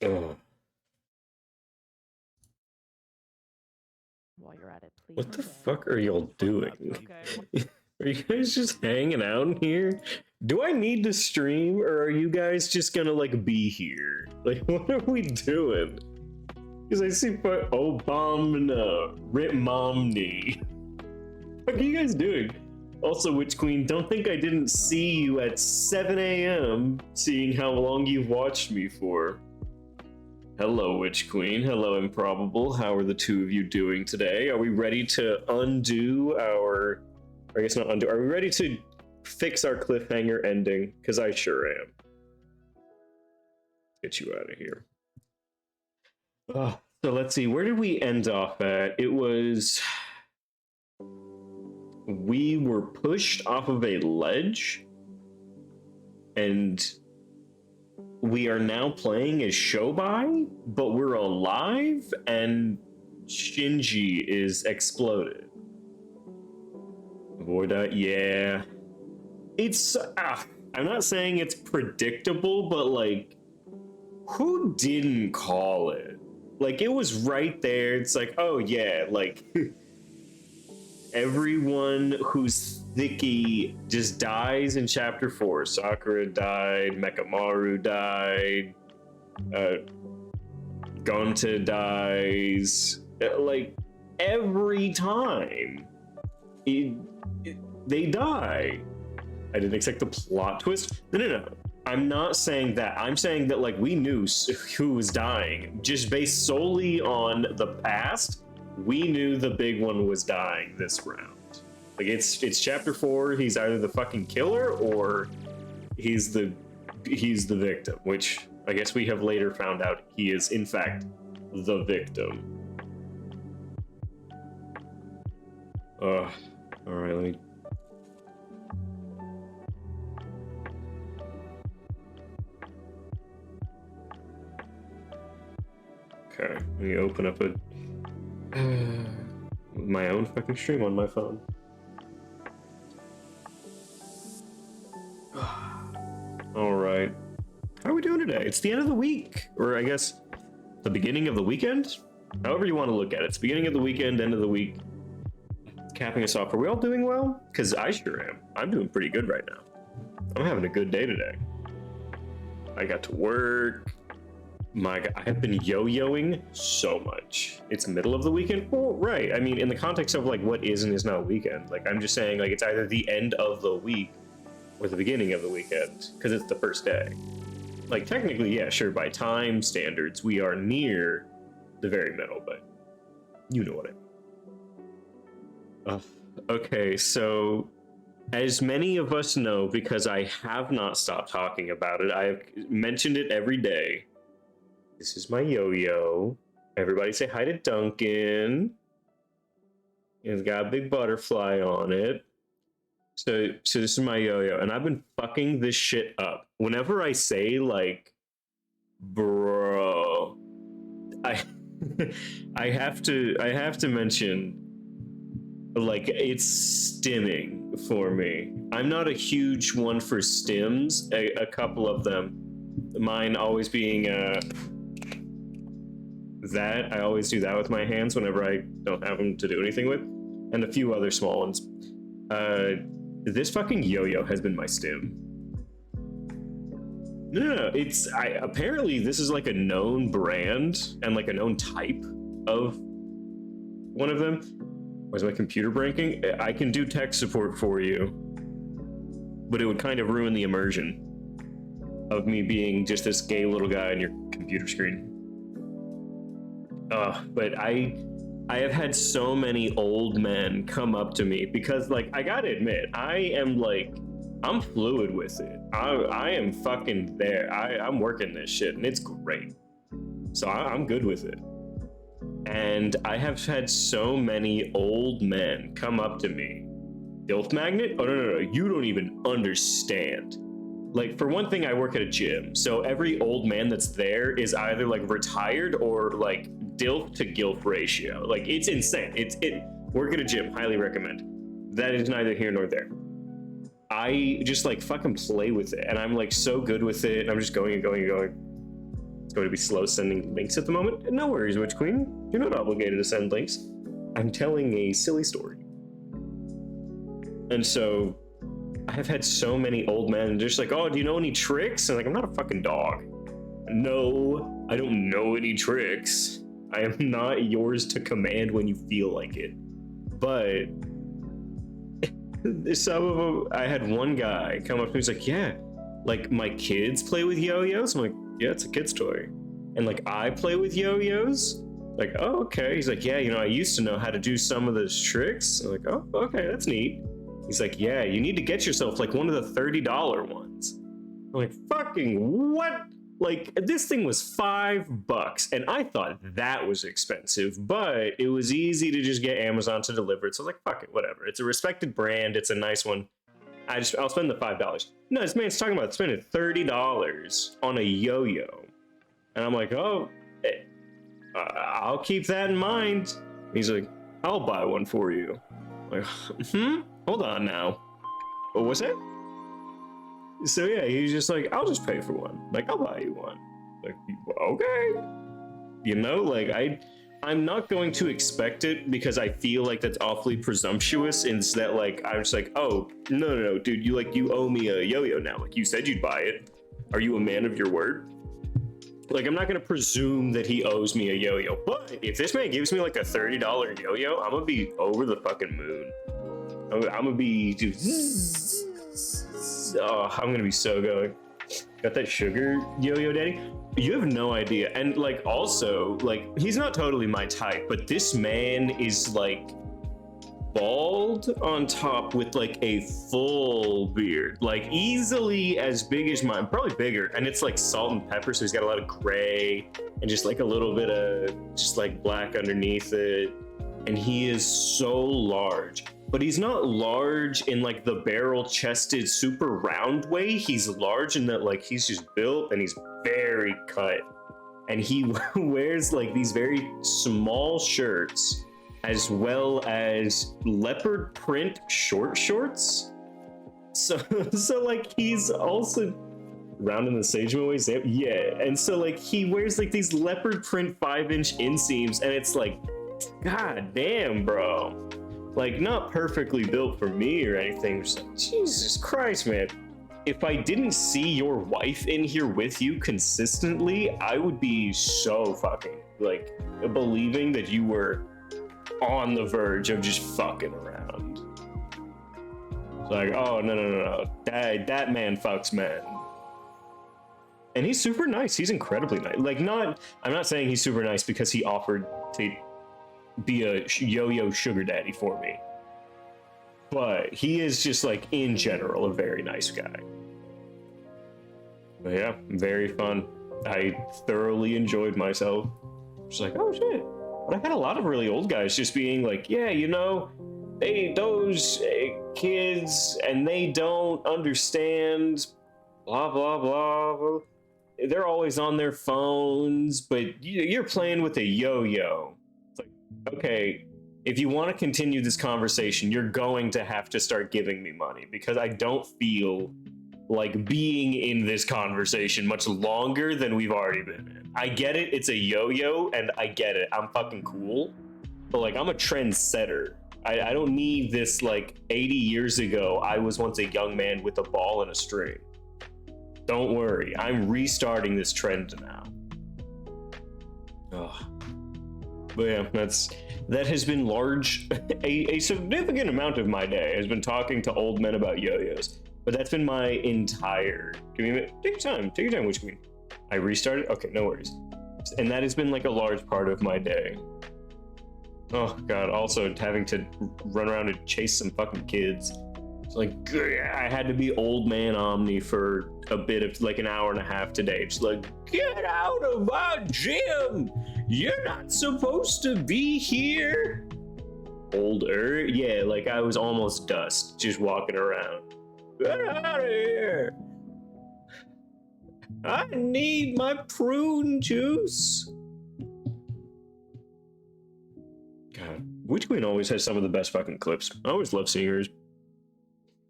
Ugh. While you're at it, please. What the fuck are y'all doing? Okay. Are you guys just hanging out here? Do I need to stream, or are you guys just gonna like be here? Like, what are we doing? Because I see Obama, Ritmomni. What are you guys doing? Also, Witch Queen, don't think I didn't see you at 7 a.m. seeing how long you've watched me for. Hello, Witch Queen. Hello, Improbable. How are the two of you doing today? Are we ready to undo our... I guess not undo. Are we ready to fix our cliffhanger ending? Because I sure am. Get you out of here. So let's see. Where did we end off at? It was... We were pushed off of a ledge. And... we are now playing as Shobai, but we're alive, and Shinji is exploded. Avoid that, yeah. It's, I'm not saying it's predictable, but like, who didn't call it? Like, it was right there. It's like, oh yeah, like, everyone who's Thicky just dies in chapter 4. Sakura died, Mekamaru died, Gonta dies. Like, every time they die. I didn't expect the plot twist. No. I'm not saying that. I'm saying that, like, we knew who was dying. Just based solely on the past, we knew the big one was dying this round. Like, it's chapter 4. He's either the fucking killer or he's the victim, which I guess we have later found out he is in fact the victim. All right, let me. Okay, let me open up my own fucking stream on my phone. All right. How are we doing today? It's the end of the week, or I guess the beginning of the weekend? However you want to look at it. It's beginning of the weekend, end of the week. Capping us off. Are we all doing well? Because I sure am. I'm doing pretty good right now. I'm having a good day today. I got to work. My God, I have been yo-yoing so much. It's middle of the weekend? Well, right. I mean, in the context of like what is and is not a weekend. Like, I'm just saying, like, it's either the end of the week or the beginning of the weekend, because it's the first day. Like, technically, yeah, sure, by time standards, we are near the very middle, but you know what I mean. Okay, so as many of us know, because I have not stopped talking about it, I have mentioned it every day. This is my yo-yo. Everybody say hi to Duncan. It's got a big butterfly on it. So this is my yo-yo, and I've been fucking this shit up. Whenever I say, like, bro, I have to mention, like, it's stimming for me. I'm not a huge one for stims. A couple of them, mine always being that I always do that with my hands whenever I don't have them to do anything with, and a few other small ones. This fucking yo-yo has been my stim. No. It's apparently this is like a known brand and like a known type of one of them. Why is my computer breaking? I can do tech support for you, but it would kind of ruin the immersion of me being just this gay little guy on your computer screen. But I have had so many old men come up to me because, like, I gotta admit, I'm fluid with it. I am fucking there. I'm working this shit, and it's great. So I'm good with it. And I have had so many old men come up to me. Dilf magnet? Oh, no. You don't even understand. Like, for one thing, I work at a gym. So every old man that's there is either, like, retired or, like, DILF to GILF ratio. Like, it's insane. Work at a gym, highly recommend. That is neither here nor there. I just, like, fucking play with it, and I'm, like, so good with it, and I'm just going and going and going. It's going to be slow sending links at the moment. No worries, Witch Queen. You're not obligated to send links. I'm telling a silly story. And so I have had so many old men just like, oh, do you know any tricks? And like, I'm not a fucking dog. No, I don't know any tricks. I am not yours to command when you feel like it. But some of them, I had one guy come up to me, he's like, yeah, like my kids play with yo-yos. I'm like, yeah, it's a kid's toy. And like, I play with yo-yos. Like, oh, okay. He's like, yeah, you know, I used to know how to do some of those tricks. I'm like, oh, okay, that's neat. He's like, yeah, you need to get yourself like one of the $30 ones. I'm like, fucking what? Like, this thing was $5, and I thought that was expensive, but it was easy to just get Amazon to deliver it. So I was like, fuck it, whatever. It's a respected brand. It's a nice one. I'll spend the $5. No, this man's talking about spending $30 on a yo-yo. And I'm like, oh, I'll keep that in mind. He's like, I'll buy one for you. I'm like, hold on now. What was it? So yeah, he's just like, I'll just pay for one. Like, I'll buy you one. Like, okay. You know, like, I'm not going to expect it because I feel like that's awfully presumptuous. In that, like, I'm just like, oh, no, dude, you owe me a yo-yo now. Like, you said you'd buy it. Are you a man of your word? Like, I'm not going to presume that he owes me a yo-yo. But if this man gives me like a $30 yo-yo, I'm going to be over the fucking moon. I'm going to be, dude, oh, I'm going to be so going. Got that sugar yo-yo daddy? You have no idea. And like, also, like, he's not totally my type, but this man is like bald on top with like a full beard, like easily as big as mine, probably bigger. And it's like salt and pepper, so he's got a lot of gray and just like a little bit of just like black underneath it. And he is so large, but he's not large in like the barrel chested super round way. He's large in that like he's just built and he's very cut, and he wears like these very small shirts as well as leopard print short shorts. So like he's also round in the sage ways. Yeah. And so like he wears like these leopard print 5-inch inseams, and it's like, god damn, bro. Like, not perfectly built for me or anything. Just like, Jesus Christ, man. If I didn't see your wife in here with you consistently, I would be so fucking, like, believing that you were on the verge of just fucking around. It's like, oh, no. That man fucks men. And he's super nice. He's incredibly nice. Like, I'm not saying he's super nice because he offered to be a yo-yo sugar daddy for me, but he is just like in general a very nice guy. But yeah, very fun. I thoroughly enjoyed myself. Just like, oh shit. But I've had a lot of really old guys just being like, yeah, you know, those kids, and they don't understand blah blah blah. They're always on their phones, but you're playing with a yo-yo. Okay, if you want to continue this conversation, you're going to have to start giving me money, because I don't feel like being in this conversation much longer than we've already been in. I get it, it's a yo-yo, and I get it, I'm fucking cool, but like, I'm a trendsetter. I don't need this like 80 years ago, I was once a young man with a ball and a string. Don't worry, I'm restarting this trend now. Ugh. But yeah, that has been large. A significant amount of my day has been talking to old men about yo-yos. But that's been my entire. Give me a minute. Take your time, Witch Queen. I restarted. Okay, no worries. And that has been like a large part of my day. Oh god. Also having to run around and chase some fucking kids. It's like, I had to be old man Omni for a bit of like an hour and a half today. Just like, get out of my gym. You're not supposed to be here. Older, yeah, like I was almost dust just walking around. Get out of here. I need my prune juice. God, Witch Queen always has some of the best fucking clips. I always love seeing hers.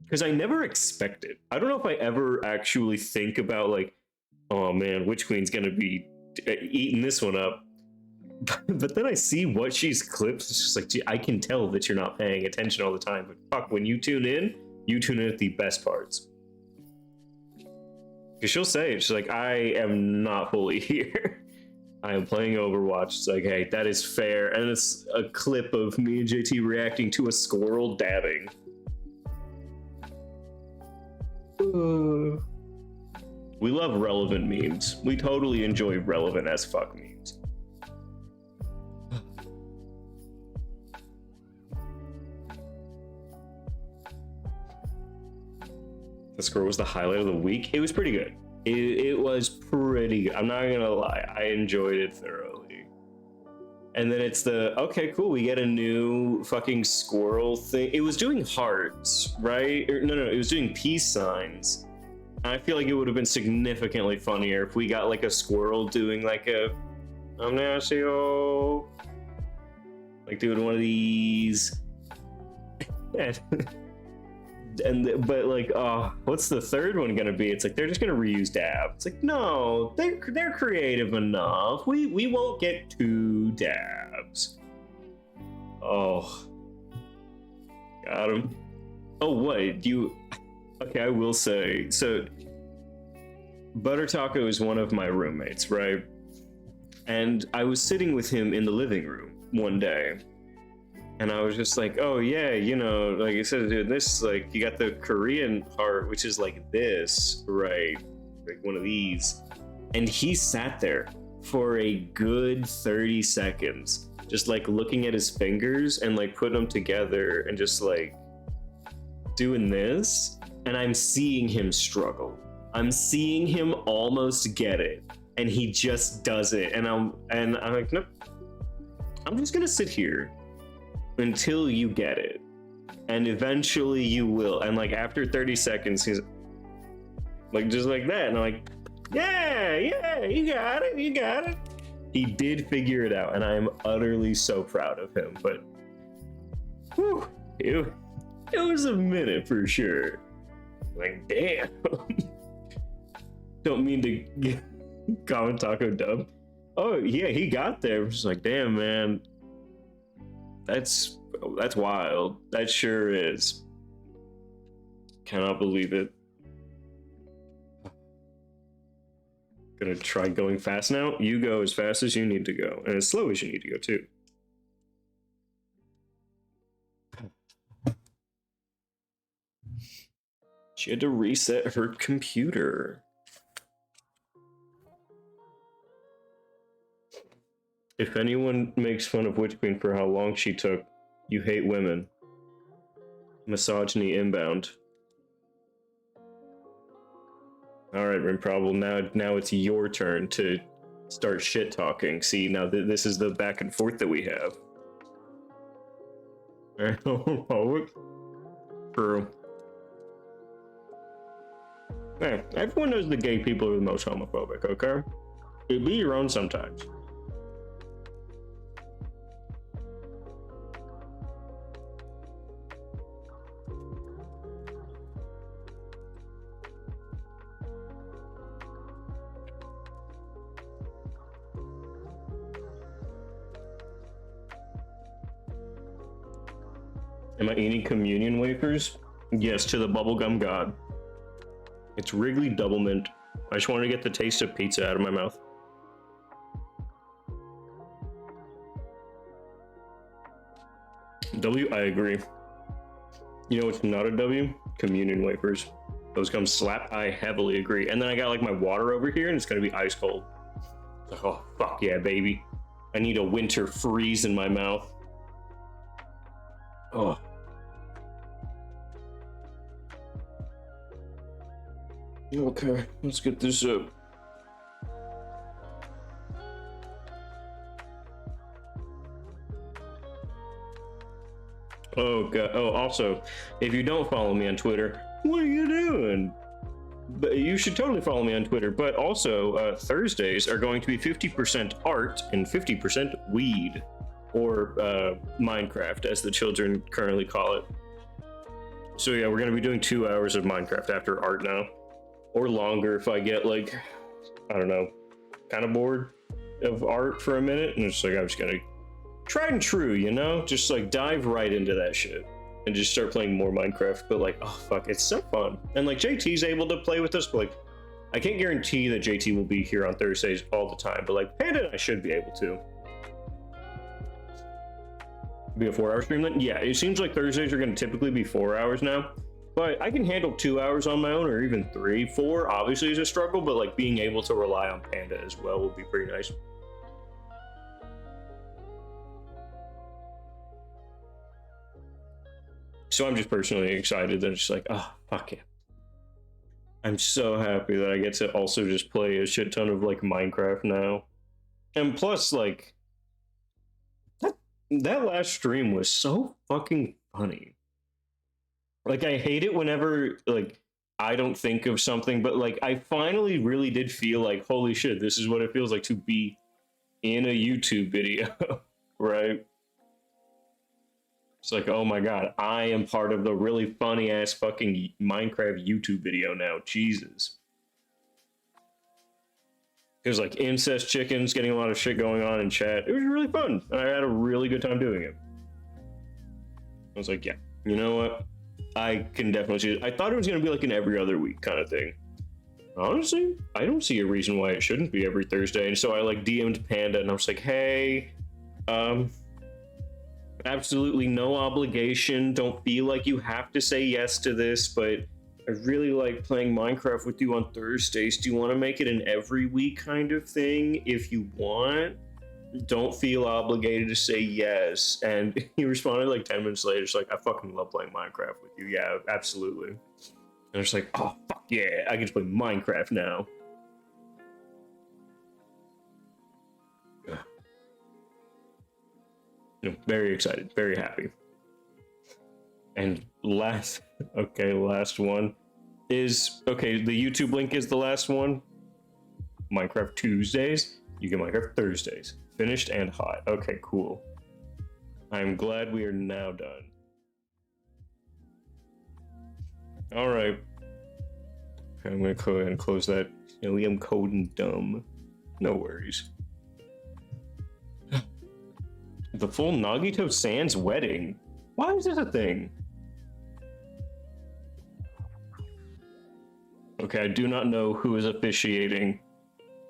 Because I never expect it. I don't know if I ever actually think about like, oh man, Witch Queen's gonna be eating this one up. But then I see what she's clipped. It's just like, gee, I can tell that you're not paying attention all the time. But fuck, when you tune in at the best parts. Because she'll say, she's like, I am not fully here. I am playing Overwatch. It's like, hey, that is fair. And it's a clip of me and JT reacting to a squirrel dabbing. We love relevant memes. We totally enjoy relevant as fuck memes. The score was the highlight of the week. It was pretty good. It was pretty good. I'm not gonna lie. I enjoyed it thoroughly. And then it's the, okay, cool, we get a new fucking squirrel thing. It was doing hearts, right? No, it was doing peace signs. And I feel like it would have been significantly funnier if we got like a squirrel doing like a Amnesio, like doing one of these. But like, what's the third one gonna be? It's like they're just gonna reuse dab. It's like, no, they're creative enough. We won't get 2 dabs. Oh, got him. Oh, what you? Okay, I will say, so Butter Taco is one of my roommates, right? And I was sitting with him in the living room one day. And I was just like, oh yeah, you know, like I said, dude, this, like, you got the Korean part, which is like this, right? Like one of these. And he sat there for a good 30 seconds, just like looking at his fingers and like putting them together and just like doing this. And I'm seeing him struggle. I'm seeing him almost get it. And he just does it. And I'm like, nope, I'm just gonna sit here until you get it, and eventually you will. And like after 30 seconds he's like just like that, and I'm like, yeah, you got it. He did figure it out, and I am utterly so proud of him. But whew, it was a minute for sure. Like, damn. Don't mean to comment Taco Dub. Oh yeah, he got there. Just like, damn, man, that's wild. That sure is. Cannot believe it. Gonna try going fast now. You go as fast as you need to go, and as slow as you need to go too. She had to reset her computer. If anyone makes fun of Witch Queen for how long she took, you hate women. Misogyny inbound. Alright, Rimprobable, now it's your turn to start shit talking. See, now this is the back and forth that we have. True. Hey, everyone knows the gay people are the most homophobic, okay? You be your own sometimes. Am I eating communion wafers? Yes, to the bubblegum god. It's Wrigley Double Mint. I just wanted to get the taste of pizza out of my mouth. W, I agree. You know what's not a W? Communion wafers. Those come slap. I heavily agree. And then I got like my water over here and it's gonna be ice cold. Like, oh, fuck yeah, baby. I need a winter freeze in my mouth. Oh. Okay, let's get this up. Oh god. Oh, also, if you don't follow me on Twitter, what are you doing? But you should totally follow me on Twitter. But also, Thursdays are going to be 50% art and 50% weed, or Minecraft, as the children currently call it. So yeah, we're gonna be doing 2 hours of Minecraft after art now. Or longer if I get like, I don't know, kind of bored of art for a minute, and it's like I'm just gonna tried and true, you know, just like dive right into that shit and just start playing more Minecraft. But like, oh fuck, it's so fun. And like JT's able to play with us, but like I can't guarantee that JT will be here on Thursdays all the time, but like Panda and I should be able to. Be a 4-hour stream then? Yeah, it seems like Thursdays are going to typically be 4 hours now, but I can handle 2 hours on my own, or even 3. 4 obviously is a struggle, but like being able to rely on Panda as well will be pretty nice. So I'm just personally excited that it's like, oh fuck yeah. I'm so happy that I get to also just play a shit ton of like Minecraft now. And plus like that last stream was so fucking funny. Like I hate it whenever like I don't think of something, but like I finally really did feel like, holy shit, this is what it feels like to be in a YouTube video, right? It's like, oh my god, I am part of the really funny ass fucking Minecraft YouTube video now. Jesus. There's like incest chickens getting a lot of shit going on in chat. It was really fun, and I had a really good time doing it. I was like, yeah, you know what? I can definitely see it. I thought it was going to be like an every other week kind of thing. Honestly, I don't see a reason why it shouldn't be every Thursday. And so I like DM'd Panda, and I was like, hey, absolutely no obligation. Don't feel like you have to say yes to this, but I really like playing Minecraft with you on Thursdays. Do you want to make it an every week kind of thing? If you want, don't feel obligated to say yes. And he responded like 10 minutes later. It's like, I fucking love playing Minecraft with you. Yeah, absolutely. And it's like, oh, fuck yeah, I get to play Minecraft now. Very excited, very happy. And last one is, okay, the YouTube link is the last one. Minecraft Tuesdays, you get Minecraft Thursdays. Finished and hot. Okay, cool. I'm glad we are now done. All right. Okay, I'm gonna go ahead and close that. I'm coding dumb. No worries. The full Nagito Sans wedding. Why is this a thing? Okay, I do not know who is officiating,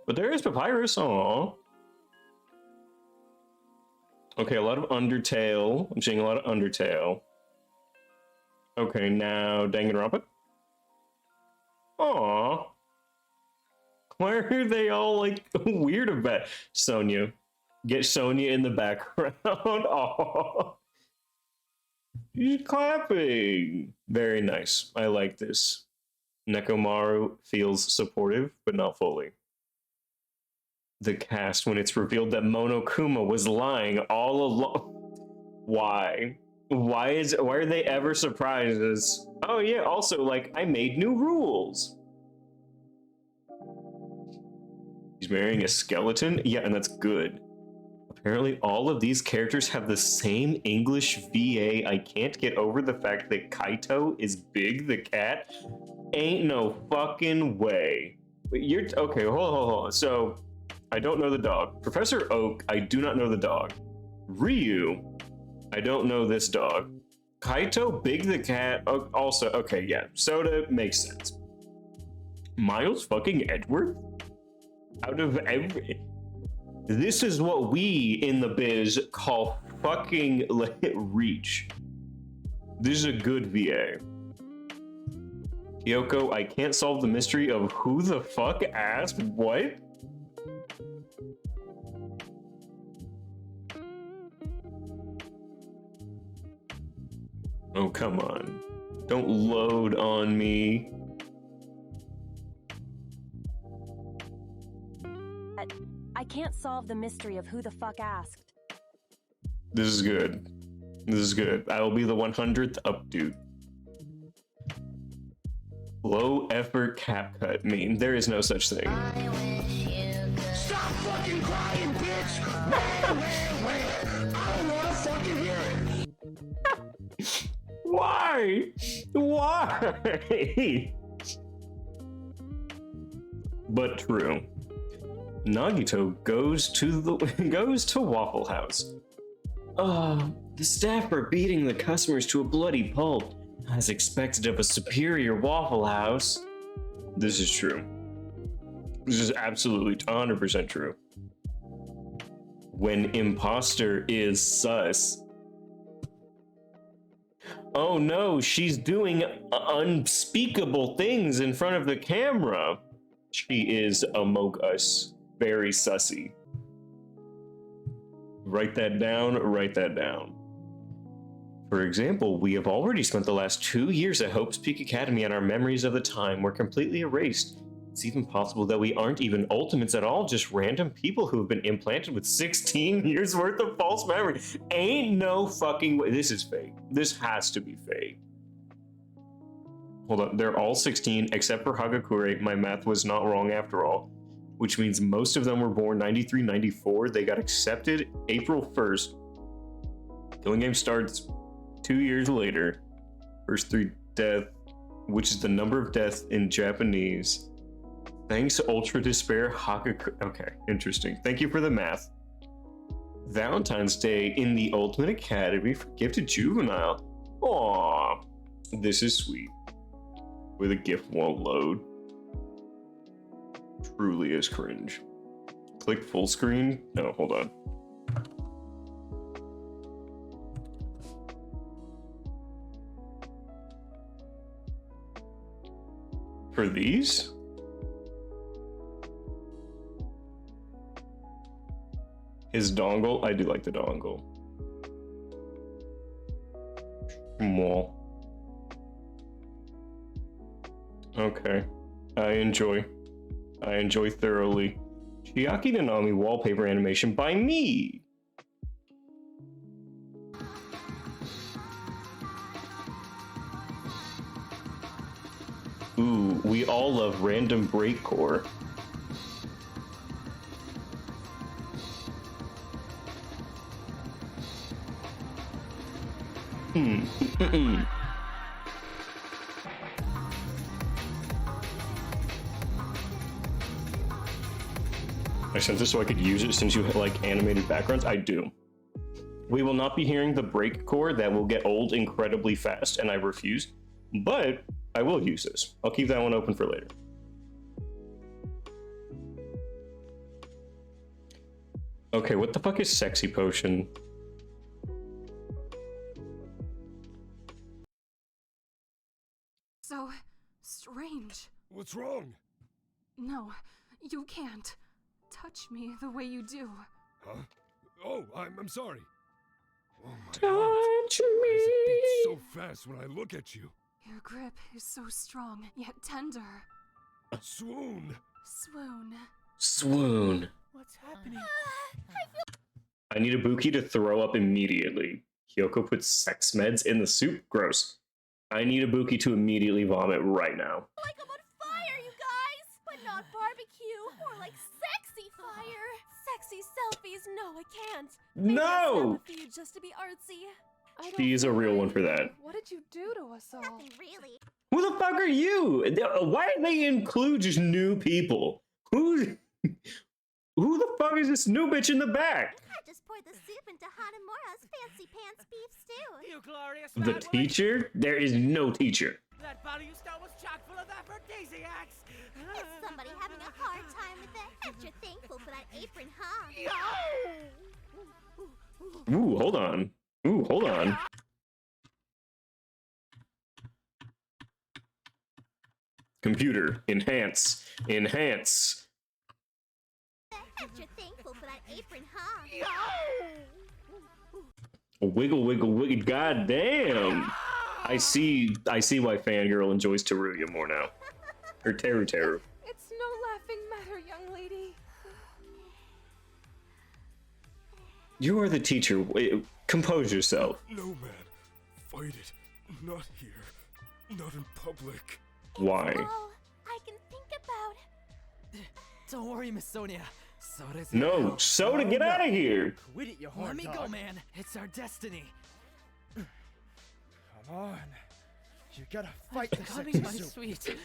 but there is Papyrus. Aww. Okay, a lot of Undertale. I'm seeing a lot of Undertale. Okay, now Danganronpa. Aww. Why are they all like weird about Sonya? Get Sonya in the background. Aww. She's clapping. Very nice. I like this. Nekomaru feels supportive, but not fully. The cast when it's revealed that Monokuma was lying all along. Why? Why are they ever surprised as, oh yeah, also like I made new rules. He's marrying a skeleton? Yeah, and that's good. Apparently all of these characters have the same English VA. I can't get over the fact that Kaito is Big the cat. Ain't no fucking way. But you're okay, hold on. So I don't know the dog. Professor Oak, I do not know the dog. Ryu, I don't know this dog. Kaito, Big the cat, also, okay, yeah. Soda makes sense. Miles fucking Edward? Out of every... This is what we in the biz call fucking reach. This is a good VA. Kyoko, I can't solve the mystery of who the fuck asked what? Oh, come on. Don't load on me. I can't solve the mystery of who the fuck asked. This is good. This is good. I will be the 100th updude. Low effort cap cut meme. There is no such thing. Stop fucking crying, bitch! Where? I don't wanna fucking hear it! Why? Why? But true. Nagito goes to Waffle House. Oh, the staff are beating the customers to a bloody pulp, as expected of a superior Waffle House. This is true. This is absolutely 100% true. When imposter is sus. Oh no, she's doing unspeakable things in front of the camera. She is among us. Very sussy. Write that down, write that down. For example, we have already spent the last 2 years at Hope's Peak Academy and our memories of the time were completely erased. It's even possible that we aren't even ultimates at all, just random people who have been implanted with 16 years worth of false memory. Ain't no fucking way. This is fake. This has to be fake. Hold on, they're all 16 except for Hagakure. My math was not wrong after all, which means most of them were born 93, 94. They got accepted April 1st. Killing Game starts 2 years later. First 3 death, which is the number of deaths in Japanese. Thanks, Ultra Despair Hagakure. Okay, interesting. Thank you for the math. Valentine's Day in the Ultimate Academy for Gifted Juvenile. Aww, this is sweet. Where the gift won't load. Truly is cringe. Click full screen. No, hold on. For these? His dongle? I do like the dongle. Small. Okay. I enjoy thoroughly. Chiaki Nanami wallpaper animation by me! Ooh, we all love random breakcore. I sent this so I could use it since you like animated backgrounds. I do. We will not be hearing the breakcore that will get old incredibly fast, and I refuse. But I will use this. I'll keep that one open for later. Okay, what the fuck is Sexy Potion? So strange. What's wrong? No, you can't touch me the way you do. Huh? Oh, I'm sorry. Oh my Touch God. Why does it beat me! so fast when I look at you? Your grip is so strong, yet tender. Swoon. Swoon. Swoon. What's happening? I need Ibuki to throw up immediately. Kyoko puts sex meds in the soup? Gross. I need Ibuki to immediately vomit right now. Like I'm on fire, you guys! But not barbecue, more like sexy fire. Sexy selfies, no I can't. Maybe No! I'll snap a few just to be artsy. She's a real one for that. What did you do to us all? Nothing really. Who the fuck are you? Why did they include just new people? Who the fuck is this new bitch in the back? I just poured the soup into Hanamura's fancy pants beef stew. You glorious The bad boy. teacher? There is no teacher. That bottle you stole was chock full of aphrodisiacs. Is somebody having a hard time with it? Bet you're thankful for that apron, huh? Ooh, hold on. Ooh, hold on. Computer, enhance, enhance. Bet you're thankful for that apron, huh? Wiggle, wiggle, wiggle. God damn. I see why Fangirl enjoys Teruya more now. Or Teru Teru. It's no laughing matter, young lady. You are the teacher. Wait, compose yourself. No, man. Fight it. Not here. Not in public. Why? All I can think about. Don't worry, Miss Sonia. Soda's No, Soda, get out of here. Quit it, you horn Let me go, man. It's our destiny. Come on. You gotta fight the Coming, sexy my soup. sweet.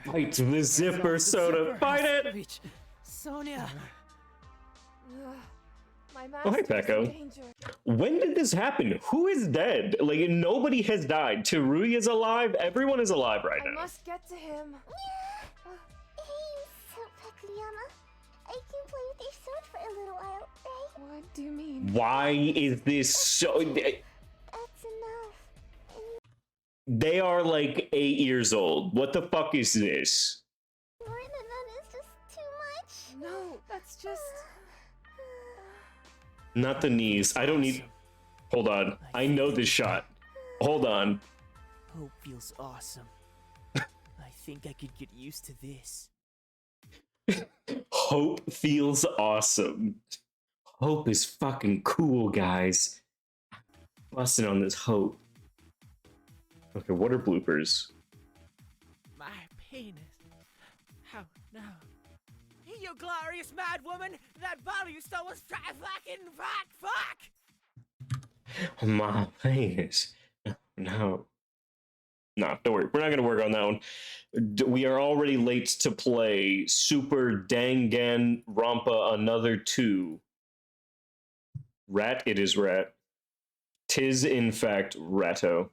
Fight the zipper, Soda. Fight it. Reach. Sonia. My Oh, hi, master's in Peko. danger. When did this happen? Who is dead? Like, nobody has died. Terui is alive. Everyone is alive right I now. must get to him. Hey, so Takayama, I can play with your sword for a little while, right? What do you mean? Why is this so... That's enough. They are like 8 years old. What the fuck is this? More than that is just too much. No, that's just. Not the knees. I don't need... Hold on. I know this shot. Hold on. Hope feels awesome. I think I could get used to this. Hope feels awesome. Hope is fucking cool, guys. Busting on this hope. Okay, what are bloopers? My penis. How now? You glorious mad woman! That bottle you stole was fucking fuck! My penis. No. No, don't worry. We're not going to work on that one. We are already late to play Super Dangan Rampa Another 2. Rat, it is rat. Tis, in fact, Ratto.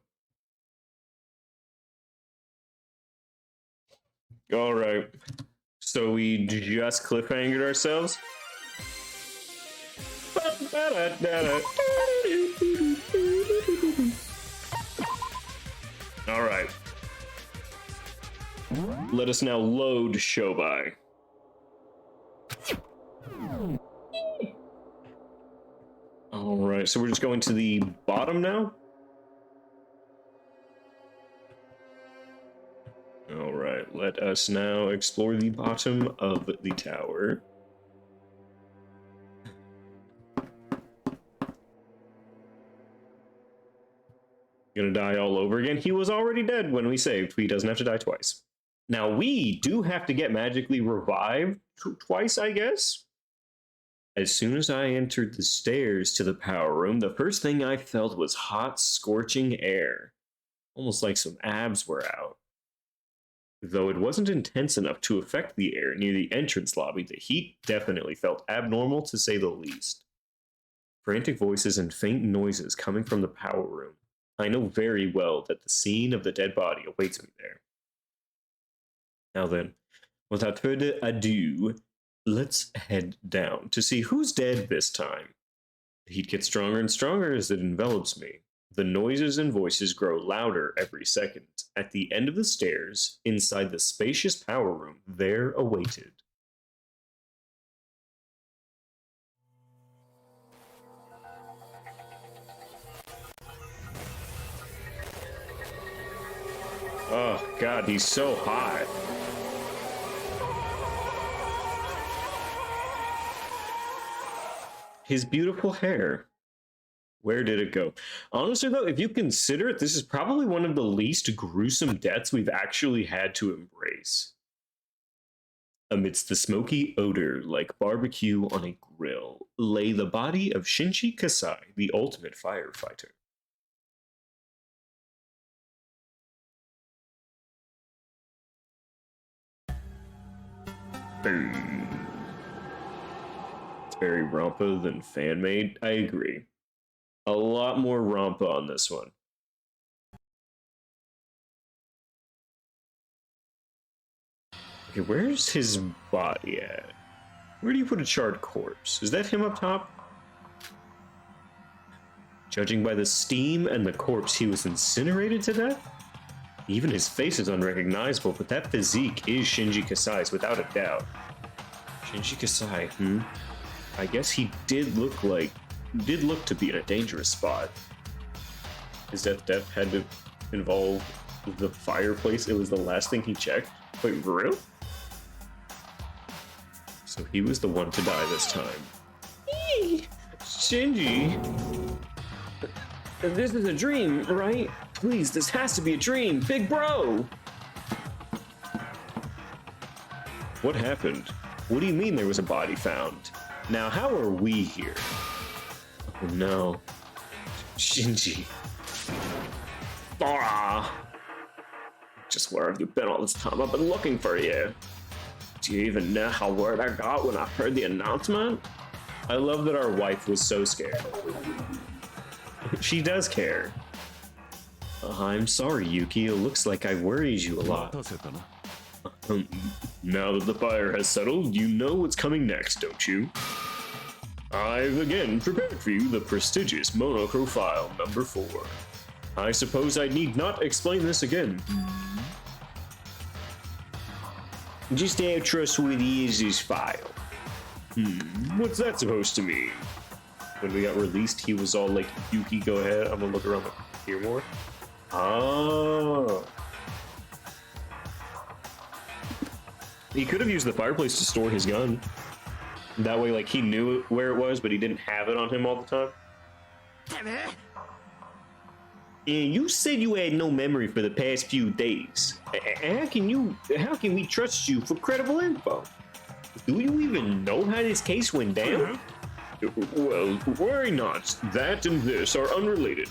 All right. So we just cliffhangered ourselves. All right. Let us now load Shobai. All right, so we're just going to the bottom now. All right, let us now explore the bottom of the tower. Gonna die all over again. He was already dead when we saved. He doesn't have to die twice. Now, we do have to get magically revived twice, I guess. As soon as I entered the stairs to the power room, the first thing I felt was hot, scorching air. Almost like some abs were out. Though it wasn't intense enough to affect the air near the entrance lobby, the heat definitely felt abnormal to say the least. Frantic voices and faint noises coming from the power room. I know very well that the scene of the dead body awaits me there. Now then, without further ado, let's head down to see who's dead this time. The heat gets stronger and stronger as it envelops me. The noises and voices grow louder every second. At the end of the stairs, inside the spacious power room, there awaited. Oh god, he's so hot. His beautiful hair. Where did it go? Honestly, though, if you consider it, this is probably one of the least gruesome deaths we've actually had to embrace. Amidst the smoky odor, like barbecue on a grill, lay the body of Shinji Kasai, the ultimate firefighter. Boom. It's very Rampa than fan-made. I agree. A lot more Rampa on this one. Okay, where's his body at? Where do you put a charred corpse? Is that him up top? Judging by the steam and the corpse, he was incinerated to death? Even his face is unrecognizable, but that physique is Shinji Kasai's without a doubt. Shinji Kasai, I guess he did look to be in a dangerous spot. His death had to involve the fireplace. It was the last thing he checked. Wait, for real? So he was the one to die this time. Eee! Shinji! This is a dream, right? Please, this has to be a dream. Big bro! What happened? What do you mean there was a body found? Now, how are we here? Oh no. Shinji. Ah! Just where have you been all this time? I've been looking for you. Do you even know how word I got when I heard the announcement? I love that our wife was so scared. She does care. I'm sorry, Yuki. It looks like I worried you a lot. Now that the fire has settled, you know what's coming next, don't you? I've again prepared for you the prestigious Monochrome file number 4. I suppose I need not explain this again. Just how trustworthy is this file? What's that supposed to mean? When we got released, he was all like, Yuki, go ahead. I'm gonna look around here more. Oh. He could have used the fireplace to store his gun. That way, like, he knew where it was, but he didn't have it on him all the time. And you said you had no memory for the past few days. How can we trust you for credible info? Do you even know how this case went down? Well, worry not. That and this are unrelated.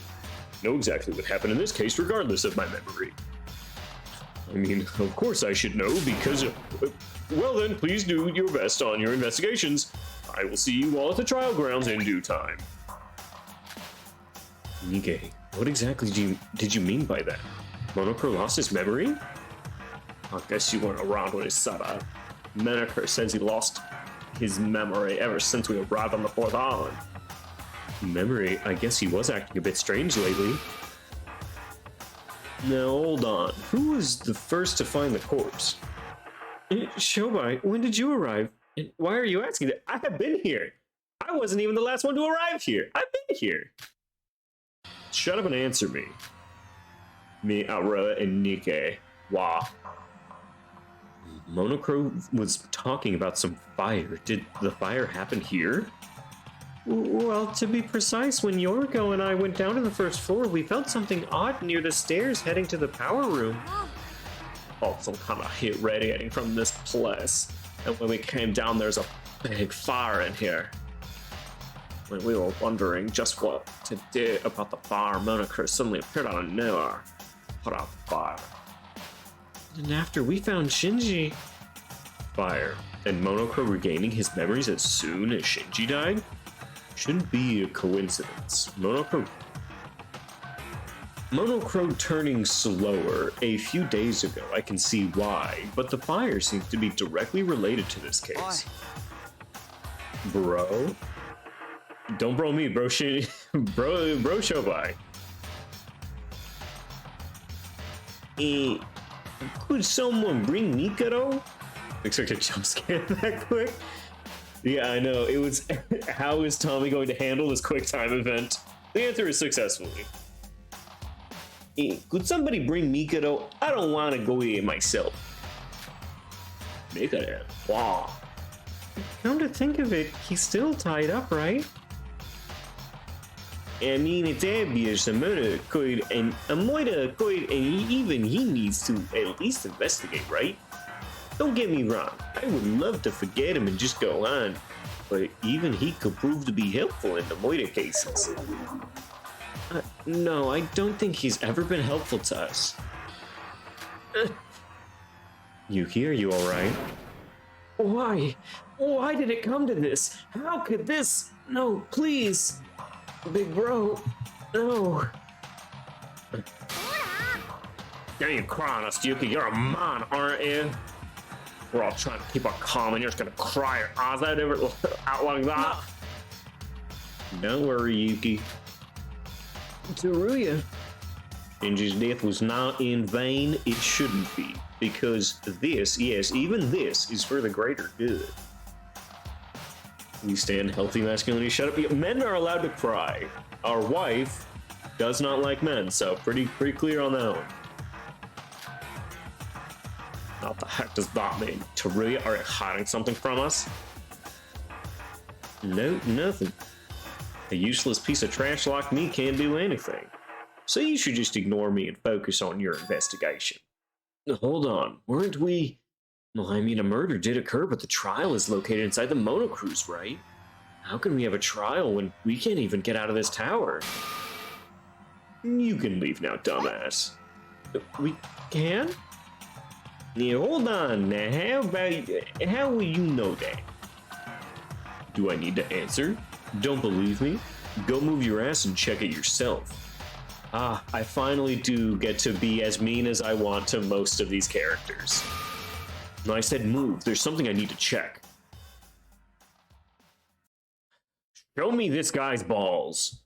Know exactly what happened in this case, regardless of my memory. I mean, of course I should know, because well then, please do your best on your investigations. I will see you all at the trial grounds in due time. Nige, what exactly did you mean by that? Monochrome lost his memory? I guess you weren't around when he said that. Monochrome says he lost his memory ever since we arrived on the 4th island. Memory? I guess he was acting a bit strange lately. Now hold on, who was the first to find the corpse? Shobai, when did you arrive? And why are you asking that? I have been here. I wasn't even the last one to arrive here. I've been here. Shut up and answer me. Me, Aura, and Nike. Wow. Monochrome was talking about some fire. Did the fire happen here? Well, to be precise, when Yorgo and I went down to the first floor, we felt something odd near the stairs heading to the power room. Oh, some kind of heat radiating from this place. And when we came down, there's a big fire in here. When we were wondering just what to do about the fire, Monochrome suddenly appeared out of nowhere. Put out the fire. And after we found Shinji... Fire. And Monochrome regaining his memories as soon as Shinji died? Shouldn't be a coincidence. Monochrome turning slower a few days ago, I can see why, but the fire seems to be directly related to this case. Bro? Don't bro me, bro Shobai. Could someone bring Mikado? Expect a jump scare that quick? Yeah, I know. It was. How is Tommy going to handle this quick time event? The answer is successfully. Could somebody bring Mikado? I don't want to go there myself. Mikado? Wow. Come to think of it, he's still tied up, right? I mean, it's obvious Amoda could, and even he needs to at least investigate, right? Don't get me wrong, I would love to forget him and just go on, but even he could prove to be helpful in the Moida cases. No, I don't think he's ever been helpful to us. Yuki, are you alright? Why? Why did it come to this? How could this? No, please. Big bro, no. Now you're crying us, Yuki. You're a man, aren't you? We're all trying to keep our calm, and you're just gonna cry your eyes out like that. Don't worry, Yuki. Teruya. Shinji's death was not in vain. It shouldn't be, because this, yes, even this, is for the greater good. We stand healthy masculinity. Shut up. Men are allowed to cry. Our wife does not like men, so pretty clear on that one. What the heck does that mean? Teruya, are you hiding something from us? No, nothing. A useless piece of trash like me can't do anything. So you should just ignore me and focus on your investigation. Hold on, weren't we... Well, I mean, a murder did occur, but the trial is located inside the Monocruise, right? How can we have a trial when we can't even get out of this tower? You can leave now, dumbass. We can? Yeah, hold on now. How will you know that? Do I need to answer? Don't believe me? Go move your ass and check it yourself. Ah, I finally do get to be as mean as I want to most of these characters. No, I said move. There's something I need to check. Show me this guy's balls.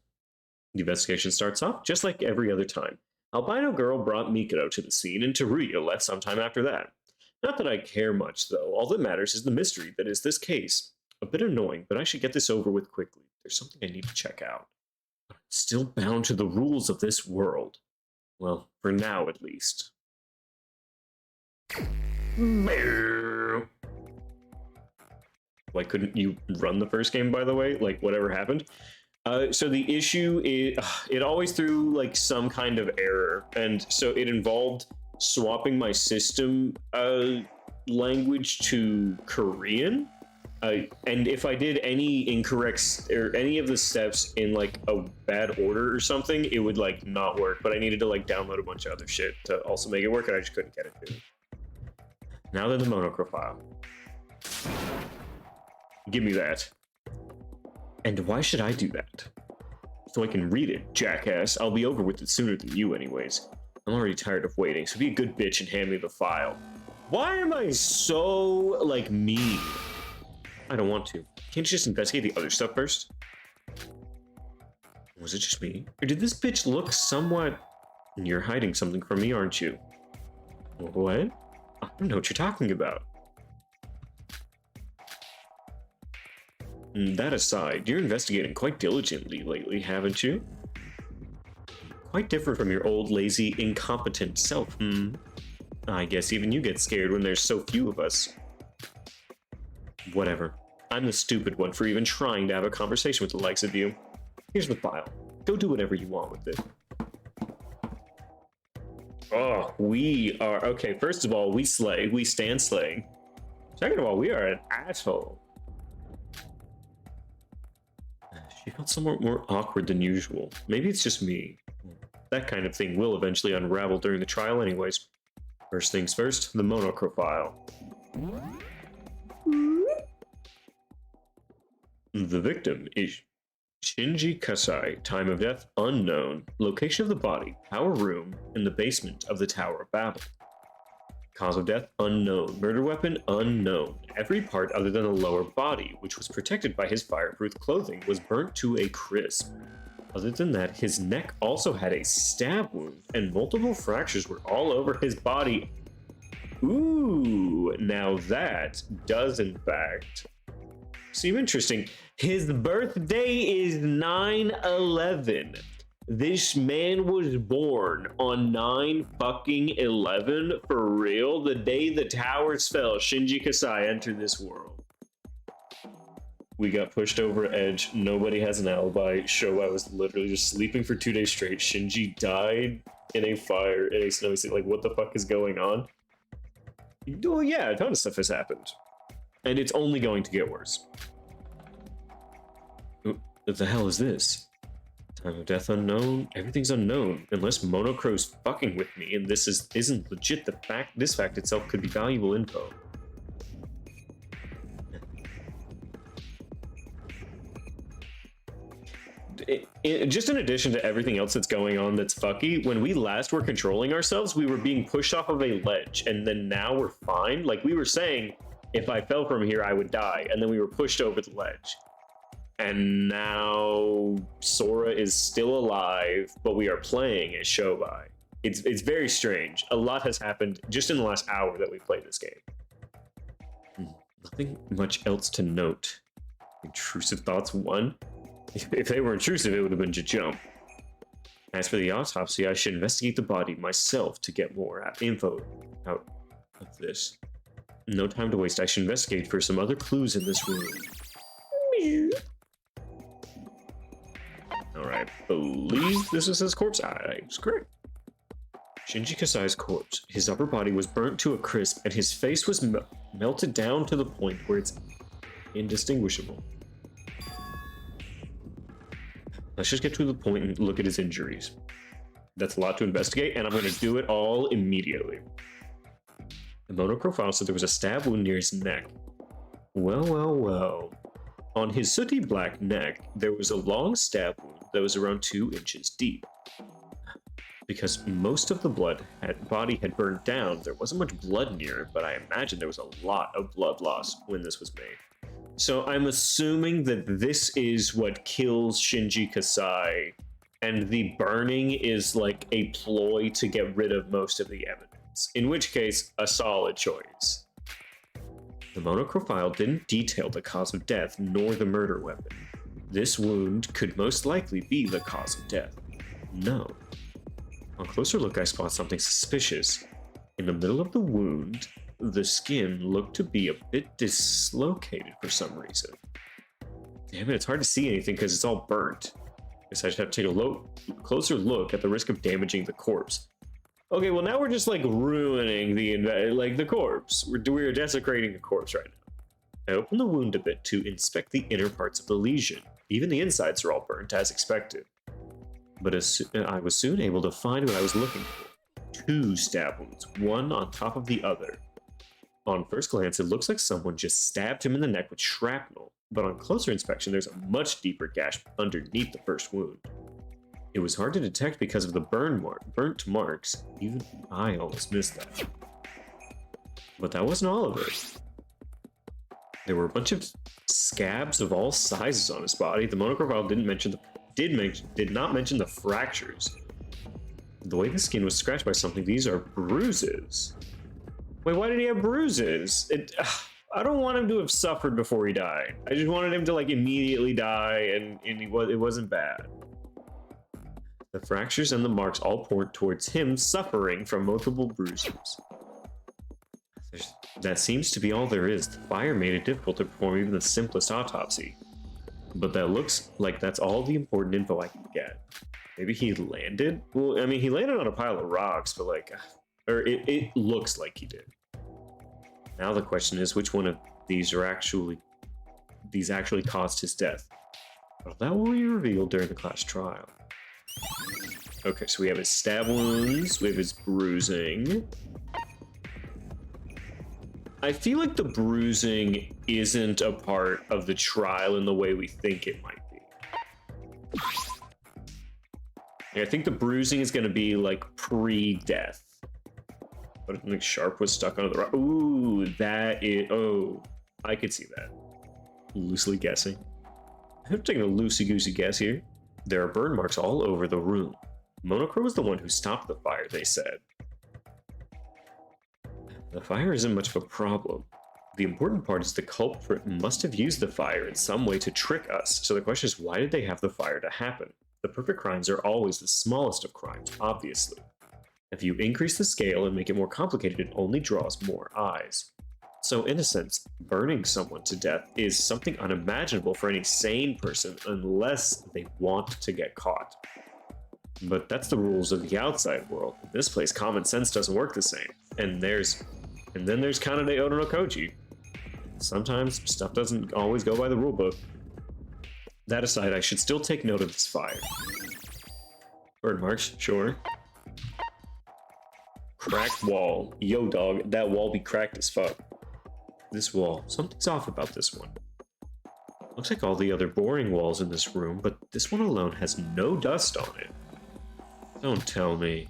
The investigation starts off just like every other time. Albino girl brought Mikado to the scene, and Teruya left sometime after that. Not that I care much, though. All that matters is the mystery that is this case. A bit annoying, but I should get this over with quickly. There's something I need to check out. I'm still bound to the rules of this world. Well, for now, at least. Like, couldn't you run the first game, by the way? Like, whatever happened? So the issue is, it always threw, like, some kind of error. And so it involved swapping my system language to Korean. And if I did any incorrect, or any of the steps in, like, a bad order or something, it would, like, not work. But I needed to, like, download a bunch of other shit to also make it work, and I just couldn't get it to. Now then, the monochrome file. Give me that. And why should I do that? So I can read it, jackass. I'll be over with it sooner than you anyways. I'm already tired of waiting, so be a good bitch and hand me the file. Why am I so, like, mean? I don't want to. Can't you just investigate the other stuff first? Was it just me? Or did this bitch look somewhat... You're hiding something from me, aren't you? What? I don't know what you're talking about. That aside, you're investigating quite diligently lately, haven't you? Quite different from your old, lazy, incompetent self, I guess even you get scared when there's so few of us. Whatever. I'm the stupid one for even trying to have a conversation with the likes of you. Here's the file. Go do whatever you want with it. Oh, we are... Okay, first of all, we slay. We stand slaying. Second of all, we are an asshole. She felt somewhat more awkward than usual. Maybe it's just me. That kind of thing will eventually unravel during the trial anyways. First things first, the monochrome file. The victim is Shinji Kasai, time of death unknown, location of the body, power room, in the basement of the Tower of Babel. Cause of death unknown, murder weapon unknown. Every part other than the lower body, which was protected by his fireproof clothing, was burnt to a crisp. Other than that, his neck also had a stab wound, and multiple fractures were all over his body. Ooh, now that does in fact seem interesting. His birthday is 9/11. This man was born on 9/11 for real. The day the towers fell, Shinji Kasai entered this world. We got pushed over edge. Nobody has an alibi. Showa was literally just sleeping for 2 days straight. Shinji died in a fire in a snowy city. Like, what the fuck is going on? Oh yeah, a ton of stuff has happened. And it's only going to get worse. What the hell is this? Time of death unknown. Everything's unknown unless Monocro's fucking with me, and this isn't legit. This fact itself could be valuable info. Just in addition to everything else that's going on that's fucky, when we last were controlling ourselves, we were being pushed off of a ledge, and then now we're fine. Like, we were saying, if I fell from here, I would die, and then we were pushed over the ledge. And now Sora is still alive, but we are playing as Shobai. It's very strange. A lot has happened just in the last hour that we played this game. Nothing much else to note. Intrusive thoughts 1. If they were intrusive, it would have been to jump. As for the autopsy, I should investigate the body myself to get more info out of this. No time to waste. I should investigate for some other clues in this room. Alright, believe this is his corpse. It's correct. Shinji Kasai's corpse. His upper body was burnt to a crisp, and his face was melted down to the point where it's indistinguishable. Let's just get to the point and look at his injuries. That's a lot to investigate, and I'm going to do it all immediately. The monochrome file said there was a stab wound near his neck. Well, well, well. On his sooty black neck, there was a long stab wound that was around 2 inches deep. Because most of the body had burned down, there wasn't much blood near it, but I imagine there was a lot of blood loss when this was made. So I'm assuming that this is what kills Shinji Kasai, and the burning is like a ploy to get rid of most of the evidence, in which case, a solid choice. The monochrome file didn't detail the cause of death nor the murder weapon. This wound could most likely be the cause of death. No. On closer look, I spot something suspicious. In the middle of the wound, the skin looked to be a bit dislocated for some reason. Damn it, it's hard to see anything because it's all burnt. Guess I should have to take a closer look at the risk of damaging the corpse. Okay, well now we're just like ruining the corpse. We're desecrating a corpse right now. I opened the wound a bit to inspect the inner parts of the lesion. Even the insides are all burnt as expected. But I was soon able to find what I was looking for. 2 stab wounds, one on top of the other. On first glance, it looks like someone just stabbed him in the neck with shrapnel, but on closer inspection, there's a much deeper gash underneath the first wound. It was hard to detect because of the burnt marks. Even I almost missed that. But that wasn't all of it. There were a bunch of scabs of all sizes on his body. The monochrome file did not mention the fractures. The way the skin was scratched by something, these are bruises. Wait, why did he have bruises? I don't want him to have suffered before he died. I just wanted him to like immediately die, and it wasn't bad. The fractures and the marks all point towards him suffering from multiple bruises. That seems to be all there is. The fire made it difficult to perform even the simplest autopsy. But that looks like that's all the important info I can get. Maybe he landed? Well, I mean, he landed on a pile of rocks, but it looks like he did. Now the question is, which one of these actually caused his death? Well, that will be revealed during the class trial. Okay, so we have his stab wounds, we have his bruising. I feel like the bruising isn't a part of the trial in the way we think it might be. I think the bruising is going to be like pre-death. But I think Sharp was stuck under the rock. Ooh, that is... Oh, I could see that. Loosely guessing. I'm taking a loosey-goosey guess here. There are burn marks all over the room. Monochrome was the one who stopped the fire, they said. The fire isn't much of a problem. The important part is the culprit must have used the fire in some way to trick us. So the question is, why did they have the fire to happen? The perfect crimes are always the smallest of crimes, obviously. If you increase the scale and make it more complicated, it only draws more eyes. So in a sense, burning someone to death is something unimaginable for any sane person unless they want to get caught. But that's the rules of the outside world. In this place, common sense doesn't work the same. And then there's Kanade Oda no Koji. Sometimes stuff doesn't always go by the rulebook. That aside, I should still take note of this fire. Bird marks, sure. Cracked wall. Yo, dog, that wall be cracked as fuck. This wall. Something's off about this one. Looks like all the other boring walls in this room, but this one alone has no dust on it. Don't tell me.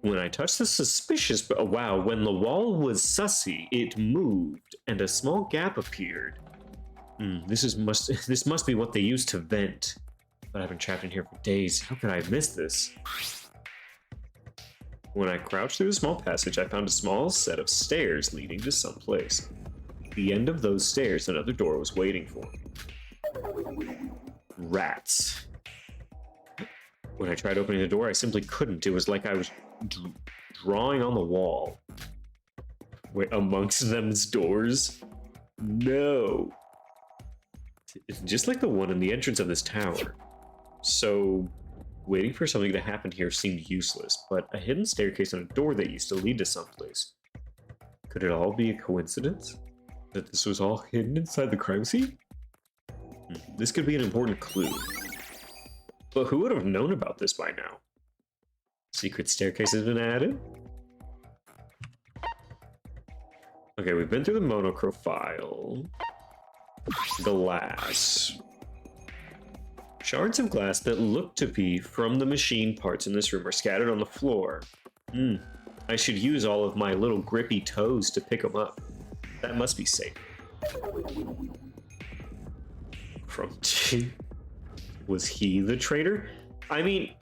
When I touched the suspicious... Oh, wow, when the wall was sussy, it moved, and a small gap appeared. This must be what they used to vent. But I've been trapped in here for days. How could I have missed this? When I crouched through the small passage, I found a small set of stairs leading to some place. At the end of those stairs, another door was waiting for me. Rats. When I tried opening the door, I simply couldn't. It was like I was drawing on the wall. Wait, amongst them's doors? No. It's just like the one in the entrance of this tower. So, waiting for something to happen here seemed useless, but a hidden staircase and a door that used to lead to someplace. Could it all be a coincidence? That this was all hidden inside the crime scene? This could be an important clue. But who would have known about this by now? Secret staircase has been added? Okay, we've been through the monochrome file. Glass. Shards of glass that look to be from the machine parts in this room are scattered on the floor. I should use all of my little grippy toes to pick them up. That must be safe. From G. Was he the traitor? I mean,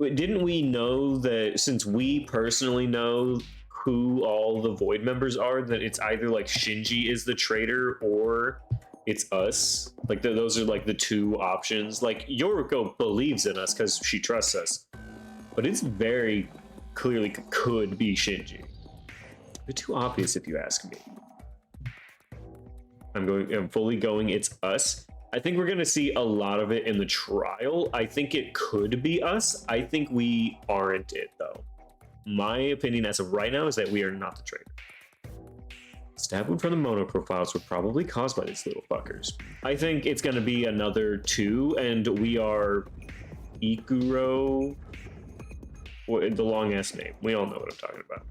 didn't we know that since we personally know who all the Void members are, that it's either like Shinji is the traitor or it's us? Like those are like the two options. Like Yoriko believes in us because she trusts us, but it's very clearly could be Shinji. They're too obvious if you ask me. I'm fully going it's us. I think we're going to see a lot of it in the trial. I think it could be us. I think we aren't it, though. My opinion as of right now is that we are not the traitor. Stab wound from the monochrome files were probably caused by these little fuckers. I think it's going to be another 2, and we are Ikuro. The long-ass name. We all know what I'm talking about.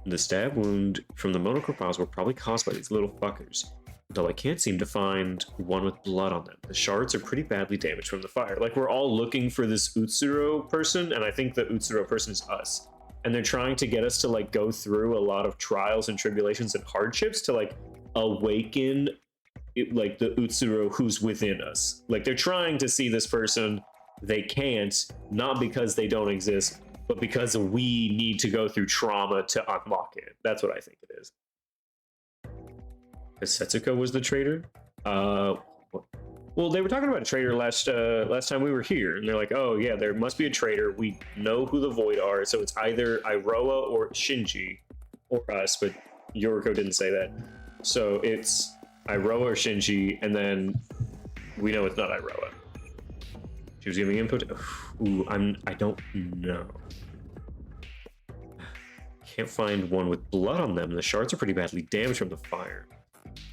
The stab wound from the monochrome files were probably caused by these little fuckers. Though I can't seem to find one with blood on them. The shards are pretty badly damaged from the fire. Like, we're all looking for this Utsuro person, and I think the Utsuro person is us. And they're trying to get us to, like, go through a lot of trials and tribulations and hardships to, like, awaken, like, the Utsuro who's within us. Like, they're trying to see this person. They can't, not because they don't exist, but because we need to go through trauma to unlock it. That's what I think it is. Setsuko was the traitor? Well, they were talking about a traitor last time we were here, and they're like, oh yeah, there must be a traitor. We know who the Void are, so it's either Iroha or Shinji, or us, but Yoriko didn't say that. So it's Iroha or Shinji, and then we know it's not Iroha. She was giving input. Ooh, I don't know. Can't find one with blood on them. The shards are pretty badly damaged from the fire.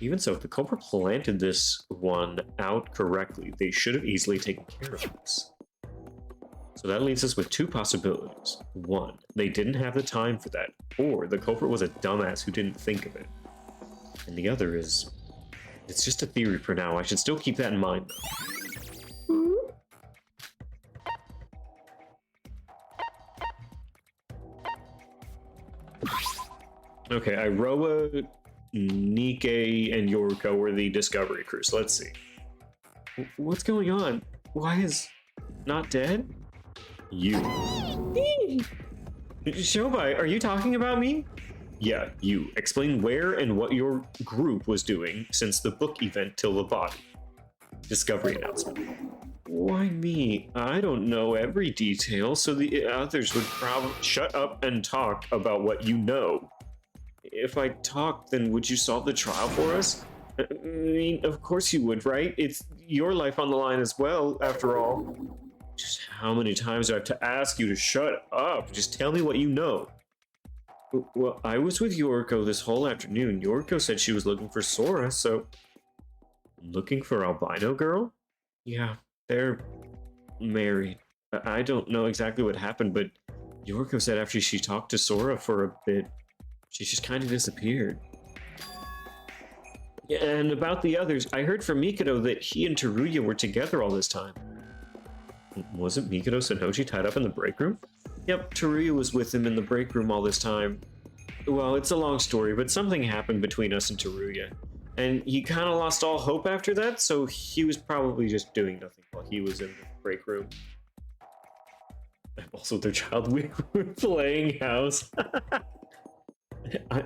Even so, if the culprit planted this one out correctly, they should have easily taken care of this. So that leaves us with 2 possibilities. 1, they didn't have the time for that, or the culprit was a dumbass who didn't think of it. And the other is, it's just a theory for now. I should still keep that in mind, though. Okay, Iroha, Nikke, and Yoriko were the Discovery crew, so let's see. What's going on? Why is not dead? You. Shobai, are you talking about me? Yeah, you. Explain where and what your group was doing since the book event till the body. Discovery announcement. Why me? I don't know every detail, so the others would probably shut up and talk about what you know. If I talked, then would you solve the trial for us? I mean, of course you would, right? It's your life on the line as well, after all. Just how many times do I have to ask you to shut up? Just tell me what you know. Well, I was with Yoriko this whole afternoon. Yoriko said she was looking for Sora, so... Looking for Albino Girl? Yeah, they're married. I don't know exactly what happened, but Yoriko said after she talked to Sora for a bit, she just kind of disappeared. And about the others, I heard from Mikado that he and Teruya were together all this time. Wasn't Mikado Senhoji tied up in the break room? Yep, Teruya was with him in the break room all this time. Well, it's a long story, but something happened between us and Teruya. And he kind of lost all hope after that, so he was probably just doing nothing while he was in the break room. Also, their child, we were playing house.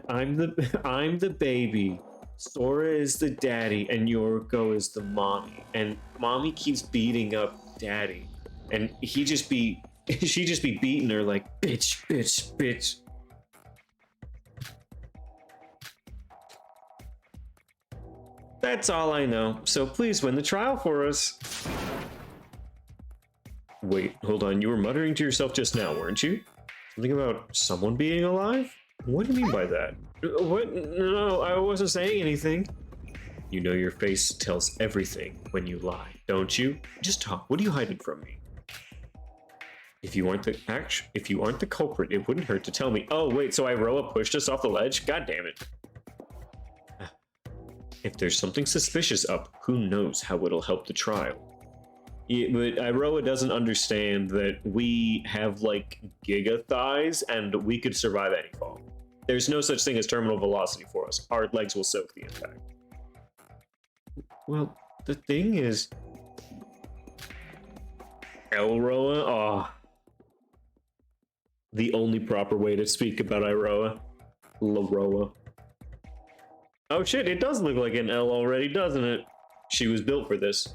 I'm the baby. Sora is the daddy, and Yoriko is the mommy. And mommy keeps beating up daddy, and she just be beating her like bitch, bitch, bitch. That's all I know. So please win the trial for us. Wait, hold on. You were muttering to yourself just now, weren't you? Something about someone being alive? What do you mean by that? What? No, I wasn't saying anything. You know your face tells everything when you lie, don't you? Just talk. What are you hiding from me? If you aren't the culprit, it wouldn't hurt to tell me. Oh wait, so Iroha pushed us off the ledge? God damn it. If there's something suspicious up, who knows how it'll help the trial. Yeah, but Iroha doesn't understand that we have like giga thighs and we could survive any fall. There's no such thing as terminal velocity for us. Our legs will soak the impact. Well, the thing is... Elroa? Oh. The only proper way to speak about Iroha. Laroa. Oh shit, it does look like an L already, doesn't it? She was built for this.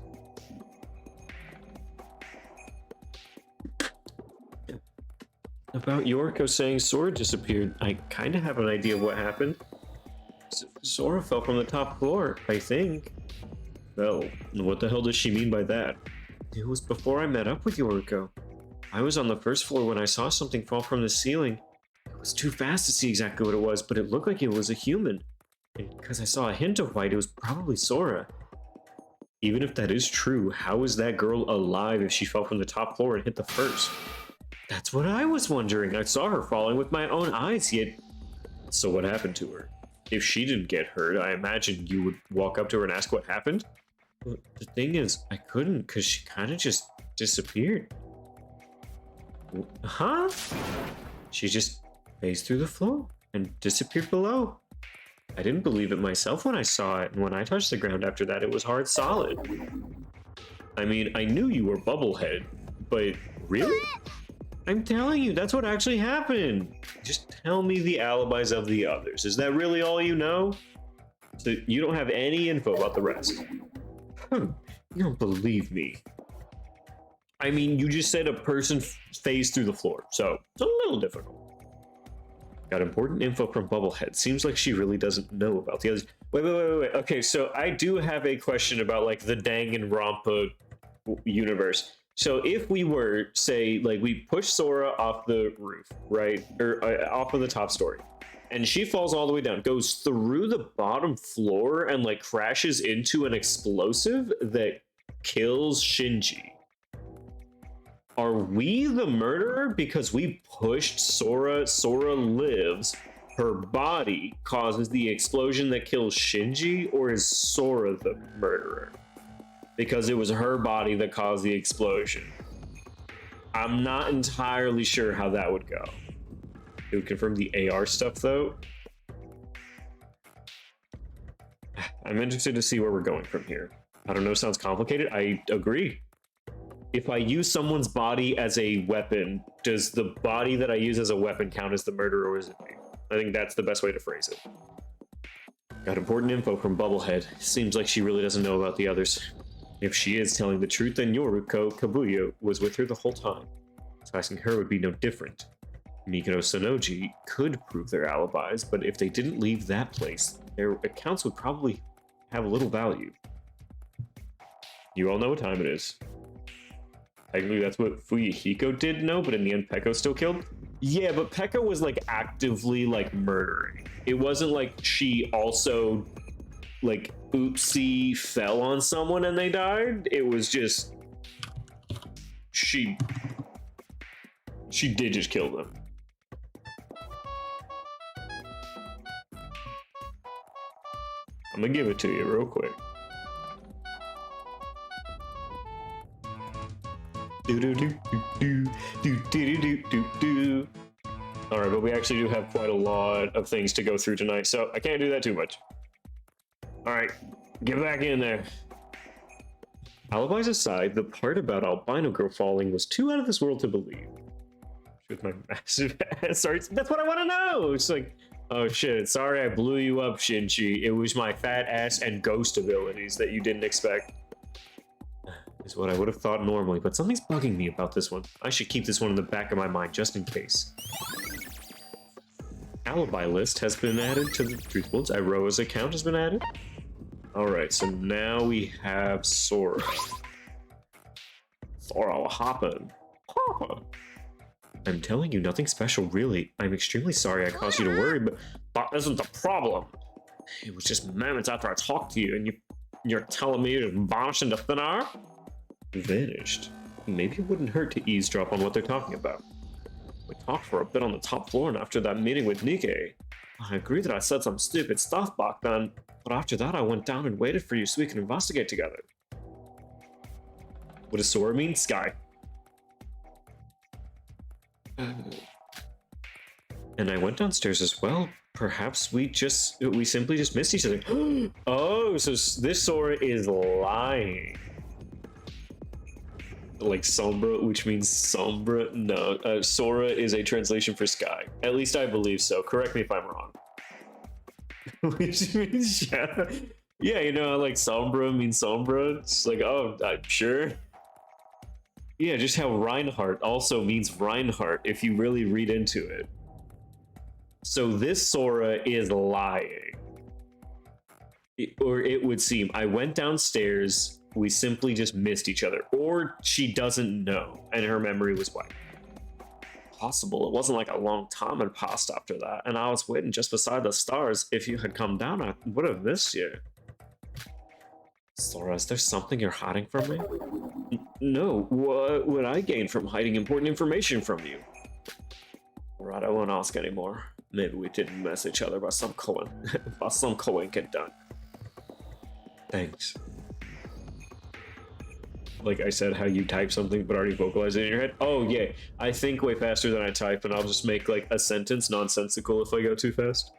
About Yoriko saying Sora disappeared, I kind of have an idea of what happened. Sora fell from the top floor, I think. Well, what the hell does she mean by that? It was before I met up with Yoriko. I was on the first floor when I saw something fall from the ceiling. It was too fast to see exactly what it was, but it looked like it was a human. And because I saw a hint of white, it was probably Sora. Even if that is true, how is that girl alive if she fell from the top floor and hit the first? That's what I was wondering. I saw her falling with my own eyes, yet... So what happened to her? If she didn't get hurt, I imagine you would walk up to her and ask what happened? But the thing is, I couldn't, because she kind of just disappeared. Huh? She just phased through the floor and disappeared below. I didn't believe it myself when I saw it, and when I touched the ground after that, it was hard solid. I mean, I knew you were Bubblehead, but really? I'm telling you, that's what actually happened. Just tell me the alibis of the others. Is that really all you know? So you don't have any info about the rest? You don't believe me. I mean, you just said a person phased through the floor, so it's a little difficult. Got important info from Bubblehead. Seems like she really doesn't know about the others. Wait. Okay, so I do have a question about like the Danganronpa universe. So if we were, say, like we push Sora off the roof, right? Or off of the top story. And she falls all the way down, goes through the bottom floor and like crashes into an explosive that kills Shinji. Are we the murderer because we pushed Sora? Sora lives. Her body causes the explosion that kills Shinji, or is Sora the murderer? Because it was her body that caused the explosion. I'm not entirely sure how that would go. It would confirm the AR stuff, though. I'm interested to see where we're going from here. I don't know, sounds complicated. I agree. If I use someone's body as a weapon, does the body that I use as a weapon count as the murderer, or is it me? I think that's the best way to phrase it. Got important info from Bubblehead. Seems like she really doesn't know about the others. If she is telling the truth, then Yoriko Kabuya was with her the whole time. So asking her would be no different. Mikado Sonoji could prove their alibis, but if they didn't leave that place, their accounts would probably have little value. You all know what time it is. Technically, that's what Fuyuhiko did know, but in the end, Peko still killed? Yeah, but Peko was, like, actively, like, murdering. It wasn't like she also, like, oopsie fell on someone and they died. It was just... She did just kill them. I'm gonna give it to you real quick. All right, but we actually do have quite a lot of things to go through tonight, so I can't do that too much. All right, get back in there. Alibis aside, the part about Albino Girl falling was too out of this world to believe. With my massive ass, sorry, that's what I want to know. It's like, oh shit, sorry I blew you up, Shinji. It was my fat ass and ghost abilities that you didn't expect. Is what I would have thought normally, but something's bugging me about this one. I should keep this one in the back of my mind just in case. Alibi list has been added to the Truthfuls. Iroha's account has been added. Alright, so now we have Sora. Sora hoppin'. I'm telling you, nothing special, really. I'm extremely sorry I caused you to worry, but that isn't the problem. It was just moments after I talked to you, and you're telling me to vanish into thin air? Vanished? maybe it wouldn't hurt to eavesdrop on what they're talking about. We talked for a bit on the top floor, and after that meeting with Nikkei, I agree that I said some stupid stuff back then, but after that I went down and waited for you so we could investigate together. What does Sora mean? Sky. And I went downstairs as well. Perhaps we simply just missed each other. Oh, so this Sora is lying. Like Sombra, which means Sombra. No, Sora is a translation for sky. At least I believe so. Correct me if I'm wrong. Which means shadow. Yeah, you know, like Sombra means Sombra. It's like, oh, I'm sure. Yeah, just how Reinhardt also means Reinhardt if you really read into it. So this Sora is lying. Or it would seem. I went downstairs, we simply just missed each other. Or she doesn't know, and her memory was wiped. Possible. It wasn't like a long time had passed after that, and I was waiting just beside the stars. If you had come down, I would have missed you. Sora, is there something you're hiding from me? No, what would I gain from hiding important information from you? Alright, I won't ask anymore. Maybe we didn't mess each other by some coincidence. Thanks. Like I said, how you type something but already vocalize it in your head? Oh yeah, I think way faster than I type, and I'll just make like a sentence nonsensical if I go too fast.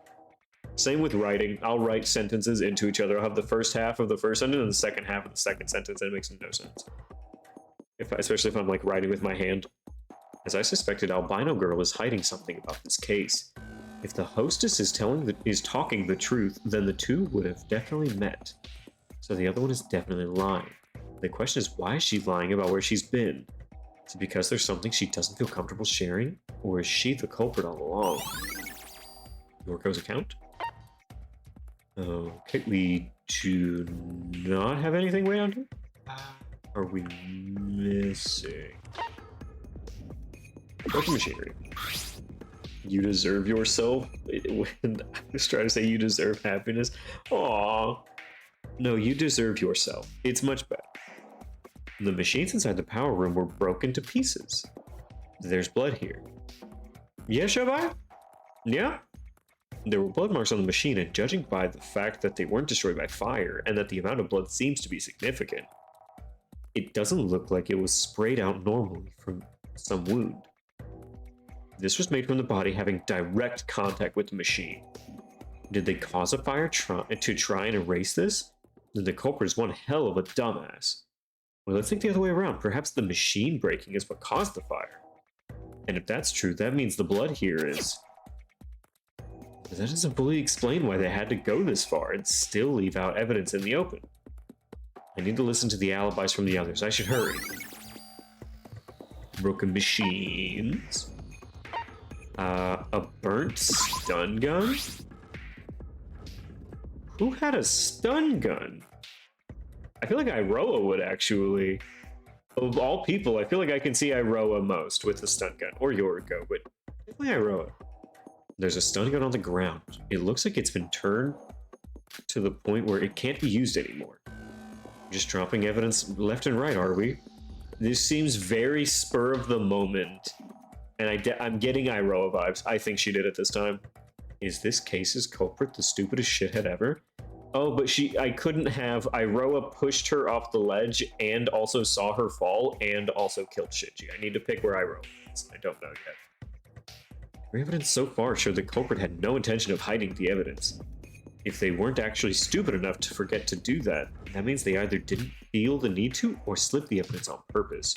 Same with writing. I'll write sentences into each other. I'll have the first half of the first sentence and the second half of the second sentence, and it makes no sense. Especially if I'm like writing with my hand. As I suspected, Albino Girl is hiding something about this case. If the hostess is talking the truth, then the two would have definitely met. So the other one is definitely lying. The question is, why is she lying about where she's been? Is it because there's something she doesn't feel comfortable sharing? Or is she the culprit all along? Yorko's account? Okay, we do not have anything way on here? Are we missing? Working machinery. You deserve yourself? When I was trying to say you deserve happiness. Aww. No, you deserve yourself. It's much better. The machines inside the power room were broken to pieces. There's blood here. Yeah, Shabai? Yeah? There were blood marks on the machine, and judging by the fact that they weren't destroyed by fire, and that the amount of blood seems to be significant, it doesn't look like it was sprayed out normally from some wound. This was made from the body having direct contact with the machine. Did they cause a fire to try and erase this? Then the culprit is one hell of a dumbass. Well, let's think the other way around. Perhaps the machine breaking is what caused the fire. And if that's true, that means the blood here is... But that doesn't fully explain why they had to go this far and still leave out evidence in the open. I need to listen to the alibis from the others. I should hurry. Broken machines. A burnt stun gun? Who had a stun gun? I feel like Iroha would actually. Of all people, I feel like I can see Iroha most with the stun gun. Or Yoriko, but definitely Iroha. There's a stun gun on the ground. It looks like it's been turned to the point where it can't be used anymore. Just dropping evidence left and right, are we? This seems very spur of the moment. And I'm getting Iroha vibes. I think she did it this time. Is this case's culprit the stupidest shithead ever? Oh, but I couldn't have Iroha pushed her off the ledge and also saw her fall and also killed Shinji. I need to pick where Iroha is. I don't know yet. Our evidence so far showed the culprit had no intention of hiding the evidence. If they weren't actually stupid enough to forget to do that, that means they either didn't feel the need to or slipped the evidence on purpose.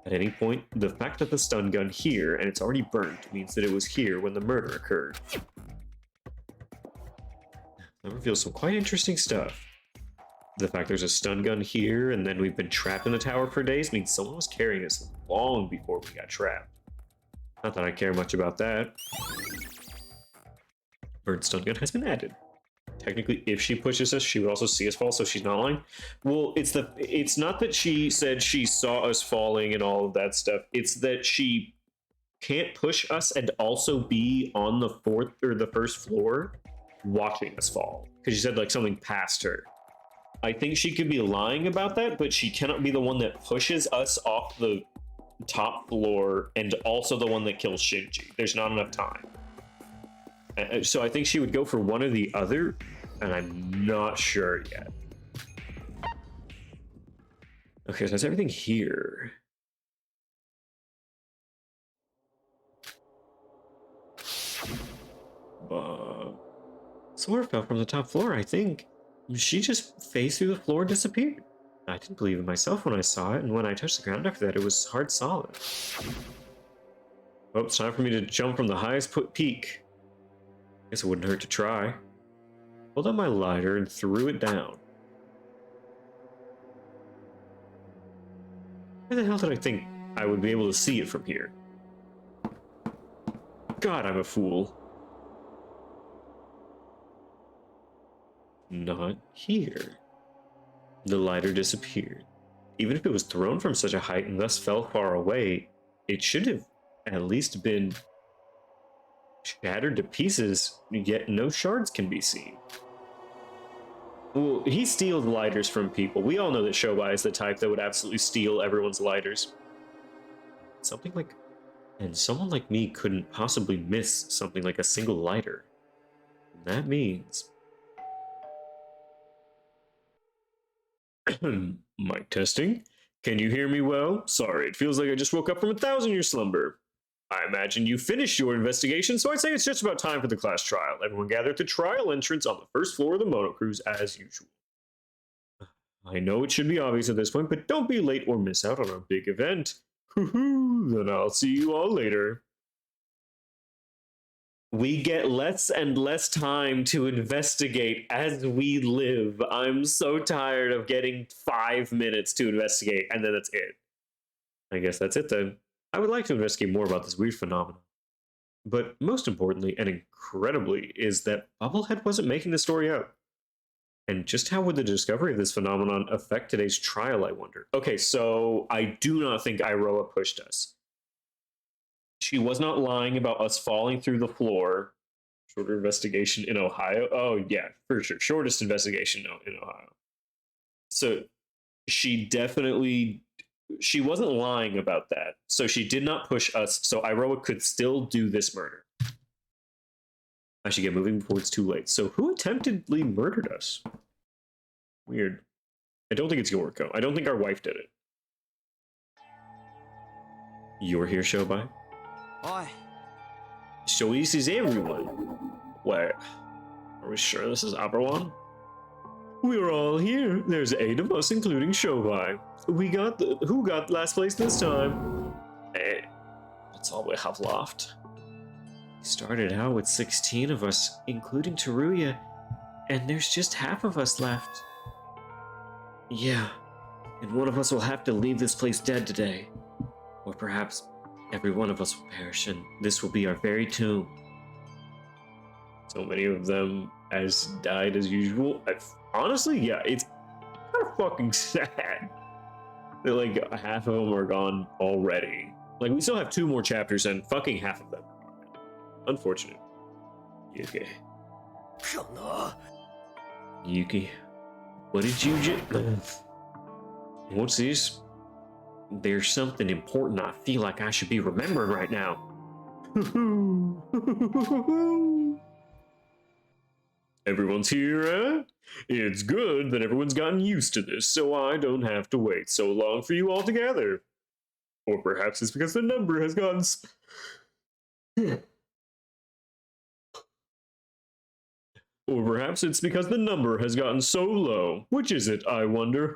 At any point, the fact that the stun gun here and it's already burnt means that it was here when the murder occurred. That reveals some quite interesting stuff. The fact there's a stun gun here and then we've been trapped in the tower for days means someone was carrying us long before we got trapped. Not that I care much about that. Burnt stun gun has been added. Technically, if she pushes us, she would also see us fall, so she's not lying. Well, it's not that she said she saw us falling and all of that stuff. It's that she can't push us and also be on the fourth or the first floor watching us fall. Because she said like something passed her. I think she could be lying about that, but she cannot be the one that pushes us off the top floor and also the one that kills Shinji. There's not enough time. So I think she would go for one or the other, and I'm not sure yet. Okay, so that's everything here. Sora fell from the top floor, I think. She just phased through the floor and disappeared. I didn't believe it myself when I saw it, and when I touched the ground after that, it was hard solid. Oh, it's time for me to jump from the highest peak. Guess it wouldn't hurt to try. Pulled out my lighter and threw it down. Where the hell did I think I would be able to see it from here? God, I'm a fool. Not here. The lighter disappeared. Even if it was thrown from such a height and thus fell far away, it should have at least been shattered to pieces, yet no shards can be seen. Well, he steals lighters from people. We all know that Shobai is the type that would absolutely steal everyone's lighters. Something like... And someone like me couldn't possibly miss something like a single lighter. That means... Mic testing. Can you hear me well? Sorry, it feels like I just woke up from a 1,000-year slumber. I imagine you finished your investigation, so I'd say it's just about time for the class trial. Everyone gather at the trial entrance on the first floor of the Mono Cruise as usual. I know it should be obvious at this point, but don't be late or miss out on our big event. Hoo-hoo, then I'll see you all later. We get less and less time to investigate as we live. I'm so tired of getting 5 minutes to investigate, and then that's it. I guess that's it then. I would like to investigate more about this weird phenomenon. But most importantly, and incredibly, is that Bubblehead wasn't making the story out. And just how would the discovery of this phenomenon affect today's trial, I wonder? Okay, so I do not think Iroha pushed us. She was not lying about us falling through the floor. Shorter investigation in Ohio. Oh, yeah, for sure. Shortest investigation in Ohio. So she definitely... She wasn't lying about that. So she did not push us. So Iroha could still do this murder. I should get moving before it's too late. So who attemptedly murdered us? Weird. I don't think it's Yoriko. I don't think our wife did it. You're here, Shobai? Oi. So this is everyone. Wait, are we sure this is Abrawan? We're all here. There's 8 of us, including Shobai. Who got last place this time? Hey, that's all we have left. We started out with 16 of us, including Teruya, and there's just half of us left. Yeah, and one of us will have to leave this place dead today. Or perhaps every one of us will perish, and this will be our very tomb. So many of them has died as usual. Honestly, yeah, it's kind of fucking sad that like half of them are gone already. Like we still have 2 more chapters and fucking half of them are gone. Unfortunate. Yuki. Yuki, what did you just... What's this? There's something important I feel like I should be remembering right now. Everyone's here, eh? It's good that everyone's gotten used to this, so I don't have to wait so long for you all together. Or perhaps it's because the number has gotten... Or perhaps it's because the number has gotten so low. Which is it, I wonder?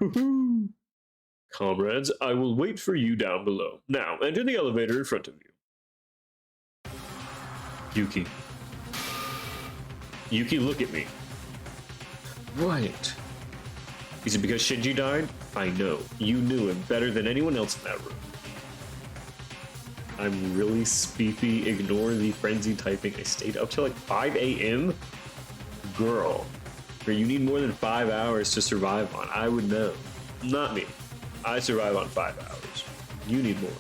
Comrades, I will wait for you down below. Now, enter the elevator in front of you. Yuki. Yuki, look at me. What? Is it because Shinji died? I know. You knew him better than anyone else in that room. I'm really speepy. Ignore the frenzy typing. I stayed up till like 5 a.m.? Girl. You need more than 5 hours to survive on. I would know. Not me. I survive on 5 hours. You need more.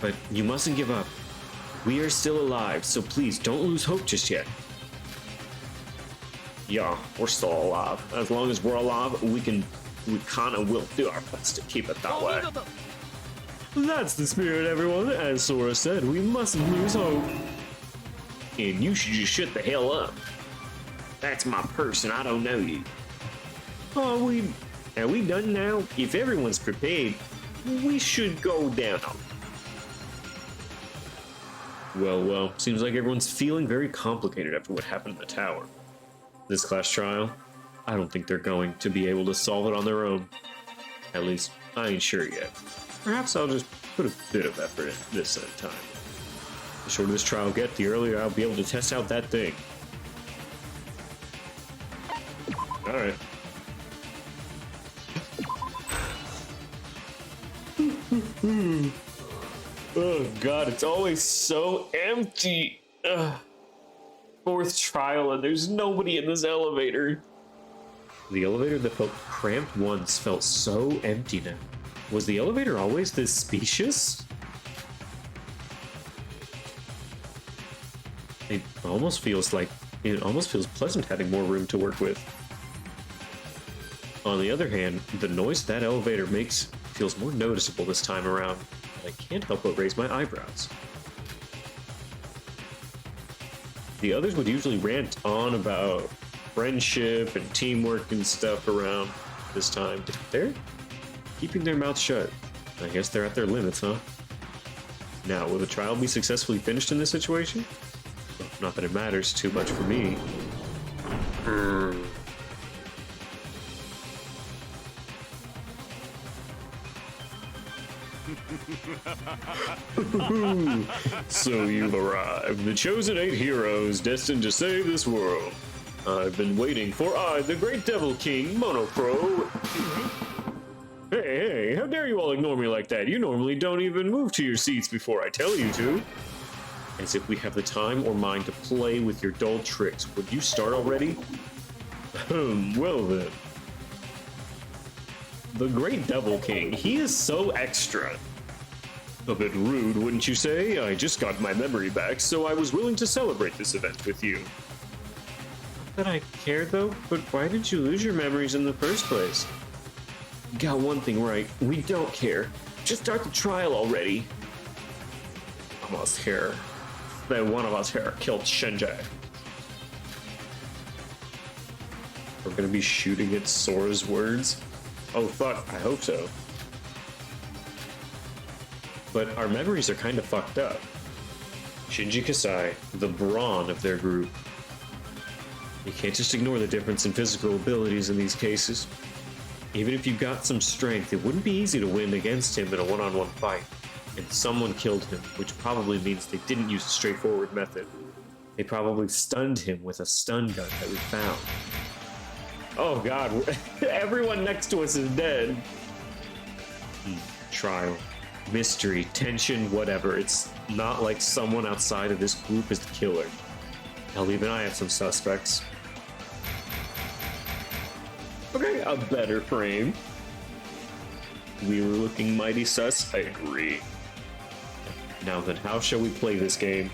But you mustn't give up. We are still alive, so please don't lose hope just yet. Yeah, we're still alive. As long as we're alive, we kinda will do our best to keep it that way. That's the spirit, everyone. As Sora said, we mustn't lose hope. And you should just shut the hell up. That's my person, I don't know you. Are we done now? If everyone's prepared, we should go down. Well, seems like everyone's feeling very complicated after what happened in the tower. This class trial, I don't think they're going to be able to solve it on their own. At least, I ain't sure yet. Perhaps I'll just put a bit of effort in this time. The shorter this trial gets, the earlier I'll be able to test out that thing. Alright. Oh god, it's always so empty. Ugh. Fourth trial and there's nobody in this elevator. The elevator that felt cramped once felt so empty now. Was the elevator always this spacious? It almost feels pleasant having more room to work with. On the other hand, the noise that elevator makes feels more noticeable this time around. I can't help but raise my eyebrows. The others would usually rant on about friendship and teamwork and stuff around this time. They're keeping their mouths shut. I guess they're at their limits, huh? Now, will the trial be successfully finished in this situation? Well, not that it matters too much for me. So you've arrived, the chosen 8 heroes destined to save this world. I've been waiting for the great Devil King, Monocro. Hey, how dare you all ignore me like that? You normally don't even move to your seats before I tell you to. As if we have the time or mind to play with your dull tricks. Would you start already? Well then. The great Devil King, he is so extra. A bit rude, wouldn't you say? I just got my memory back, so I was willing to celebrate this event with you. Not that I care though, but why did you lose your memories in the first place? You got one thing right, we don't care. Just start the trial already. Almost here. Then one of us here killed Shinji. We're gonna be shooting at Sora's words? Oh fuck, I hope so. But our memories are kind of fucked up. Shinji Kasai, the brawn of their group. You can't just ignore the difference in physical abilities in these cases. Even if you got some strength, it wouldn't be easy to win against him in a one-on-one fight. And someone killed him, which probably means they didn't use a straightforward method. They probably stunned him with a stun gun that we found. Oh god, everyone next to us is dead. Trial. Mystery, tension, whatever. It's not like someone outside of this group is the killer. Hell, even I have some suspects. Okay, a better frame. We were looking mighty sus, I agree. Now then, how shall we play this game?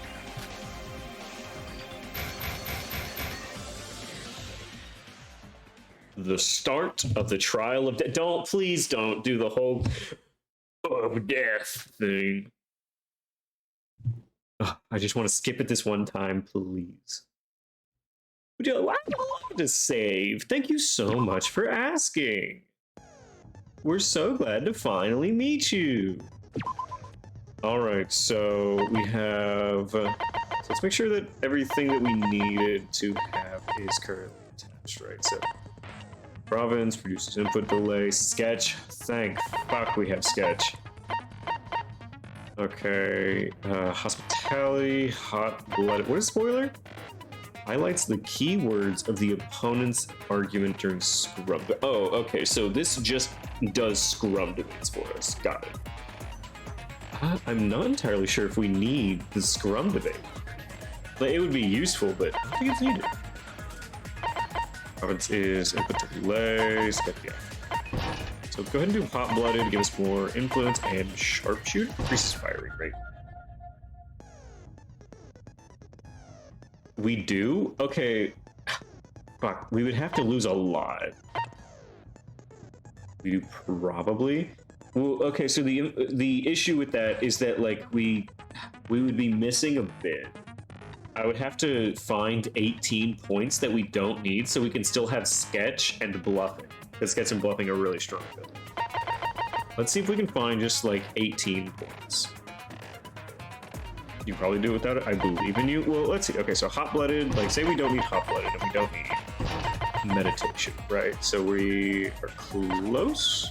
The start of the trial of death. Please don't do the whole of death thing. I just want to skip it this one time, please. Would you like to save? Thank you so much for asking. We're so glad to finally meet you. All right, so we have. So let's make sure that everything that we needed to have is currently attached, right? So. Province, produces input delay, sketch, thank fuck we have sketch. Okay, hospitality, hot-blooded, what is spoiler? Highlights the keywords of the opponent's argument during scrum. Oh, okay, so this just does scrum debates for us, got it. I'm not entirely sure if we need the scrum debate. Like, it would be useful, but I don't think it's needed. Province is input delay, yeah. So go ahead and do hot-blooded to give us more influence, and sharpshooter increases firing rate. We do? Okay. Fuck, we would have to lose a lot. We do probably. Well, okay, so the issue with that is that like we would be missing a bit. I would have to find 18 points that we don't need so we can still have sketch and bluffing. Because sketch and bluffing are really strong. Let's see if we can find just like 18 points. You probably do it without it. I believe in you. Well, let's see. Okay, so hot-blooded, like say we don't need hot-blooded and we don't need meditation, right? So we are close.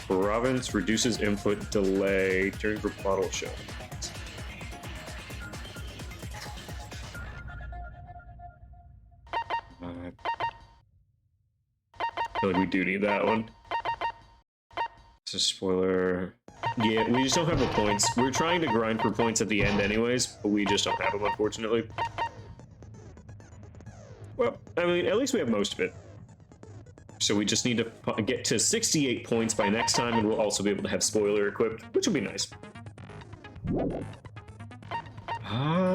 Province reduces input delay during for bottle show. I feel like we do need that one. It's a spoiler. Yeah, we just don't have the points. We're trying to grind for points at the end anyways, but we just don't have them, unfortunately. Well, I mean, at least we have most of it. So we just need to get to 68 points by next time, and we'll also be able to have spoiler equipped, which will be nice.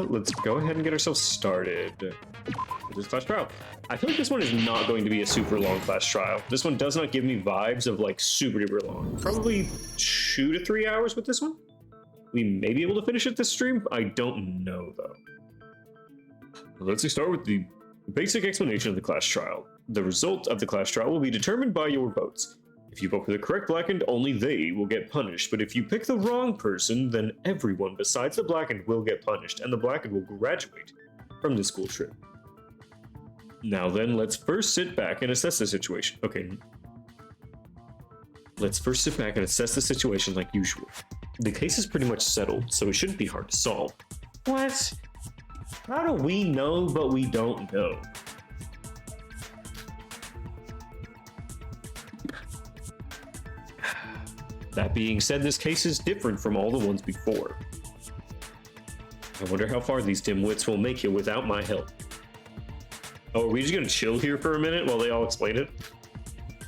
Let's go ahead and get ourselves started with this class trial. I feel like this one is not going to be a super long class trial. This one does not give me vibes of like super duper long. Probably 2 to 3 hours with this one. We may be able to finish it this stream. I don't know though. Let's start with the basic explanation of the class trial. The result of the class trial will be determined by your votes. If you vote for the correct blackened, only they will get punished. But if you pick the wrong person, then everyone besides the blackened will get punished, and the blackened will graduate from the school trip. Now then, let's first sit back and assess the situation. Okay. Let's first sit back and assess the situation like usual. The case is pretty much settled, so it shouldn't be hard to solve. What? How do we know, but we don't know? That being said, this case is different from all the ones before. I wonder how far these dimwits will make it without my help. Oh, are we just gonna chill here for a minute while they all explain it?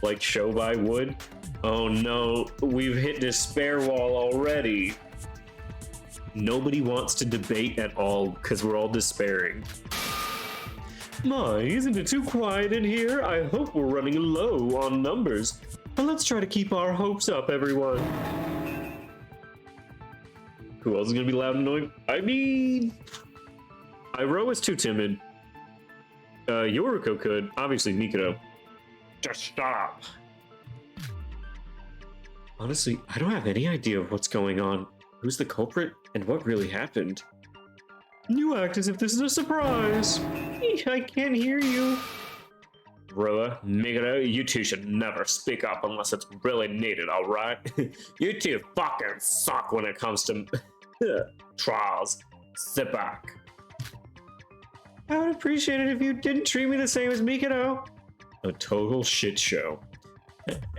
Like show by wood? Oh no, we've hit despair wall already. Nobody wants to debate at all because we're all despairing. My, isn't it too quiet in here? I hope we're running low on numbers. But let's try to keep our hopes up, everyone. Who else is gonna be loud and annoying? I mean, Iroh is too timid. Yoriko could. Obviously, Mikado. Just stop. Honestly, I don't have any idea of what's going on. Who's the culprit and what really happened? You act as if this is a surprise. I can't hear you. Roa, Mikado, you two should never speak up unless it's really needed, alright? You two fucking suck when it comes to trials. Sit back. I would appreciate it if you didn't treat me the same as Mikado. A total shit show.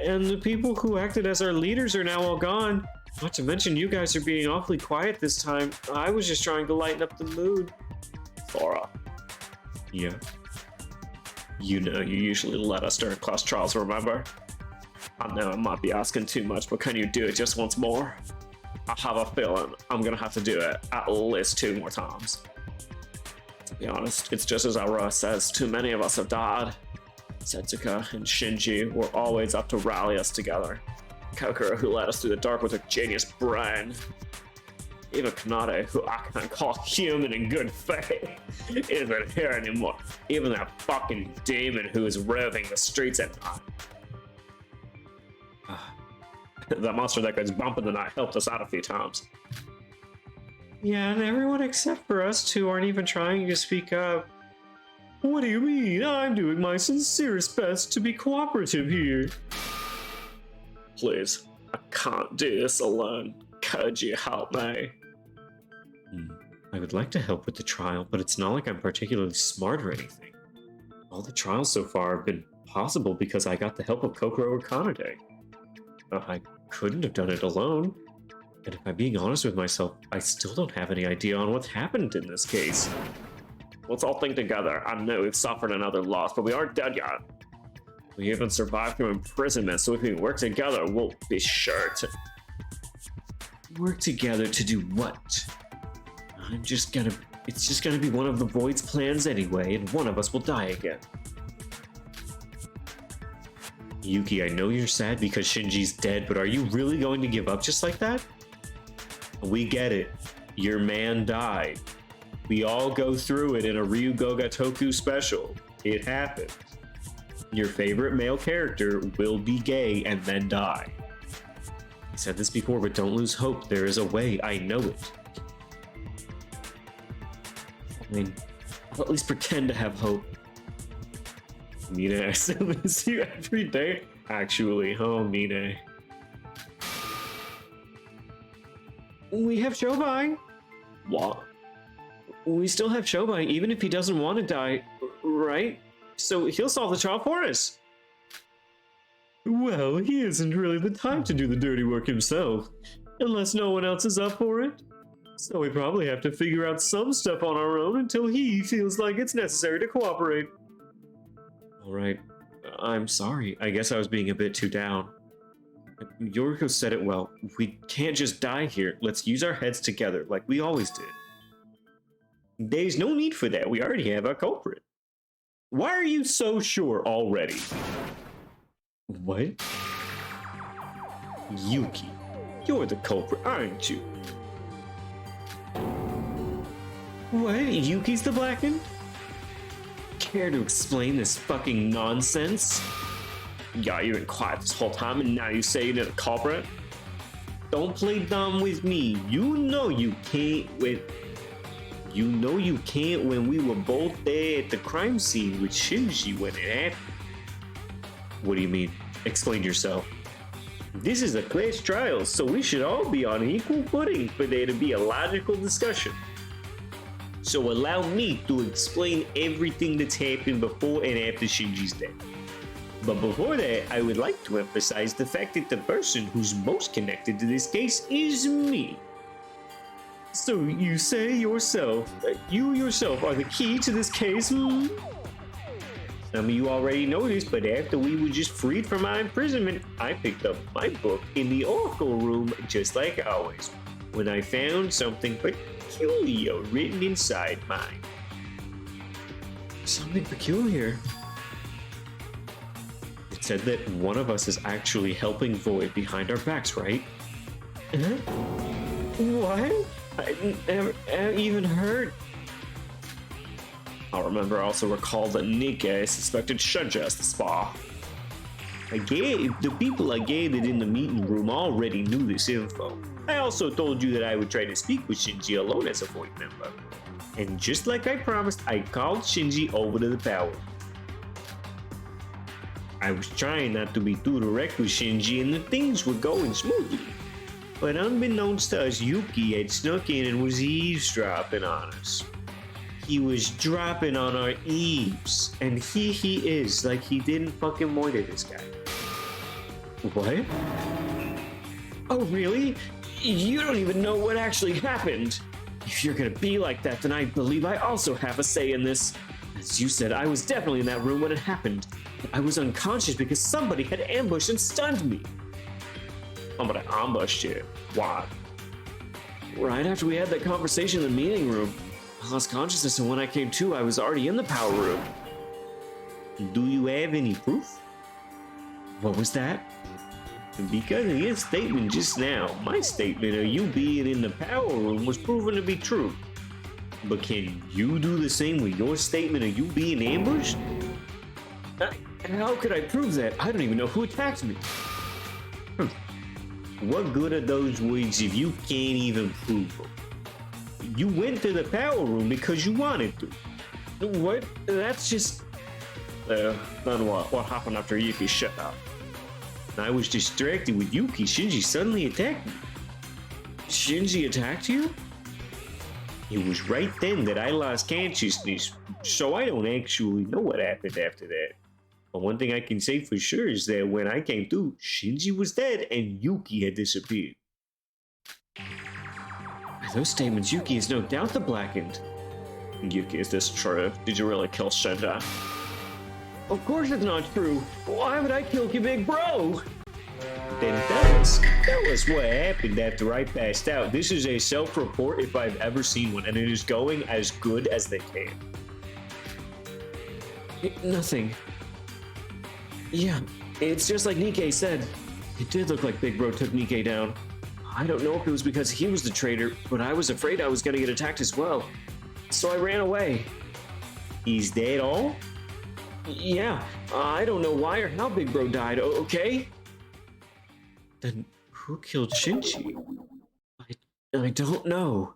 And the people who acted as our leaders are now all gone. Not to mention you guys are being awfully quiet this time. I was just trying to lighten up the mood. Sora. Yeah. You know you usually let us during class trials, remember? I know I might be asking too much, but can you do it just once more? I have a feeling I'm gonna have to do it at least 2 more times. To be honest, it's just as Aura says, too many of us have died. Setsuka and Shinji were always up to rally us together. Kokoro, who led us through the dark with her genius brain. Even Kanade, who I can call human in good faith, isn't here anymore. Even that fucking demon who is roving the streets at night. That monster that gets bumped in the night helped us out a few times. Yeah, and everyone except for us two aren't even trying to speak up. What do you mean? I'm doing my sincerest best to be cooperative here. Please, I can't do this alone. Could you help me? I would like to help with the trial, but it's not like I'm particularly smart or anything. All the trials so far have been possible because I got the help of Kokoro or Kanade. I couldn't have done it alone. And if I'm being honest with myself, I still don't have any idea on what's happened in this case. Let's all think together. I know we've suffered another loss, but we aren't dead yet. We even survived through imprisonment, so if we work together, we'll be sure to... Work together to do what? I'm just gonna It's just gonna be one of the Void's plans anyway, and one of us will die again. Yuki, I know you're sad because Shinji's dead, but are you really going to give up just like that? We get it. Your man died. We all go through it in a Ryugo Gotoku special. It happened. Your favorite male character will be gay and then die. I said this before, but don't lose hope. There is a way. I know it. I mean, I'll at least pretend to have hope. Mina, I still miss you every day. Actually, oh, Mina. We have Shobai. What? We still have Shobai, even if he doesn't want to die, right? So he'll solve the trial for us. Well, he isn't really the type to do the dirty work himself, unless no one else is up for it. So we probably have to figure out some stuff on our own until he feels like it's necessary to cooperate. Alright, I'm sorry. I guess I was being a bit too down. Yoriko said it well. We can't just die here. Let's use our heads together like we always did. There's no need for that. We already have our culprit. Why are you so sure already? What? Yuki, you're the culprit, aren't you? What? Yuki's the blackened? Care to explain this fucking nonsense? Yeah, you've been quiet this whole time and now you say you're the culprit? Don't play dumb with me. You know you can't when we were both there at the crime scene with Shinji when it happened. What do you mean? Explain yourself. This is a class trial, so we should all be on equal footing for there to be a logical discussion. So allow me to explain everything that's happened before and after Shinji's death. But before that, I would like to emphasize the fact that the person who's most connected to this case is me. So you say yourself that you yourself are the key to this case? Some of you already know this, but after we were just freed from our imprisonment, I picked up my book in the Oracle room just like always, when I found something peculiar written inside mine. Something peculiar? It said that one of us is actually helping Void behind our backs, right? Huh? What? I never even heard. I'll also recall that Nika suspected Shinji as the spa. The people I gathered in the meeting room already knew this info. I also told you that I would try to speak with Shinji alone as a Void member. And just like I promised, I called Shinji over to the power. I was trying not to be too direct with Shinji and the things were going smoothly. But unbeknownst to us, Yuki had snuck in and was eavesdropping on us. He was dropping on our eaves, and he is, like he didn't fucking murder this guy. What? Oh really? You don't even know what actually happened. If you're gonna be like that, then I believe I also have a say in this. As you said, I was definitely in that room when it happened. I was unconscious because somebody had ambushed and stunned me. Somebody ambushed you? Why? Right after we had that conversation in the meeting room, I lost consciousness, and when I came to, I was already in the power room. Do you have any proof? What was that? Because of your statement just now, my statement of you being in the power room was proven to be true. But can you do the same with your statement of you being ambushed? How could I prove that? I don't even know who attacked me. What good are those words if you can't even prove them? You went to the power room because you wanted to. What? That's just... then what happened after Yuki shut up? I was distracted with Yuki. Shinji suddenly attacked me. Shinji attacked you? It was right then that I lost consciousness, so I don't actually know what happened after that. But one thing I can say for sure is that when I came through, Shinji was dead and Yuki had disappeared. By those statements, Yuki is no doubt the blackened. Yuki, is this true? Did you really kill Shinji? Of course it's not true. Why would I kill your big bro? Then tell us what happened after I passed out. This is a self-report if I've ever seen one, and it is going as good as they can. Nothing. Yeah, it's just like Nikkei said. It did look like Big Bro took Nikkei down. I don't know if it was because he was the traitor, but I was afraid I was gonna get attacked as well. So I ran away. He's dead all? Yeah, I don't know why or how Big Bro died, okay? Then who killed Shinji? I don't know.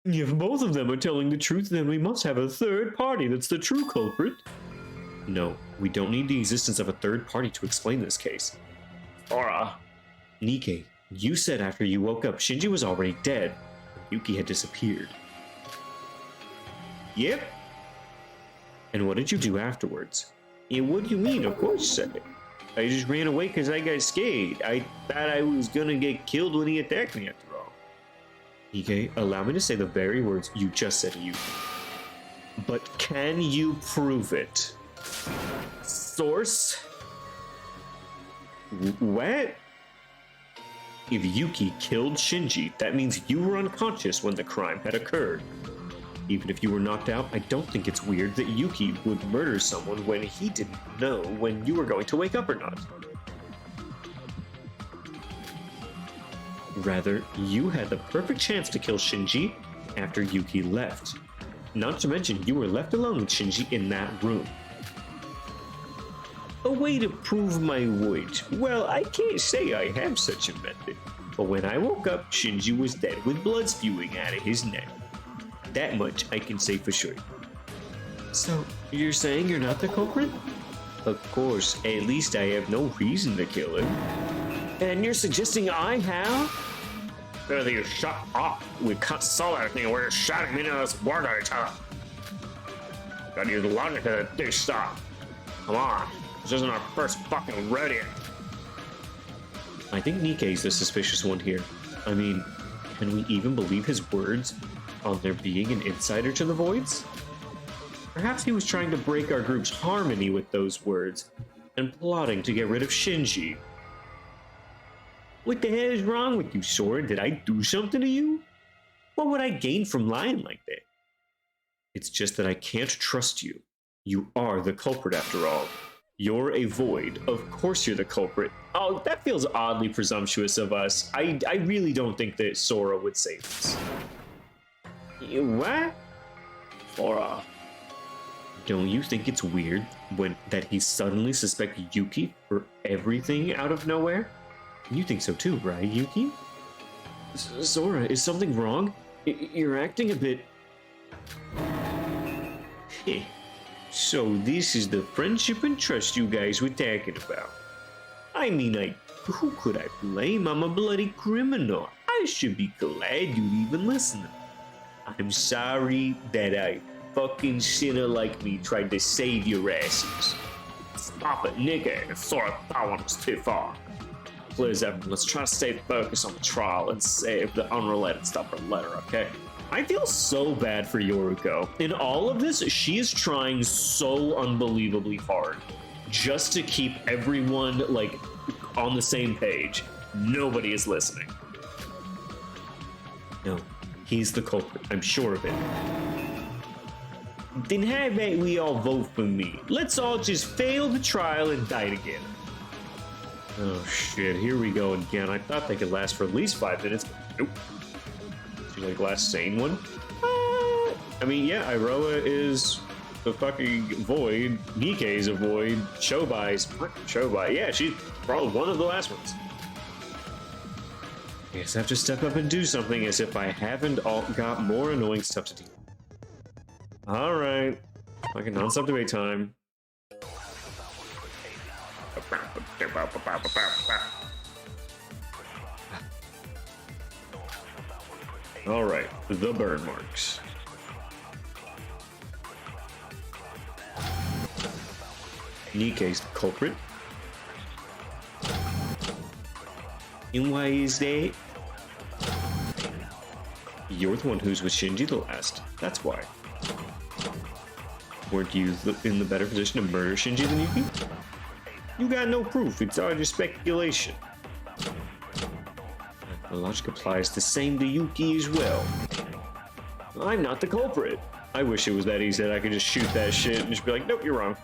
If both of them are telling the truth, then we must have a third party that's the true culprit. No, we don't need the existence of a third party to explain this case. Aura. Nikkei, you said after you woke up, Shinji was already dead. Yuki had disappeared. Yep. And what did you do afterwards? Yeah, what do you mean? Of course I just ran away because I got scared. I thought I was gonna get killed when he attacked me after all. Nikkei, allow me to say the very words you just said to Yuki. But can you prove it? Source? What? If Yuki killed Shinji, that means you were unconscious when the crime had occurred. Even if you were knocked out, I don't think it's weird that Yuki would murder someone when he didn't know when you were going to wake up or not. Rather, you had the perfect chance to kill Shinji after Yuki left. Not to mention, you were left alone with Shinji in that room. A way to prove my words. Well, I can't say I have such a method, but when I woke up, Shinji was dead with blood spewing out of his neck. That much I can say for sure. So, you're saying you're not the culprit? Of course, at least I have no reason to kill him. And you're suggesting I have? Better you shut up. We can't solve anything. We're shouting meaningless words at each other. Gotta use logic to do stuff. Come on. This isn't our first fucking rodeo. I think Nikkei's the suspicious one here. I mean, can we even believe his words on there being an insider to the Voids? Perhaps he was trying to break our group's harmony with those words and plotting to get rid of Shinji. What the hell is wrong with you, Sora? Did I do something to you? What would I gain from lying like that? It's just that I can't trust you. You are the culprit after all. You're a Void. Of course you're the culprit. Oh, that feels oddly presumptuous of us. I really don't think that Sora would say this. What? Sora. Don't you think it's weird that he suddenly suspected Yuki for everything out of nowhere? You think so too, right, Yuki? Sora, is something wrong? You're acting a bit... Heh. So this is the friendship and trust you guys were talking about. I mean, who could I blame? I'm a bloody criminal. I should be glad you'd even listen. I'm sorry that a fucking sinner like me tried to save your asses. Stop it, nigga. Sora, that one was too far. Please, everyone, let's try to stay focused on the trial and save the unrelated stuff for later, okay? I feel so bad for Yoriko. In all of this, she is trying so unbelievably hard just to keep everyone, like, on the same page. Nobody is listening. No, he's the culprit. I'm sure of it. Then how about we all vote for me? Let's all just fail the trial and die together. Oh shit, here we go again. I thought they could last for at least 5 minutes, but nope. She's like last sane one. I mean, yeah, Iroha is the fucking Void. Nikkei's a Void. Shobai's Shobai. Yeah, she's probably one of the last ones. I guess I have to step up and do something as if I haven't got more annoying stuff to do. Alright. Fucking non-stop debate time. Alright, the burn marks. Nikkei's the culprit. And why is that? You're the one who's with Shinji the last. That's why. Weren't you in the better position to murder Shinji than Yuki? You got no proof. It's all just speculation. The logic applies the same to Yuki as well. I'm not the culprit. I wish it was that easy that I could just shoot that shit and just be like, nope, you're wrong.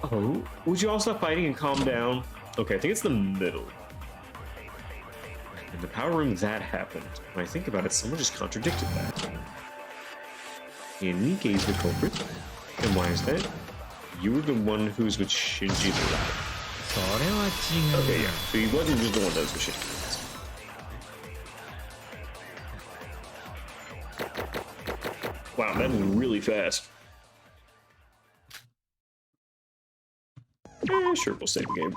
Oh, would you all stop fighting and calm down? Okay, I think it's the middle. In the power room, that happened. When I think about it, someone just contradicted that. And Nike's the culprit. And why is that? You were the one who's with Shinji the lab. Okay, yeah. So he wasn't just the one that was with Shinji. Wow, that was really fast. Sure, we'll save the game.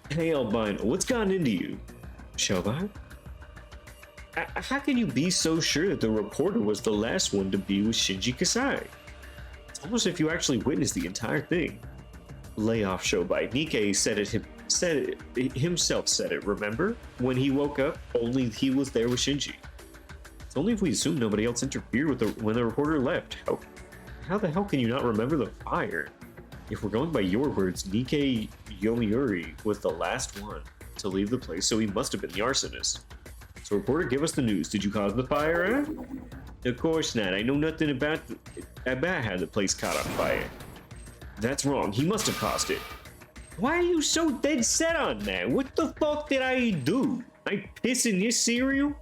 Hey, Albino, what's gotten into you? Shobai? How can you be so sure that the reporter was the last one to be with Shinji Kasai? It's almost as if you actually witnessed the entire thing. Lay off, Shobai. Nikkei himself said it, remember? When he woke up, only he was there with Shinji. It's only if we assume nobody else interfered with when the reporter left. How the hell can you not remember the fire? If we're going by your words, Nikkei Yomiuri was the last one to leave the place, so he must have been the arsonist. So reporter, give us the news. Did you cause the fire, eh? Of course not. I know nothing about how the place caught on fire. That's wrong. He must have caused it. Why are you so dead set on that? What the fuck did I do? I piss in your cereal?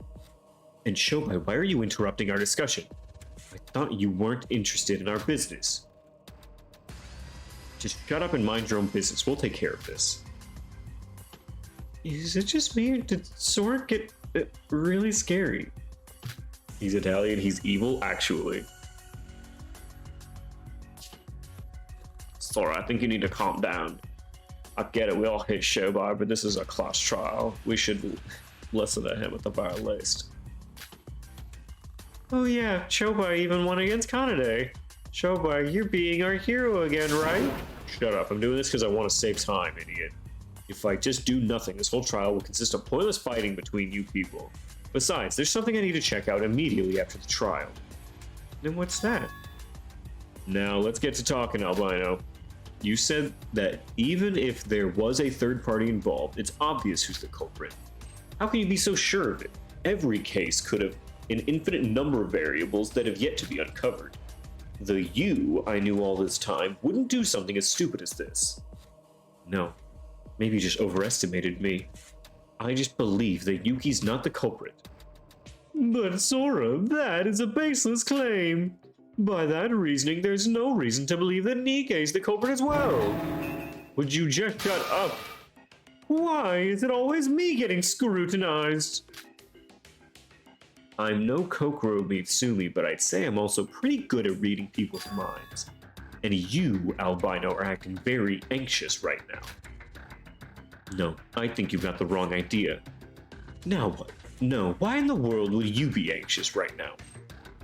And Shobai, why are you interrupting our discussion? I thought you weren't interested in our business. Just shut up and mind your own business. We'll take care of this. Is it just me, or did Sora get really scary? He's Italian, he's evil, actually. Sora, I think you need to calm down. I get it, we all hate Shobai, but this is a class trial. We should listen to him at the very least. Oh yeah, Shobai even won against Kanade. Shobai, you're being our hero again, right? Shut up, I'm doing this because I want to save time, idiot. If I just do nothing, this whole trial will consist of pointless fighting between you people. Besides, there's something I need to check out immediately after the trial. Then what's that? Now, let's get to talking, Albino. You said that even if there was a third party involved, it's obvious who's the culprit. How can you be so sure of it? Every case could have an infinite number of variables that have yet to be uncovered. The you I knew all this time wouldn't do something as stupid as this. No, maybe you just overestimated me. I just believe that Yuki's not the culprit. But Sora, that is a baseless claim. By that reasoning, there's no reason to believe that Nikkei's the culprit as well. Would you just shut up? Why is it always me getting scrutinized? I'm no Kokoro Mitsumi, but I'd say I'm also pretty good at reading people's minds. And you, Albino, are acting very anxious right now. No, I think you've got the wrong idea. Now what? No, why in the world would you be anxious right now?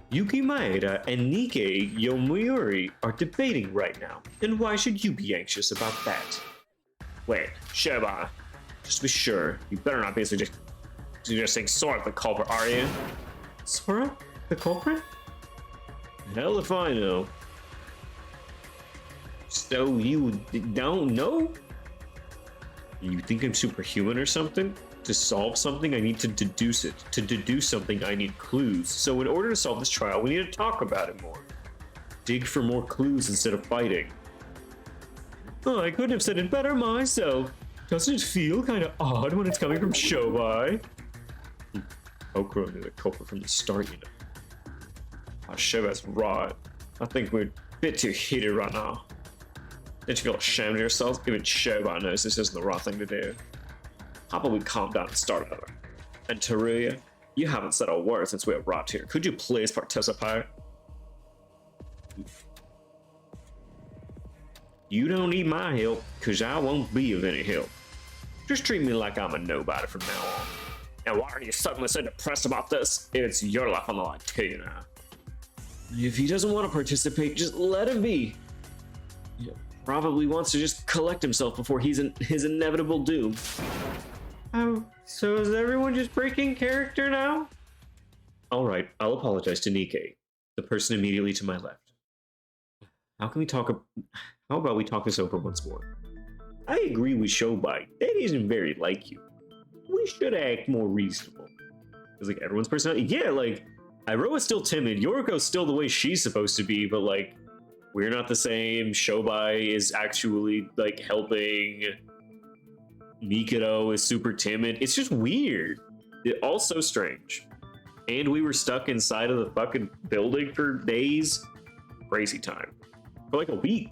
Yuki Maeda and Nikkei Yomiuri are debating right now, and why should you be anxious about that? Wait, Shobai, just to be sure, you better not be suggesting Sora the culprit, are you? Sora? The culprit? Hell if I know. So you don't know? You think I'm superhuman or something? To solve something, I need to deduce it. To deduce something, I need clues. So in order to solve this trial, we need to talk about it more. Dig for more clues instead of fighting. Oh, I couldn't have said it better myself. Doesn't it feel kind of odd when it's coming from Shobai? Kokoro knew the culprit from the start, you know. Oh, Shobai's right. I think we're a bit too heated right now. Don't you feel ashamed of yourselves? Even Shobai knows this isn't the right thing to do. How about we calm down and start over? And Teruya, you haven't said a word since we arrived here. Could you please participate? You don't need my help, because I won't be of any help. Just treat me like I'm a nobody from now on. And why are you suddenly so depressed about this? It's your life on the line too now. If he doesn't want to participate, just let him be. He probably wants to just collect himself before his inevitable doom. Oh, so is everyone just breaking character now? Alright, I'll apologize to Nikkei, the person immediately to my left. How about we talk this over once more? I agree with Shobai. That isn't very like you. We should act more reasonable. Because, like, everyone's personality... Yeah, like, Iroha's still timid. Yoriko's still the way she's supposed to be, but, like, we're not the same. Shobai is actually, like, helping. Mikado is super timid. It's just weird. It's all so strange. And we were stuck inside of the fucking building for days. Crazy time. For, like, a week.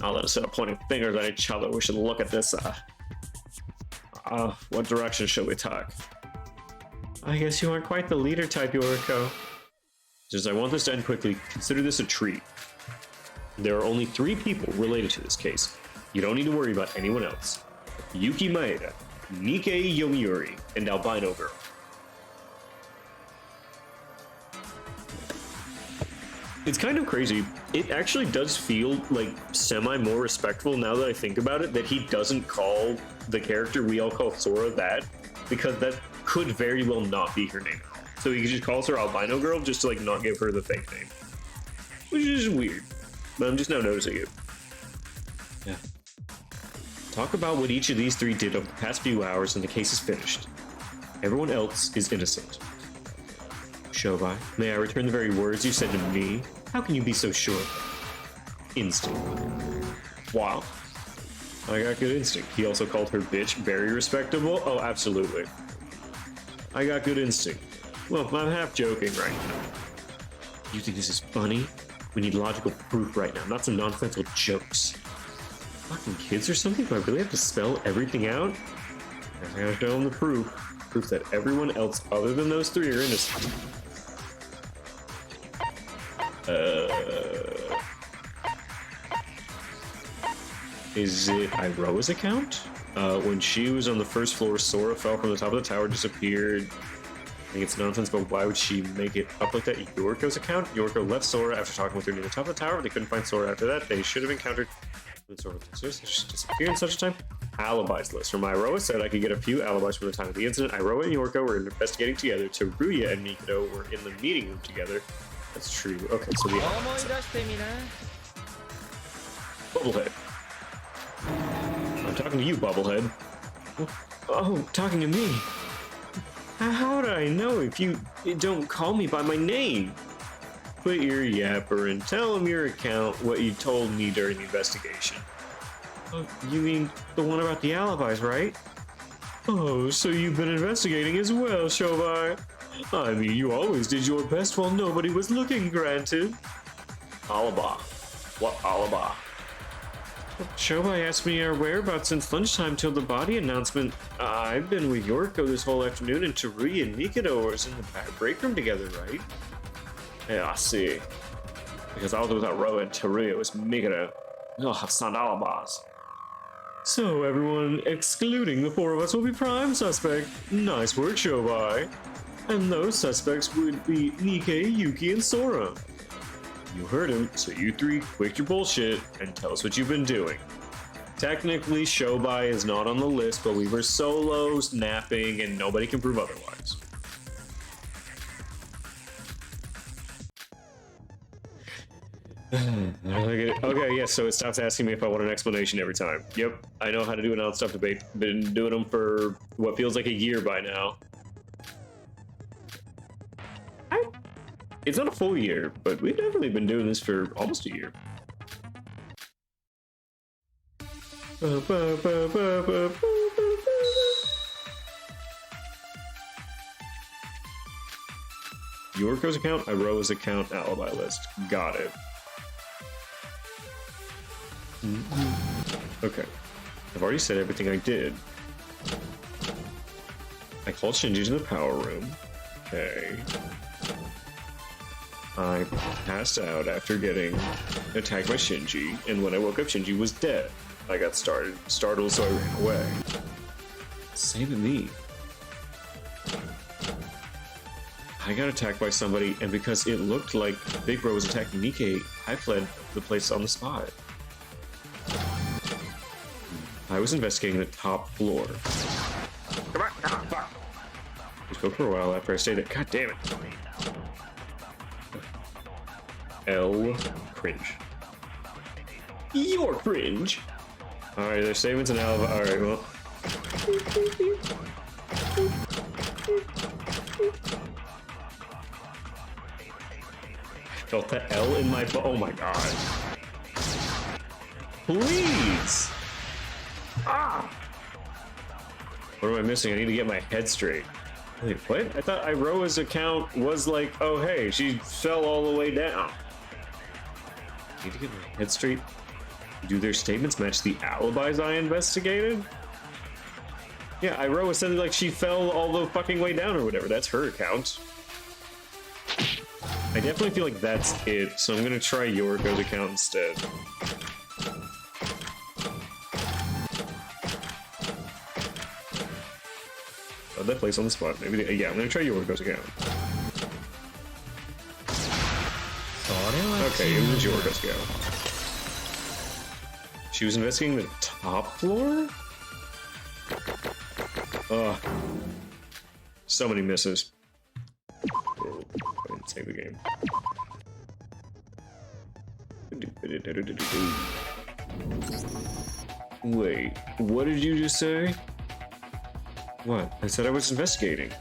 I'll let us start pointing fingers at each other. We should look at this, what direction should we talk? I guess you aren't quite the leader type, Yoriko. Just I want this to end quickly. Consider this a treat. There are only 3 people related to this case. You don't need to worry about anyone else. Yuki Maeda, Nikkei Yomiuri, and Albino Girl. It's kind of crazy. It actually does feel like semi more respectful now that I think about it, that he doesn't call the character we all call Sora that, because that could very well not be her name. So he just calls her Albino Girl just to like not give her the fake name. Which is weird. But I'm just now noticing it. Yeah. Talk about what each of these 3 did over the past few hours and the case is finished. Everyone else is innocent. Shobai, may I return the very words you said to me? How can you be so sure? Instinct. Wow. I got good instinct. He also called her bitch very respectable? Oh, absolutely. I got good instinct. Well, I'm half joking right now. You think this is funny? We need logical proof right now, not some nonsensical jokes. Fucking kids or something? Do I really have to spell everything out? I gotta show them the proof. Proof that everyone else other than those 3 are innocent. Is it Iroha's account? When she was on the first floor, Sora fell from the top of the tower, disappeared. I think it's nonsense, but why would she make it up like that? Yoriko's account? Yoriko left Sora after talking with her near the top of the tower. They couldn't find Sora after that. They should have encountered Sora. She disappeared in such a time. Alibis list from Iroha said I could get a few alibis from the time of the incident. Iroha and Yoriko were investigating together. Teruya and Mikado were in the meeting room together. That's true. Okay, so we have Bubblehead. I'm talking to you, Bubblehead. Oh, talking to me. How do I know if you don't call me by my name? Put your yapper and tell him your account what you told me during the investigation. Oh, you mean the one about the alibis, right? Oh, so you've been investigating as well, Shobai. I mean, you always did your best while nobody was looking, granted. Alibi. What alibi? Shobai asked me our whereabouts since lunchtime till the body announcement. I've been with Yoriko this whole afternoon, and Teruya and Mikado was in the break room together, right? Yeah, I see. Because I was with Iroha and Teruya was Mikado. Oh, it's not alibis. So everyone, excluding the 4 of us, will be prime suspect. Nice work, Shobai. And those suspects would be Nikkei, Yuki, and Sora. You heard him, so you 3 quit your bullshit and tell us what you've been doing. Technically, Shobai is not on the list, but we were solos, napping, and nobody can prove otherwise. Okay, yes, so it stops asking me if I want an explanation every time. Yep, I know how to do an on-stuff debate. Been doing them for what feels like a year by now. It's not a full year, but we've definitely been doing this for almost a year. Yoriko's account, Iroha's account, alibi list. Got it. Okay. I've already said everything I did. I called Shinji to the power room. Okay. I passed out after getting attacked by Shinji, and when I woke up, Shinji was dead. I got startled, so I ran away. Same me. I got attacked by somebody, and because it looked like Big Bro was attacking Nikkei, I fled the place on the spot. I was investigating the top floor. Come on, fuck. There's Spoke for a while after I stayed there. God damn it. L. Cringe. You're cringe. Alright, there's statements and alibi. Alright, well. Felt the L in my butt. Oh my god. Please! Ah! What am I missing? I need to get my head straight. Wait, what? I thought Iroha's account was like, oh hey, she fell all the way down. I need to get my head straight. Do their statements match the alibis I investigated? Yeah, Iroha said like she fell all the fucking way down or whatever. That's her account. I definitely feel like that's it, so I'm gonna try Yoriko's account instead. Oh, that place on the spot. Maybe. Yeah, I'm gonna try Yoriko's account. Okay, it was Yoriko's account. She was investigating the top floor? Ugh. So many misses. Oh, I didn't save the game. Wait, what did you just say? What? I said I was investigating.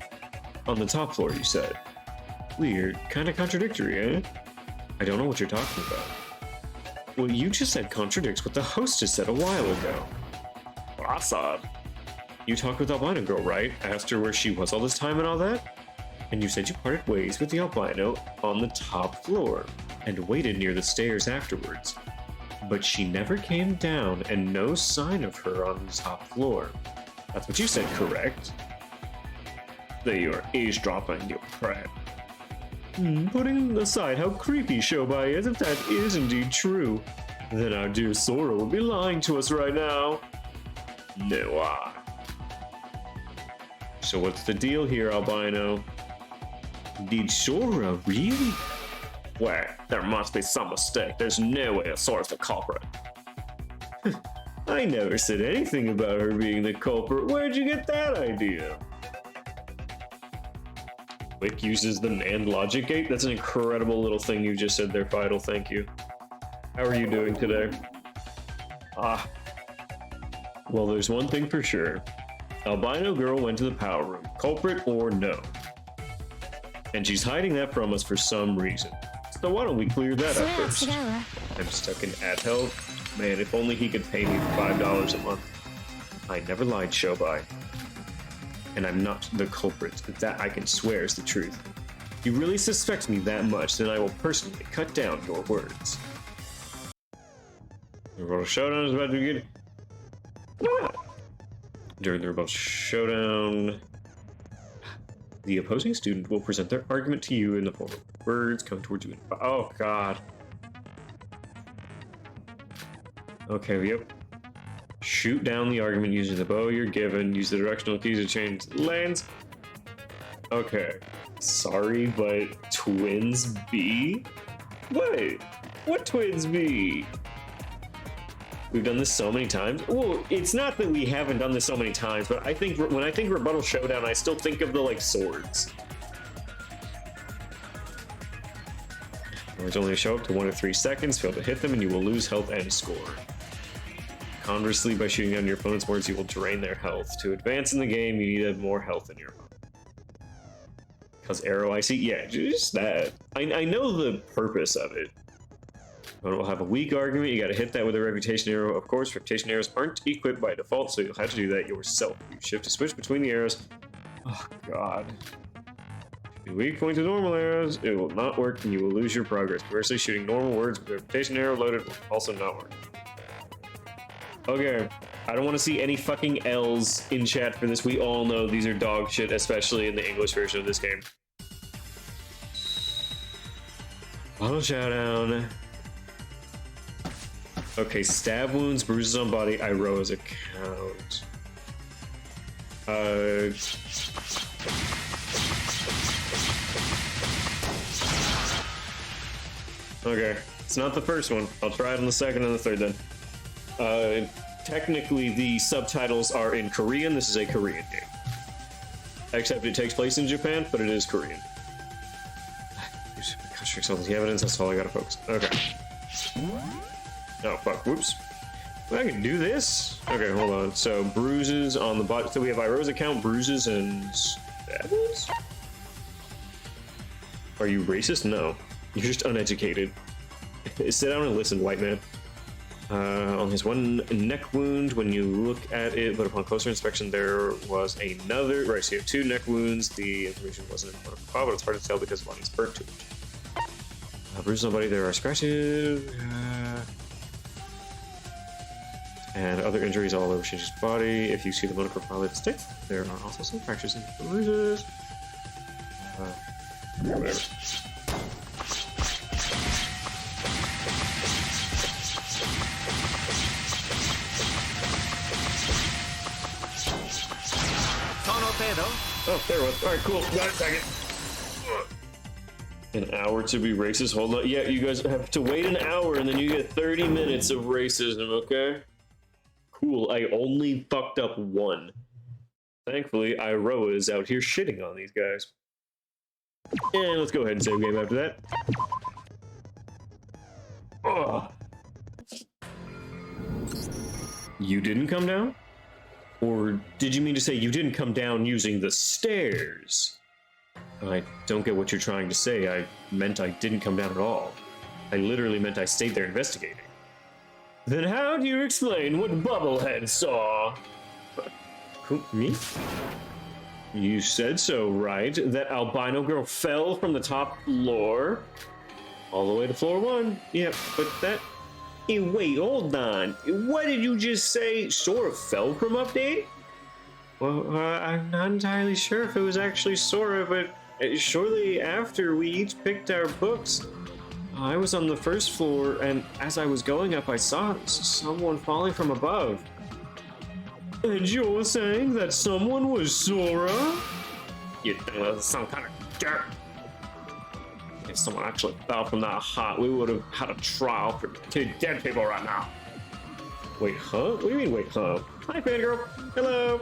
On the top floor, you said. Weird. Kinda contradictory, eh? I don't know what you're talking about. What you just said contradicts what the hostess said a while ago. Assad. You talked with Albino Girl, right? Asked her where she was all this time and all that? And you said you parted ways with the Albino on the top floor and waited near the stairs afterwards. But she never came down and no sign of her on the top floor. That's what you said, correct? That you are eavesdropping, you prat. Putting aside how creepy Shobai is, if that is indeed true, then our dear Sora would be lying to us right now. No, So what's the deal here, Albino? Did Sora really? Well, there must be some mistake. There's no way Sora's the culprit. I never said anything about her being the culprit. Where'd you get that idea? Wick uses the NAND logic gate? That's an incredible little thing you just said there, Fidel. Thank you. How are you doing today? Well, there's one thing for sure. Albino Girl went to the power room, culprit or no. And she's hiding that from us for some reason. So why don't we clear that up first? I'm stuck in ad hell. Man, if only he could pay me $5 a month. I never lied, Shobai. And I'm not the culprit. That I can swear is the truth. If you really suspect me that much, then I will personally cut down your words. The Rebuttal Showdown is about to begin. During the Rebuttal Showdown, the opposing student will present their argument to you in the form of words come towards you. Oh, God. Okay, yep. Shoot down the argument using the bow you're given. Use the directional keys to change lanes. Okay. Sorry, but Twins B? Wait, what Twins B? We've done this so many times. Well, it's not that we haven't done this so many times, but I think when I think Rebuttal Showdown, I still think of the, like, swords. Words only show up to 1 or 3 seconds. Fail to hit them and you will lose health and score. Conversely, by shooting down your opponent's words, you will drain their health. To advance in the game, you need to have more health in your opponent. Because arrow I see, yeah, just that. I know the purpose of it. Opponent will have a weak argument. You gotta hit that with a reputation arrow. Of course, reputation arrows aren't equipped by default, so you'll have to do that yourself. You shift to switch between the arrows. Oh, God. If you're weak point to normal arrows, it will not work and you will lose your progress. Conversely, shooting normal words with a reputation arrow loaded will also not work. Okay, I don't want to see any fucking L's in chat for this. We all know these are dog shit, especially in the English version of this game. Bottle Showdown. Okay, stab wounds, bruises on body, Iroha's account. Okay, it's not the first one. I'll try it on the second and the third then. Technically, the subtitles are in Korean. This is a Korean game. except it takes place in Japan, but it is Korean. Contradicts all the evidence, that's all I gotta focus on. Okay. Oh, fuck, whoops. Well, I can do this? Okay, hold on. So, bruises on the body. So we have Iroh's account, bruises, and stabs? Are you racist? No. You're just uneducated. Sit down and listen, white man. On his one neck wound, when you look at it, but upon closer inspection, there was another. Right, so you have 2 neck wounds. The information wasn't in front of the file, but it's hard to tell because one is burnt to it. Bruises on body, there are scratches. And other injuries all over Shinji's body. If you see the motor profile of the stick, there are also some fractures and bruises. Whatever. Oh, there it was. Alright, cool. Got a second. An hour to be racist? Hold on. Yeah, you guys have to wait an hour and then you get 30 minutes of racism, okay? Cool. I only fucked up 1. Thankfully, Iroha is out here shitting on these guys. And let's go ahead and save game after that. Ugh. You didn't come down? Or did you mean to say you didn't come down using the stairs? I don't get what you're trying to say. I meant I didn't come down at all. I literally meant I stayed there investigating. Then how do you explain what Bubblehead saw? Who, me? You said so, right? That albino girl fell from the top floor all the way to floor 1. Yeah, but that... Hey, wait, hold on. What did you just say? Sora fell from up there? Well, I'm not entirely sure if it was actually Sora, but shortly after we each picked our books, I was on the first floor, and as I was going up, I saw someone falling from above. And you're saying that someone was Sora? You think that was some kind of dirt. If someone actually fell from that height, we would have had a trial for 2 dead people right now. Wait, huh? What do you mean, wait, huh? Hi, fangirl. Hello.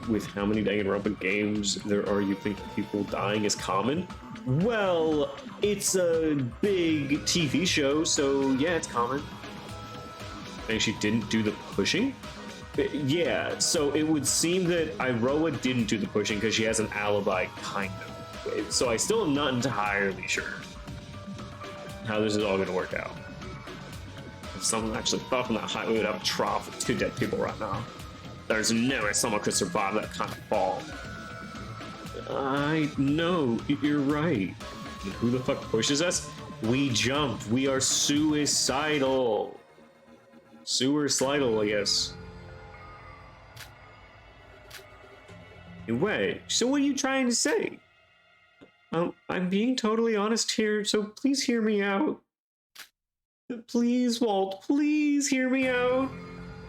With how many Danganronpa games there are, you think people dying is common? Well, it's a big TV show, so yeah, it's common. And she didn't do the pushing? Yeah, so it would seem that Iroha didn't do the pushing because she has an alibi, kind of. So I still am not entirely sure how this is all going to work out. If someone actually fell from that height, we would have a trial for 2 dead people right now. There's no way someone could survive that kind of fall. I know, you're right. Who the fuck pushes us? We jumped. We are suicidal. Sewer-slidal, I guess. Wait, so what are you trying to say? I'm being totally honest here, so please hear me out. Please, Walt, please hear me out.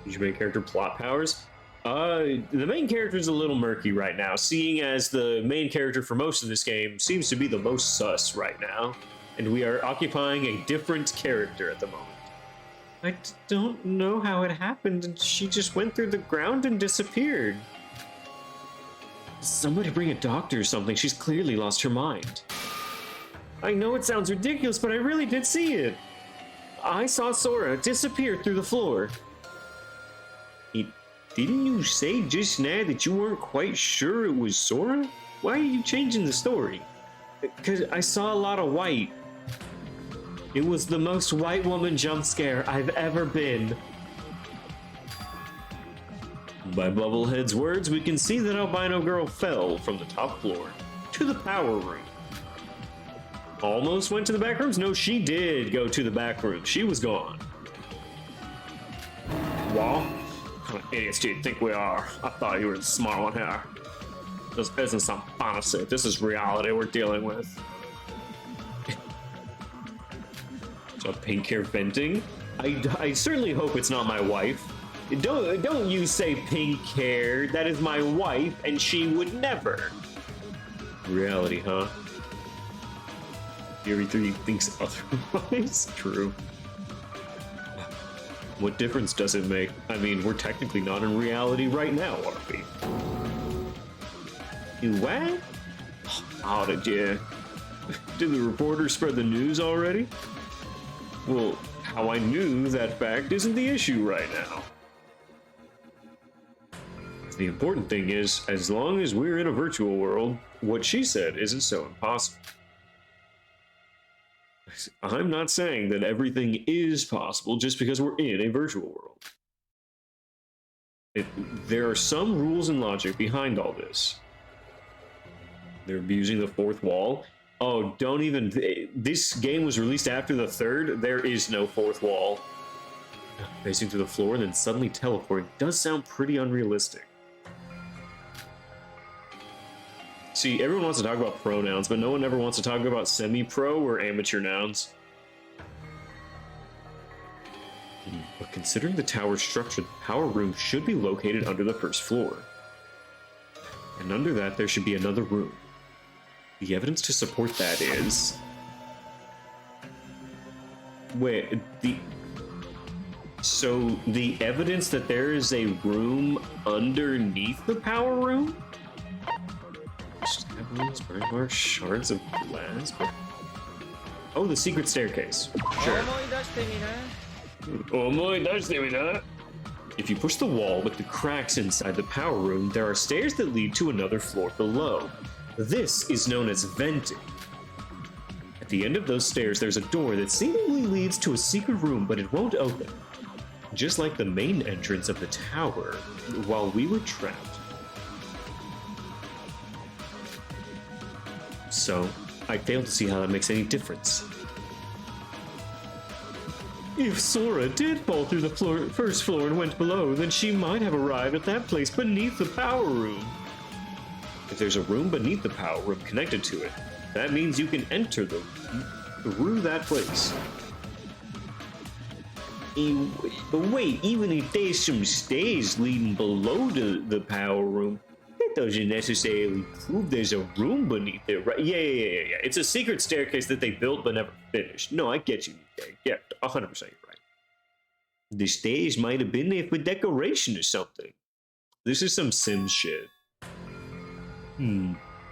Is your main character plot powers? The main character is a little murky right now, seeing as the main character for most of this game seems to be the most sus right now, and we are occupying a different character at the moment. I don't know how it happened, and she just went through the ground and disappeared. Somebody bring a doctor or something. She's clearly lost her mind. I know it sounds ridiculous, but I really did see it. I saw Sora disappear through the floor. Didn't you say just now that you weren't quite sure it was Sora? Why are you changing the story? Because I saw a lot of white. It was the most white woman jump scare I've ever been. By Bubblehead's words, we can see that albino girl fell from the top floor to the power room. Almost went to the back rooms? No, she did go to the back room. She was gone. Well, what kind of idiots do you think we are? I thought you were the smart one here. This isn't some fantasy. This is reality we're dealing with. So pink hair venting? I certainly hope it's not my wife. Don't you say pink hair. That is my wife, and she would never. Reality, huh? Fury 3 thinks otherwise. True. What difference does it make? I mean, we're technically not in reality right now, are we? You what? Oh, did you? Did the reporter spread the news already? Well, how I knew that fact isn't the issue right now. The important thing is, as long as we're in a virtual world, what she said isn't so impossible. I'm not saying that everything is possible just because we're in a virtual world. There are some rules and logic behind all this. They're abusing the fourth wall. Oh, don't even... This game was released after the third. There is no fourth wall. Facing through the floor and then suddenly teleporting does sound pretty unrealistic. See, everyone wants to talk about pronouns, but no one ever wants to talk about semi-pro or amateur nouns. But considering the tower's structure, the power room should be located under the first floor. And under that, there should be another room. The evidence to support that is... Wait, So, the evidence that there is a room underneath the power room? Burn marks, shards of glass. Oh, the secret staircase. Sure. If you push the wall with the cracks inside the power room, there are stairs that lead to another floor below. This is known as venting. At the end of those stairs, there's a door that seemingly leads to a secret room, but it won't open. Just like the main entrance of the tower, while we were trapped. So, I fail to see how that makes any difference. If Sora did fall through the first floor and went below, then she might have arrived at that place beneath the power room. If there's a room beneath the power room connected to it, that means you can enter through that place. But wait, even if there's some stairs leading below the power room, that doesn't necessarily prove there's a room beneath it, right? Yeah. It's a secret staircase that they built but never finished. No, I get you, Nick. Yeah, 100% you're right. The stairs might have been there for decoration or something. This is some Sims shit.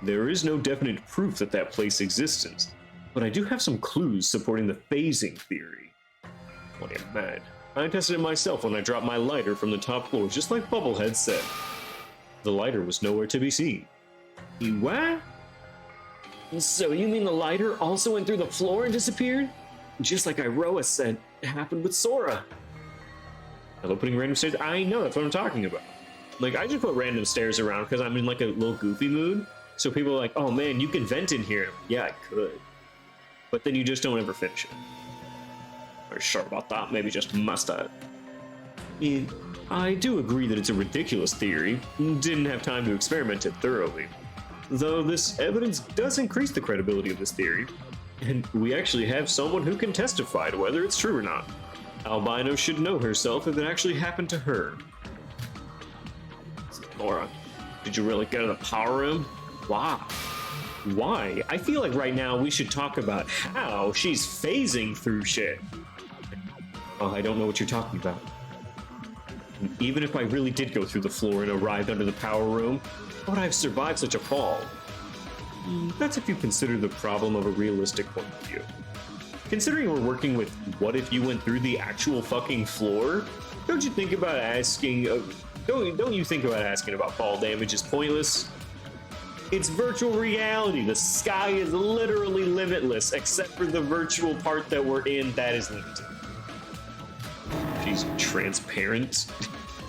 There is no definite proof that that place exists, but I do have some clues supporting the phasing theory. What am I mad? I tested it myself when I dropped my lighter from the top floor, just like Bubblehead said. The lighter was nowhere to be seen. What? So you mean the lighter also went through the floor and disappeared? Just like Iroha said happened with Sora. Hello, putting random stairs? I know, that's what I'm talking about. Like, I just put random stairs around because I'm in like a little goofy mood. So people are like, oh man, you can vent in here. Yeah, I could. But then you just don't ever finish it. Are sure about that? Maybe just must have. I do agree that it's a ridiculous theory. Didn't have time to experiment it thoroughly. Though this evidence does increase the credibility of this theory. And we actually have someone who can testify to whether it's true or not. Albino should know herself if it actually happened to her. Laura, did you really go to the power room? Why? Why? I feel like right now we should talk about how she's phasing through shit. Oh, I don't know what you're talking about. Even if I really did go through the floor and arrived under the power room, how would I have survived such a fall? That's if you consider the problem of a realistic point of view. Considering we're working with what if you went through the actual fucking floor, don't you think about asking... Don't you think about asking about fall damage is pointless? It's virtual reality. The sky is literally limitless, except for the virtual part that we're in that is limited. She's transparent.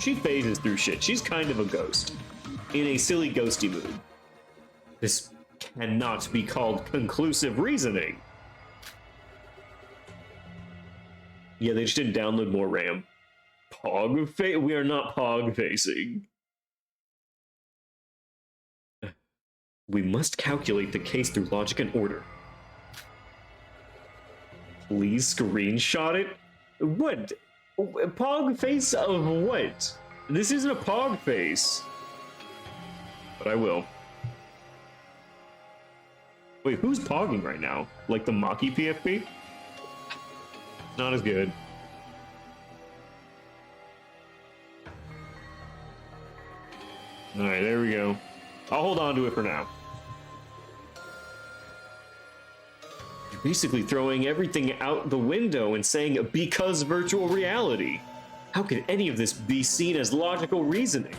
She phases through shit. She's kind of a ghost. In a silly ghosty mood. This cannot be called conclusive reasoning. Yeah, they just didn't download more RAM. We are not pog facing. We must calculate the case through logic and order. Please screenshot it? What? Pog face of what? This isn't a pog face. But I will. Wait, who's pogging right now? Like the Maki PFP? Not as good. Alright, there we go. I'll hold on to it for now. You're basically throwing everything out the window and saying, because virtual reality. How could any of this be seen as logical reasoning?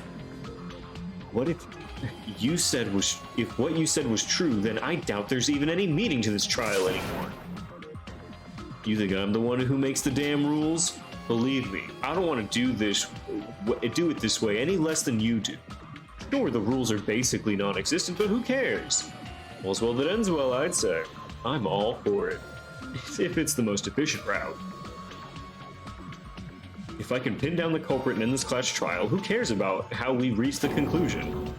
What if what you said was true, then I doubt there's even any meaning to this trial anymore. You think I'm the one who makes the damn rules? Believe me, I don't want to do it this way any less than you do. Sure, the rules are basically non-existent, but who cares? All's well that ends well, I'd say. I'm all for it. If it's the most efficient route. If I can pin down the culprit and end this clash trial, who cares about how we reach the conclusion?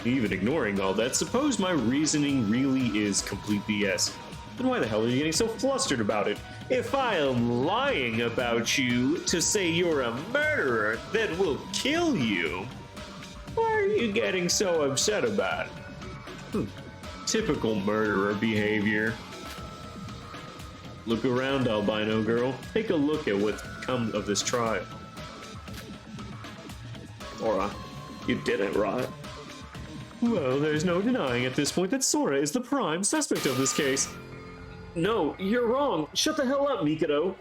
Even ignoring all that, suppose my reasoning really is complete BS. Then why the hell are you getting so flustered about it? If I am lying about you to say you're a murderer that will kill you, why are you getting so upset about it? Typical murderer behavior. Look around, albino girl. Take a look at what's come of this trial. Sora, you did it right. Well, there's no denying at this point that Sora is the prime suspect of this case. No, you're wrong. Shut the hell up, Mikado.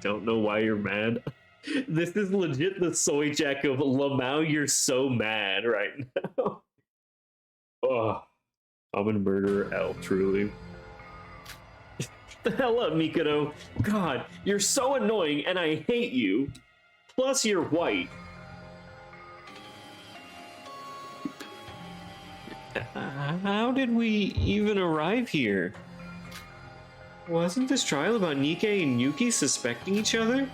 Don't know why you're mad. This is legit the soy jack of Lamau, you're so mad right now. Oh, I'm a murderer, L, truly. Shut the hell up, Mikado. God, you're so annoying and I hate you. Plus, you're white. How did we even arrive here? Wasn't this trial about Nikke and Yuki suspecting each other?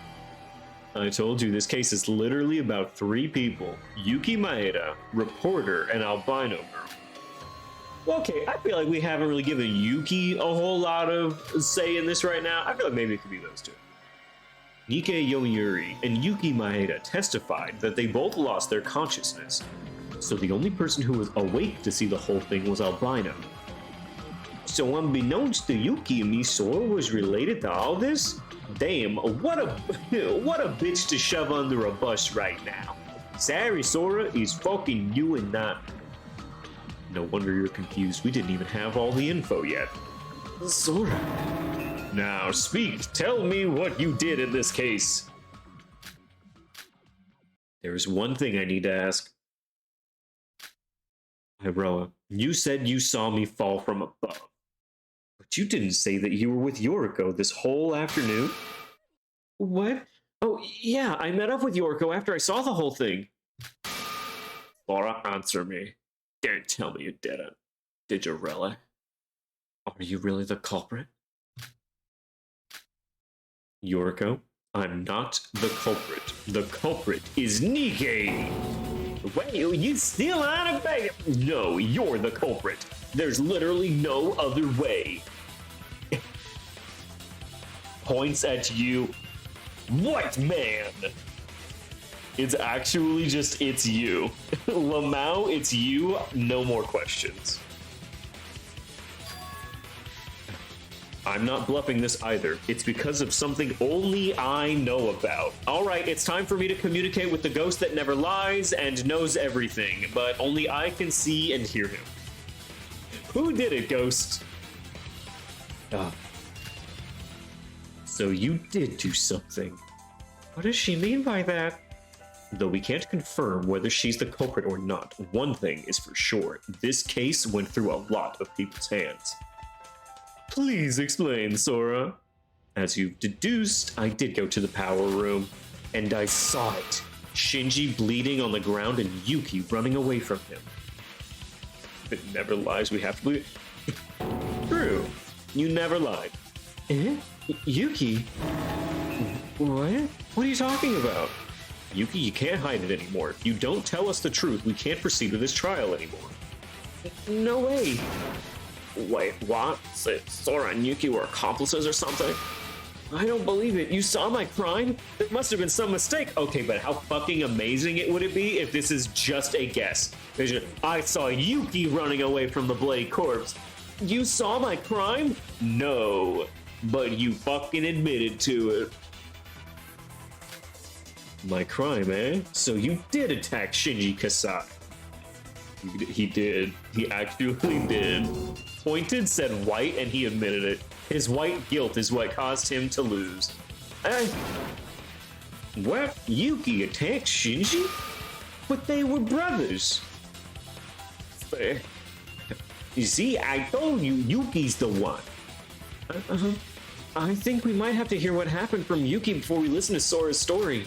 I told you, this case is literally about 3 people. Yuki Maeda, reporter, and albino girl. Okay, I feel like we haven't really given Yuki a whole lot of say in this right now. I feel like maybe it could be those 2. Nikke Yomiuri and Yuki Maeda testified that they both lost their consciousness. So the only person who was awake to see the whole thing was albino. So unbeknownst to Yuki and me, Sora was related to all this? Damn, what a bitch to shove under a bus right now. Sorry, Sora, is fucking you and not me. No wonder you're confused. We didn't even have all the info yet. Sora. Now speak. Tell me what you did in this case. There's one thing I need to ask. Iroha, you said you saw me fall from above. But you didn't say that you were with Yoriko this whole afternoon. What? Oh, yeah, I met up with Yoriko after I saw the whole thing. Laura, answer me. Don't tell me you didn't. Did you really? Are you really the culprit? Yoriko, I'm not the culprit. The culprit is Nikke! Wait, you still on a bag? No, you're the culprit. There's literally no other way. Points at you. What man? It's actually just, it's you. Lamau, it's you. No more questions. I'm not bluffing this either. It's because of something only I know about. All right, it's time for me to communicate with the ghost that never lies and knows everything, but only I can see and hear him. Who did it, ghost? So you did do something. What does she mean by that? Though we can't confirm whether she's the culprit or not, one thing is for sure. This case went through a lot of people's hands. Please explain, Sora. As you've deduced, I did go to the power room, and I saw it. Shinji bleeding on the ground and Yuki running away from him. If it never lies, we have to believe. True. You never lied. Eh? Yuki? What? What are you talking about? Yuki, you can't hide it anymore. If you don't tell us the truth, we can't proceed with this trial anymore. No way. Wait, what? Sora and Yuki were accomplices or something? I don't believe it. You saw my crime? There must have been some mistake. Okay, but how fucking amazing would it be if this is just a guess? I saw Yuki running away from the Blade corpse. You saw my crime? No. But you fucking admitted to it. My crime, eh? So you did attack Shinji Kasai. He did. He actually did. Pointed said white, and he admitted it. His white guilt is what caused him to lose. What? Yuki attacked Shinji? But they were brothers. You see, I told you, Yuki's the one. I think we might have to hear what happened from Yuki before we listen to Sora's story.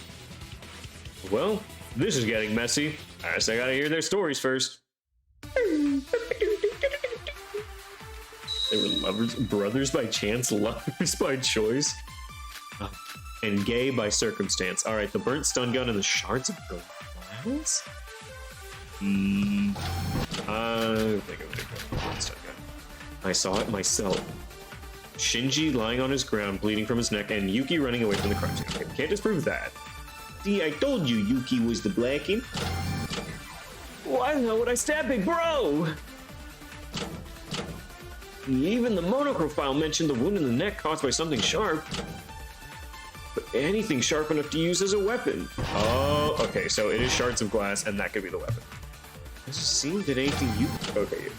Well, this is getting messy. I guess I gotta hear their stories first. They were lovers, brothers by chance, lovers by choice, and gay by circumstance. All right, the burnt stun gun and the shards of glass. I think I'm gonna go burnt stun gun. I saw it myself. Shinji lying on his ground, bleeding from his neck, and Yuki running away from the crime scene. Okay, we can't disprove that. See, I told you Yuki was the blackin'. Why the hell would I stab Big Bro? Even the monochrome file mentioned the wound in the neck caused by something sharp. But anything sharp enough to use as a weapon. Oh, okay, so it is shards of glass, and that could be the weapon. Does it seem that anything you... Okay.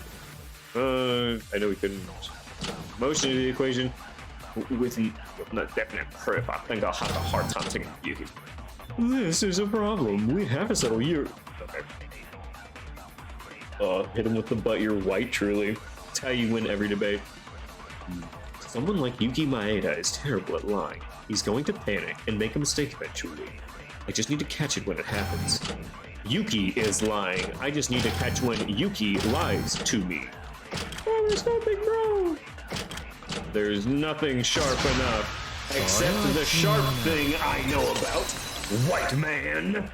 I know we couldn't... Motion into the equation. With not definite proof, I think I'll have a hard time taking Yuki. This is a problem. We have to settle you. Okay. Hit him with the butt, you're white, truly. That's how you win every debate. Someone like Yuki Maeda is terrible at lying. He's going to panic and make a mistake eventually. I just need to catch it when it happens. Yuki is lying. I just need to catch when Yuki lies to me. Oh, there's no Big Bro. There's nothing sharp enough, except the sharp thing I know about. White man.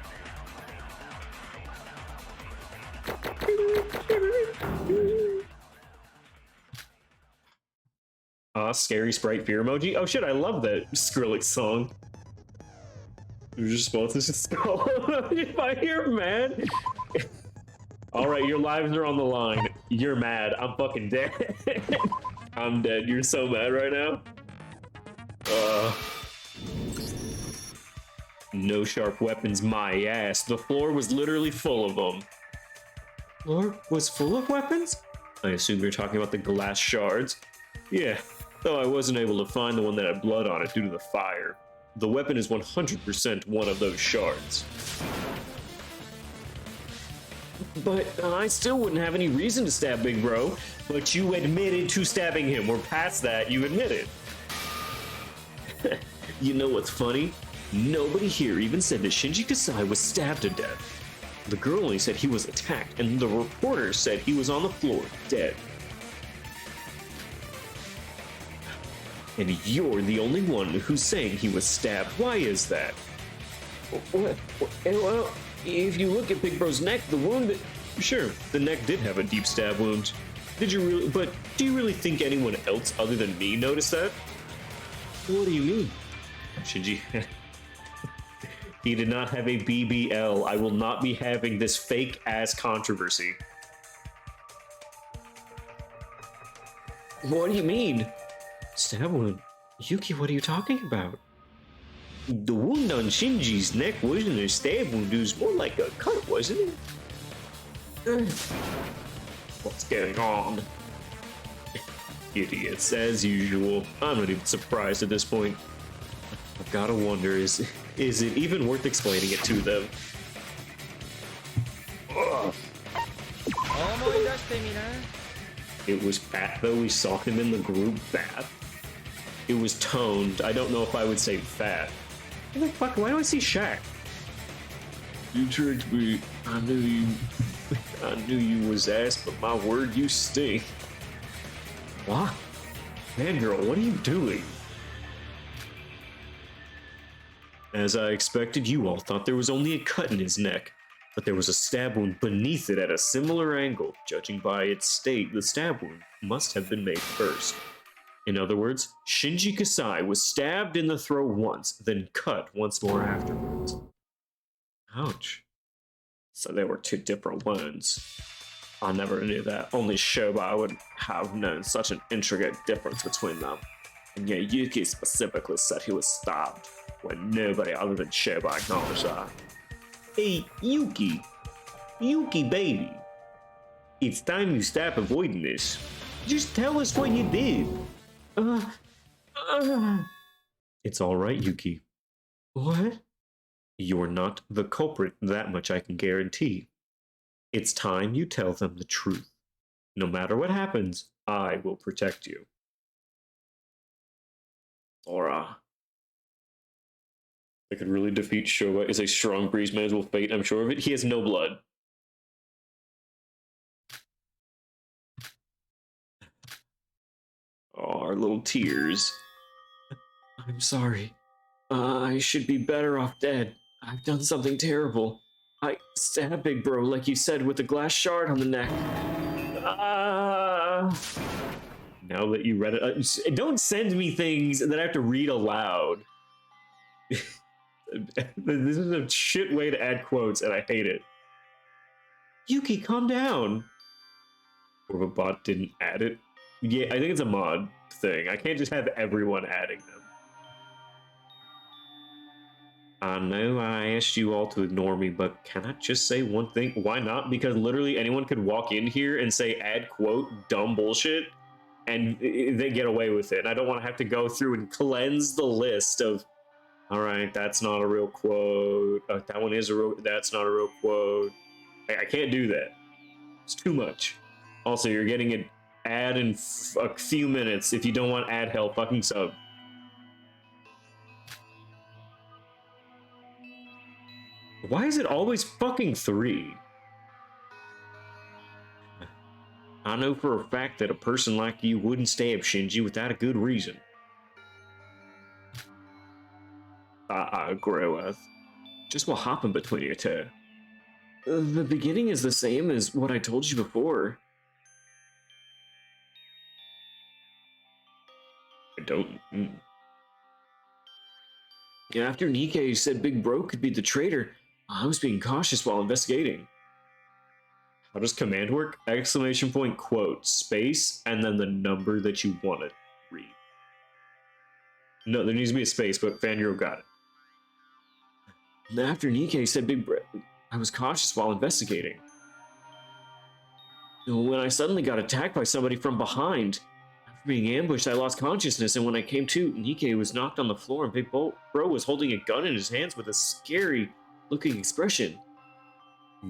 Scary sprite fear emoji. Oh shit, I love that Skrillex song. Your response is just if I hear mad. Alright, your lives are on the line. You're mad. I'm fucking dead. I'm dead. You're so mad right now. No sharp weapons, my ass. The floor was literally full of them. Floor was full of weapons? I assume you're talking about the glass shards. Yeah, though I wasn't able to find the one that had blood on it due to the fire. The weapon is 100% one of those shards. But I still wouldn't have any reason to stab Big Bro. But you admitted to stabbing him. We're past that. You admitted. You know what's funny? Nobody here even said that Shinji Kasai was stabbed to death. The girl only said he was attacked, and the reporter said he was on the floor, dead. And you're the only one who's saying he was stabbed. Why is that? Well, if you look at Big Bro's neck, the wound... Sure, the neck did have a deep stab wound. Did you really... But do you really think anyone else other than me noticed that? What do you mean? Shinji... He did not have a BBL. I will not be having this fake-ass controversy. What do you mean? Stab wound? Yuki, what are you talking about? The wound on Shinji's neck wasn't a stab wound, it was more like a cut, wasn't it? What's going on? Idiots, as usual. I'm not even surprised at this point. I've gotta wonder, is it even worth explaining it to them? Ugh. It was fat though, we saw him in the group bath. It was toned. I don't know if I would say fat. What the fuck, why do I see Shaq? You tricked me. I knew you was ass, but my word, you stink. What? Man, girl, what are you doing? As I expected, you all thought there was only a cut in his neck, but there was a stab wound beneath it at a similar angle. Judging by its state, the stab wound must have been made first. In other words, Shinji Kasai was stabbed in the throat once, then cut once more afterwards. Ouch. So there were two different wounds. I never knew that. Only Shobai would have known such an intricate difference between them. And yet Yuki specifically said he was stabbed, when nobody other than Shobai acknowledged that. Hey, Yuki! Yuki, baby! It's time you stop avoiding this. Just tell us what you did. It's all right, Yuki. What? You're not the culprit, that much I can guarantee. It's time you tell them the truth. No matter what happens, I will protect you. Sora. I could really defeat Showa is a strong breeze, may as well fate, I'm sure of it. He has no blood. Oh, our little tears. I'm sorry. I should be better off dead. I've done something terrible. I stabbed Big Bro, like you said, with a glass shard on the neck. Now that you read it, don't send me things that I have to read aloud. This is a shit way to add quotes, and I hate it. Yuki, calm down. Or if a bot didn't add it. Yeah, I think it's a mod thing. I can't just have everyone adding them. I know I asked you all to ignore me, but can I just say one thing? Why not? Because literally anyone could walk in here and say add quote dumb bullshit, and they get away with it. And I don't want to have to go through and cleanse the list of, all right, that's not a real quote. That one is a real. That's not a real quote. I can't do that. It's too much. Also, you're getting an ad in a few minutes. If you don't want ad hell, fucking sub. Why is it always fucking 3? I know for a fact that a person like you wouldn't stab Shinji without a good reason. I agree with. Just what happened between you two? The beginning is the same as what I told you before. I don't... After Nikkei said Big Bro could be the traitor, I was being cautious while investigating. How does command work? Exclamation point, quote, space, and then the number that you want to read. No, there needs to be a space, but Fanuro got it. After Nikkei said Big Bro, I was cautious while investigating. When I suddenly got attacked by somebody from behind, after being ambushed, I lost consciousness, and when I came to, Nikkei was knocked on the floor, and Big Bro was holding a gun in his hands with a scary-looking expression.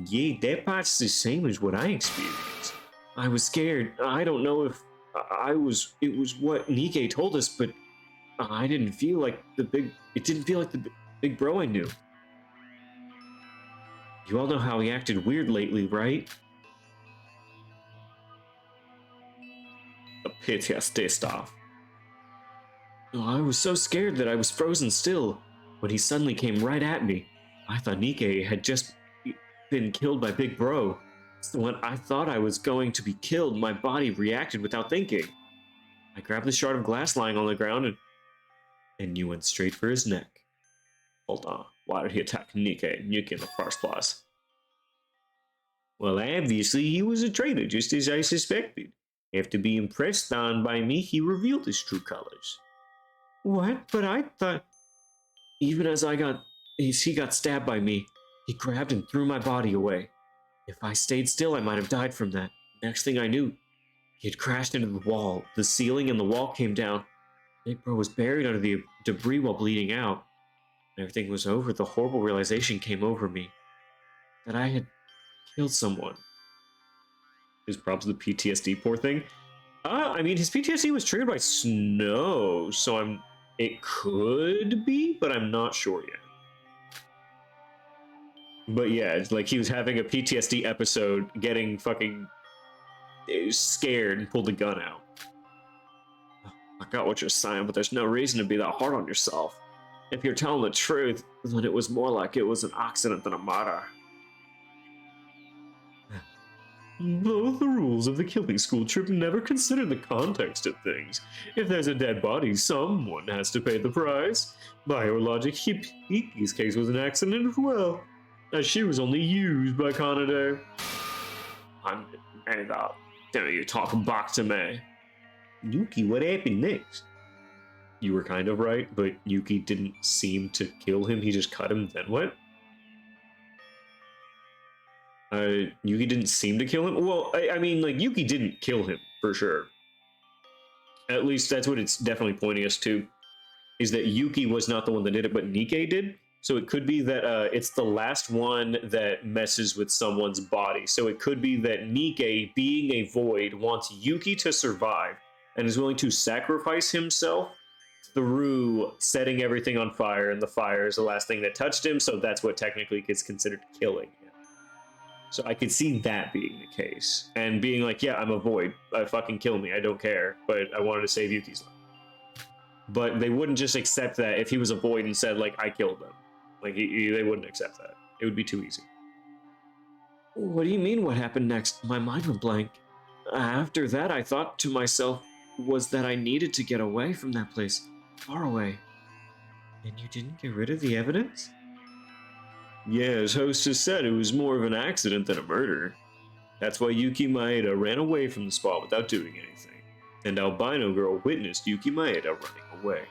Yeah, that part's the same as what I experienced. I was scared. I don't know if it was what Nikkei told us, but I didn't feel like it didn't feel like the Big Bro I knew. You all know how he acted weird lately, right? The PTSD stuff. I was so scared that I was frozen still when he suddenly came right at me. I thought Nikkei had just been killed by Big Bro. So when I thought I was going to be killed, my body reacted without thinking. I grabbed the shard of glass lying on the ground and you went straight for his neck. Hold on, why did he attack Nikkei and Yuki in the first place? Well, obviously he was a traitor, just as I suspected. After being impressed on by me, he revealed his true colors. What? But I thought... Even as he got stabbed by me, he grabbed and threw my body away. If I stayed still, I might have died from that. Next thing I knew, he had crashed into the wall. The ceiling and the wall came down. Big Bro was buried under the debris while bleeding out. When everything was over, the horrible realization came over me that I had killed someone. His problems with PTSD, poor thing. I mean, his PTSD was triggered by snow, so it could be, but I'm not sure yet. But yeah, it's like he was having a PTSD episode, getting fucking scared and pulled the gun out. I got what you're saying, but there's no reason to be that hard on yourself. If you're telling the truth, then it was more like it was an accident than a murder. Both the rules of the killing school trip never consider the context of things. If there's a dead body, someone has to pay the price. By your logic, Hiki's case was an accident as well, as she was only used by Kanade. I'm dare you talk back to me. Yuki, what happened next? You were kind of right, but Yuki didn't seem to kill him, he just cut him, then what? Yuki didn't seem to kill him. Well, I mean, like, Yuki didn't kill him, for sure. At least that's what it's definitely pointing us to, is that Yuki was not the one that did it, but Nikke did. So it could be that it's the last one that messes with someone's body. So it could be that Nikke, being a void, wants Yuki to survive and is willing to sacrifice himself through setting everything on fire, and the fire is the last thing that touched him, so that's what technically gets considered killing him. So I could see that being the case. And being like, yeah, I'm a void. Fucking kill me. I don't care. But I wanted to save Yuki's life. But they wouldn't just accept that if he was a void and said, like, I killed them. Like, they wouldn't accept that. It would be too easy. What do you mean what happened next? My mind went blank. After that, I thought to myself was that I needed to get away from that place. Far away. And you didn't get rid of the evidence? Yeah, as hostess said, it was more of an accident than a murder. That's why Yuki Maeda ran away from the spot without doing anything. And Albino Girl witnessed Yuki Maeda running away.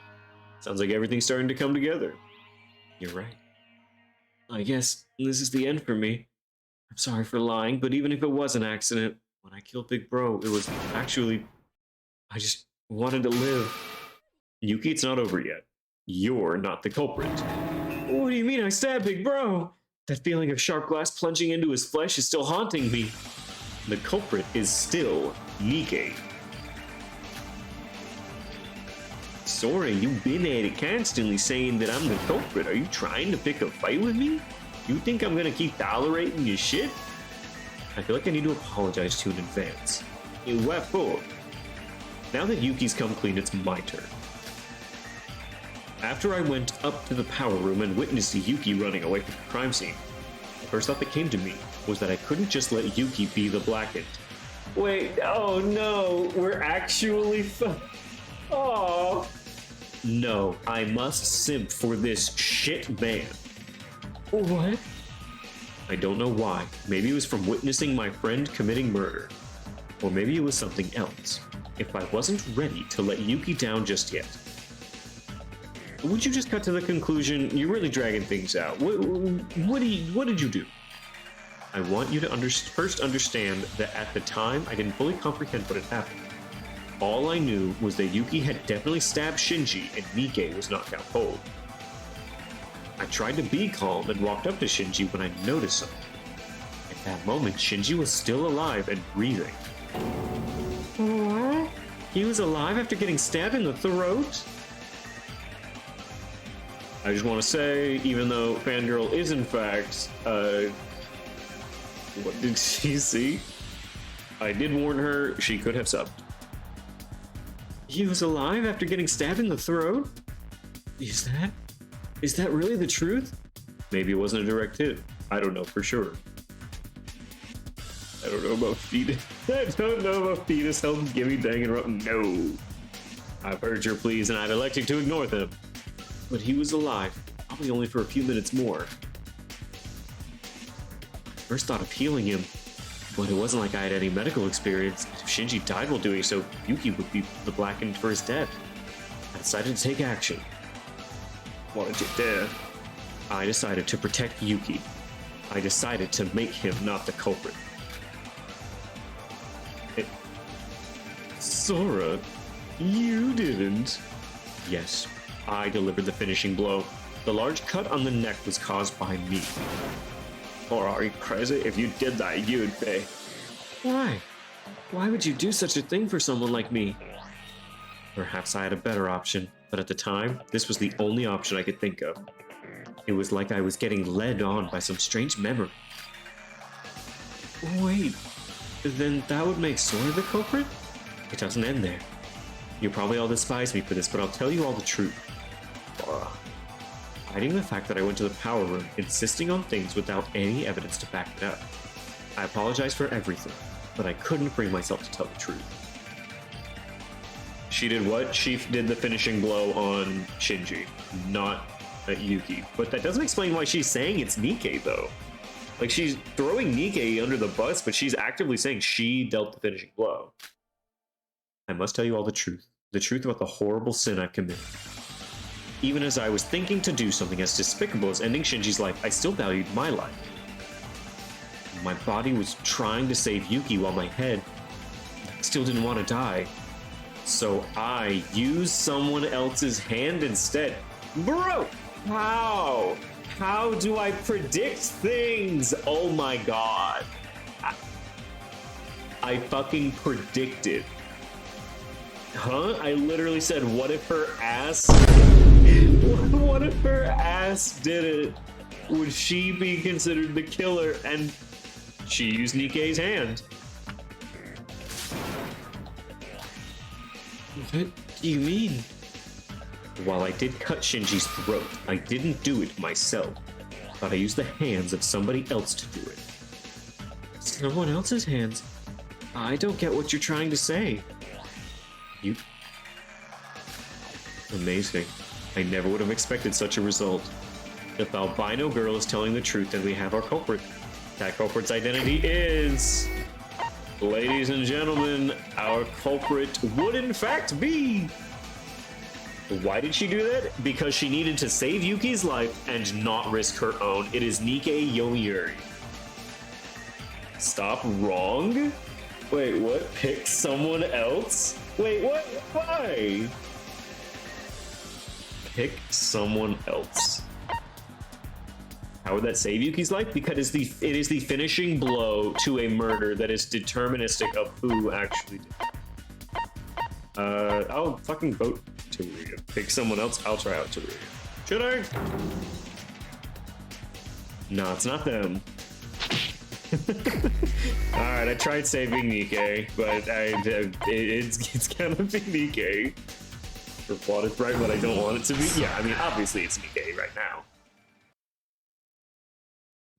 Sounds like everything's starting to come together. You're right. I guess this is the end for me. I'm sorry for lying, but even if it was an accident, when I killed Big Bro, it was actually... I just wanted to live. Yuki, it's not over yet. You're not the culprit. What do you mean I stabbed Big Bro? That feeling of sharp glass plunging into his flesh is still haunting me. The culprit is still Nikke. Sora, you've been at it constantly saying that I'm the culprit. Are you trying to pick a fight with me? You think I'm gonna keep tolerating your shit? I feel like I need to apologize to you in advance. What for? Now that Yuki's come clean, it's my turn. After I went up to the power room and witnessed Yuki running away from the crime scene, the first thought that came to me was that I couldn't just let Yuki be the blackened. Wait, oh no, we're actually oh. No, I must simp for this shit man. What? I don't know why. Maybe it was from witnessing my friend committing murder. Or maybe it was something else. If I wasn't ready to let Yuki down just yet. Would you just cut to the conclusion? You're really dragging things out. What did you do? I want you to first understand that at the time, I didn't fully comprehend what had happened. All I knew was that Yuki had definitely stabbed Shinji and Nikke was knocked out cold. I tried to be calm and walked up to Shinji when I noticed something. At that moment, Shinji was still alive and breathing. What? He was alive after getting stabbed in the throat? I just want to say, even though Fangirl is in fact, what did she see? I did warn her she could have subbed. He was alive after getting stabbed in the throat? Is that really the truth? Maybe it wasn't a direct hit. I don't know for sure. I don't know about fetus. I don't know about fetus helps Gimme Danganronpa. No. I've heard your pleas and I've elected to ignore them. But he was alive, probably only for a few minutes more. First thought of healing him, but it wasn't like I had any medical experience. If Shinji died while doing so, Yuki would be the blackened for his death. I decided to take action. What did you do? I decided to protect Yuki. I decided to make him not the culprit. Sora, you didn't. Yes. I delivered the finishing blow. The large cut on the neck was caused by me. Or are you crazy? If you did that, you'd pay. Why? Why would you do such a thing for someone like me? Perhaps I had a better option, but at the time, this was the only option I could think of. It was like I was getting led on by some strange memory. Wait, then that would make Sora the culprit? It doesn't end there. You probably all despise me for this, but I'll tell you all the truth. Hiding the fact that I went to the power room, insisting on things without any evidence to back it up. I apologize for everything, but I couldn't bring myself to tell the truth. She did what? She did the finishing blow on Shinji, not at Yuki. But that doesn't explain why she's saying it's Nikke, though. Like, she's throwing Nikke under the bus, but she's actively saying she dealt the finishing blow. I must tell you all the truth about the horrible sin I've committed. Even as I was thinking to do something as despicable as ending Shinji's life, I still valued my life. My body was trying to save Yuki while my head still didn't want to die. So I used someone else's hand instead. Bro, how? How do I predict things? Oh my god. I fucking predicted. Huh? I literally said, what if her ass... what if her ass did it? Would she be considered the killer? And she used Nikkei's hand. What do you mean? While I did cut Shinji's throat, I didn't do it myself. But I used the hands of somebody else to do it. Someone else's hands? I don't get what you're trying to say. You... Amazing. I never would have expected such a result. If the albino girl is telling the truth, then we have our culprit. That culprit's identity is... Ladies and gentlemen, our culprit would in fact be... Why did she do that? Because she needed to save Yuki's life and not risk her own. It is Nikkei Yomiuri. Stop wrong? Wait, what? Pick someone else? Wait, what? Why? Pick someone else. How would that save Yuki's life? Because it is the finishing blow to a murder that is deterministic of who actually did it. I'll fucking vote Taruya. Pick someone else, I'll try out Taruya. Should I? No, it's not them. Alright, I tried saving Nikkei, but it's gonna be Nikkei. Her plot is bright, but I don't want it to be. Yeah, I mean, obviously it's Nikkei right now.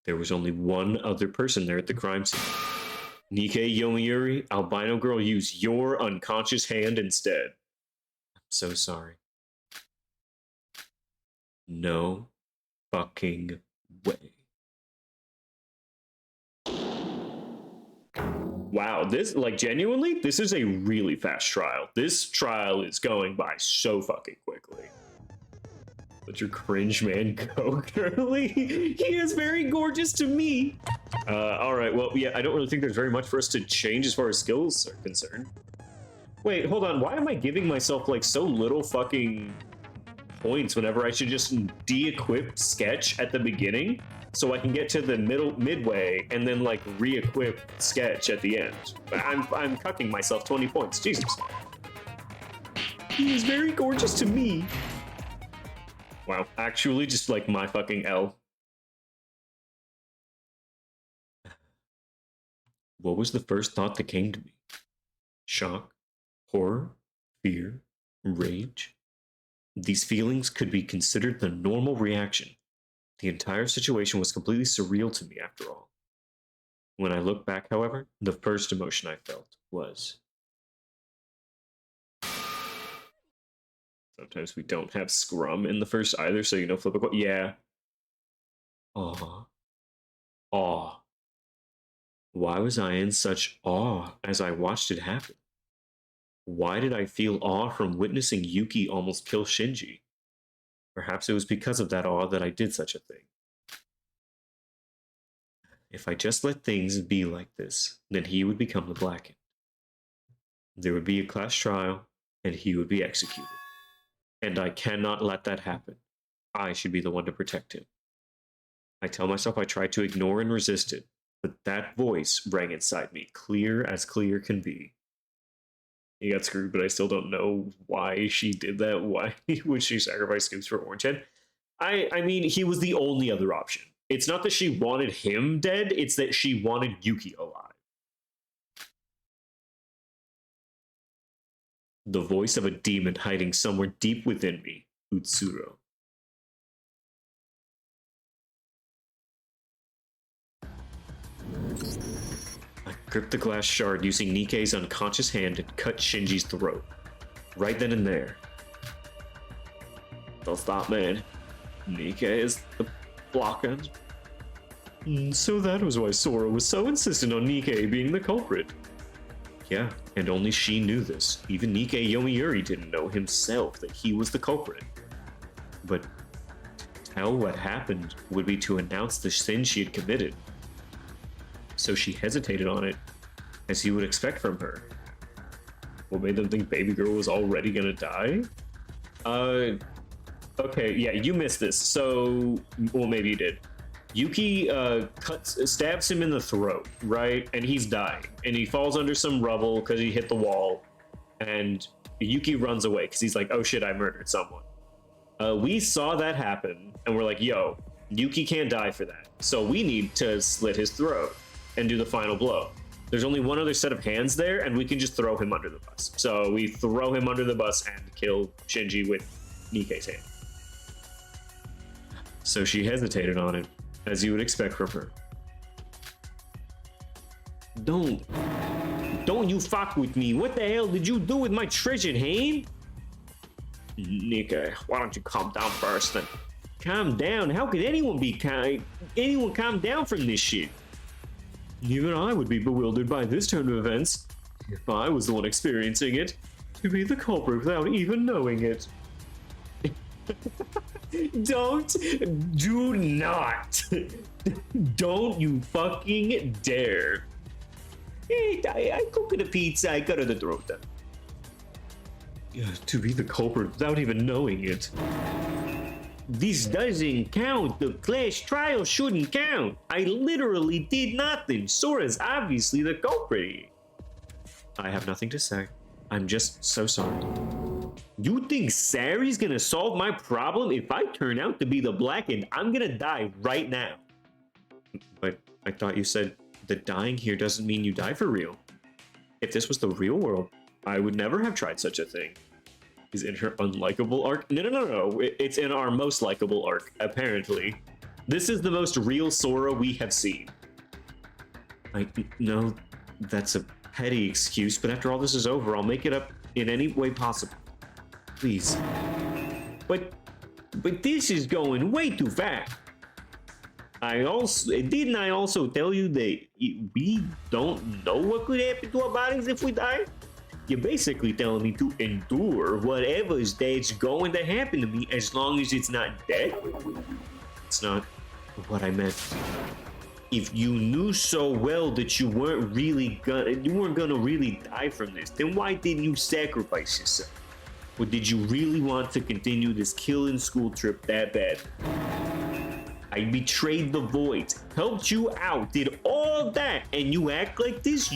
There was only one other person there at the crime scene. Nikkei Yomiuri, albino girl, use your unconscious hand instead. I'm so sorry. No fucking way. Wow, this, like, genuinely, this is a really fast trial. This trial is going by so fucking quickly. Let your cringe man go, girly. He is very gorgeous to me. All right, well, yeah, I don't really think there's very much for us to change as far as skills are concerned. Wait, hold on. Why am I giving myself, like, so little fucking points whenever I should just de-equip Sketch at the beginning so I can get to the midway and then, like, re-equip Sketch at the end? I'm cucking myself 20 points. Jesus. He is very gorgeous to me. Wow, actually just like my fucking L. What was the first thought that came to me? Shock, horror, fear, rage? These feelings could be considered the normal reaction. The entire situation was completely surreal to me after all. When I look back, however, the first emotion I felt was... Sometimes we don't have scrum in the first either, so you know, flip a coin. Yeah. Aw. Aw. Why was I in such awe as I watched it happen? Why did I feel awe from witnessing Yuki almost kill Shinji? Perhaps it was because of that awe that I did such a thing. If I just let things be like this, then he would become the Blackened. There would be a class trial, and he would be executed. And I cannot let that happen. I should be the one to protect him. I tell myself I try to ignore and resist it, but that voice rang inside me, clear as clear can be. He got screwed, but I still don't know why she did that. Why would she sacrifice Scoops for Orange Head? I mean, he was the only other option. It's not that she wanted him dead, it's that she wanted Yuki alive. The voice of a demon hiding somewhere deep within me, Utsuro. I gripped the glass shard using Nikkei's unconscious hand and cut Shinji's throat. Right then and there. Don't stop, man. Nikkei is the Blackened. So that was why Sora was so insistent on Nikkei being the culprit. Yeah, and only she knew this. Even Nikkei Yomiuri didn't know himself that he was the culprit. But to tell what happened would be to announce the sin she had committed. So she hesitated on it, as you would expect from her. What made them think baby girl was already gonna die? Okay, yeah, you missed this. So, well, maybe you did. Yuki stabs him in the throat, right? And he's dying. And he falls under some rubble because he hit the wall. And Yuki runs away because he's like, oh shit, I murdered someone. We saw that happen, and we're like, yo, Yuki can't die for that. So we need to slit his throat and do the final blow. There's only one other set of hands there, and we can just throw him under the bus. So we throw him under the bus and kill Shinji with Nikkei's hand. So she hesitated on it, as you would expect from her. Don't you fuck with me. What the hell did you do with my treasured hand? Nikkei, why don't you calm down first then? Calm down? How could anyone calm down from this shit? Even I would be bewildered by this turn of events if I was the one experiencing it, to be the culprit without even knowing it. Do not. Don't you fucking dare. Hey, I cooked a pizza, I got the throat then. To be the culprit without even knowing it. This doesn't count. The class trial shouldn't count. I literally did nothing. Sora's obviously the culprit. I have nothing to say. I'm just so sorry. You think Sari's gonna solve my problem if I turn out to be the black and I'm gonna die right now? But I thought you said that dying here doesn't mean you die for real. If this was the real world, I would never have tried such a thing. Is in her unlikable arc? No. It's in our most likable arc, apparently. This is the most real Sora we have seen. I know that's a petty excuse, but after all this is over, I'll make it up in any way possible. Please. But this is going way too fast. Didn't I also tell you that we don't know what could happen to our bodies if we die? You're basically telling me to endure whatever's that's going to happen to me as long as it's not death? It's not what I meant. If you knew so well that you weren't gonna really die from this, then why didn't you sacrifice yourself? Or did you really want to continue this killing school trip that bad? I betrayed the void, helped you out, did all that, and you act like this?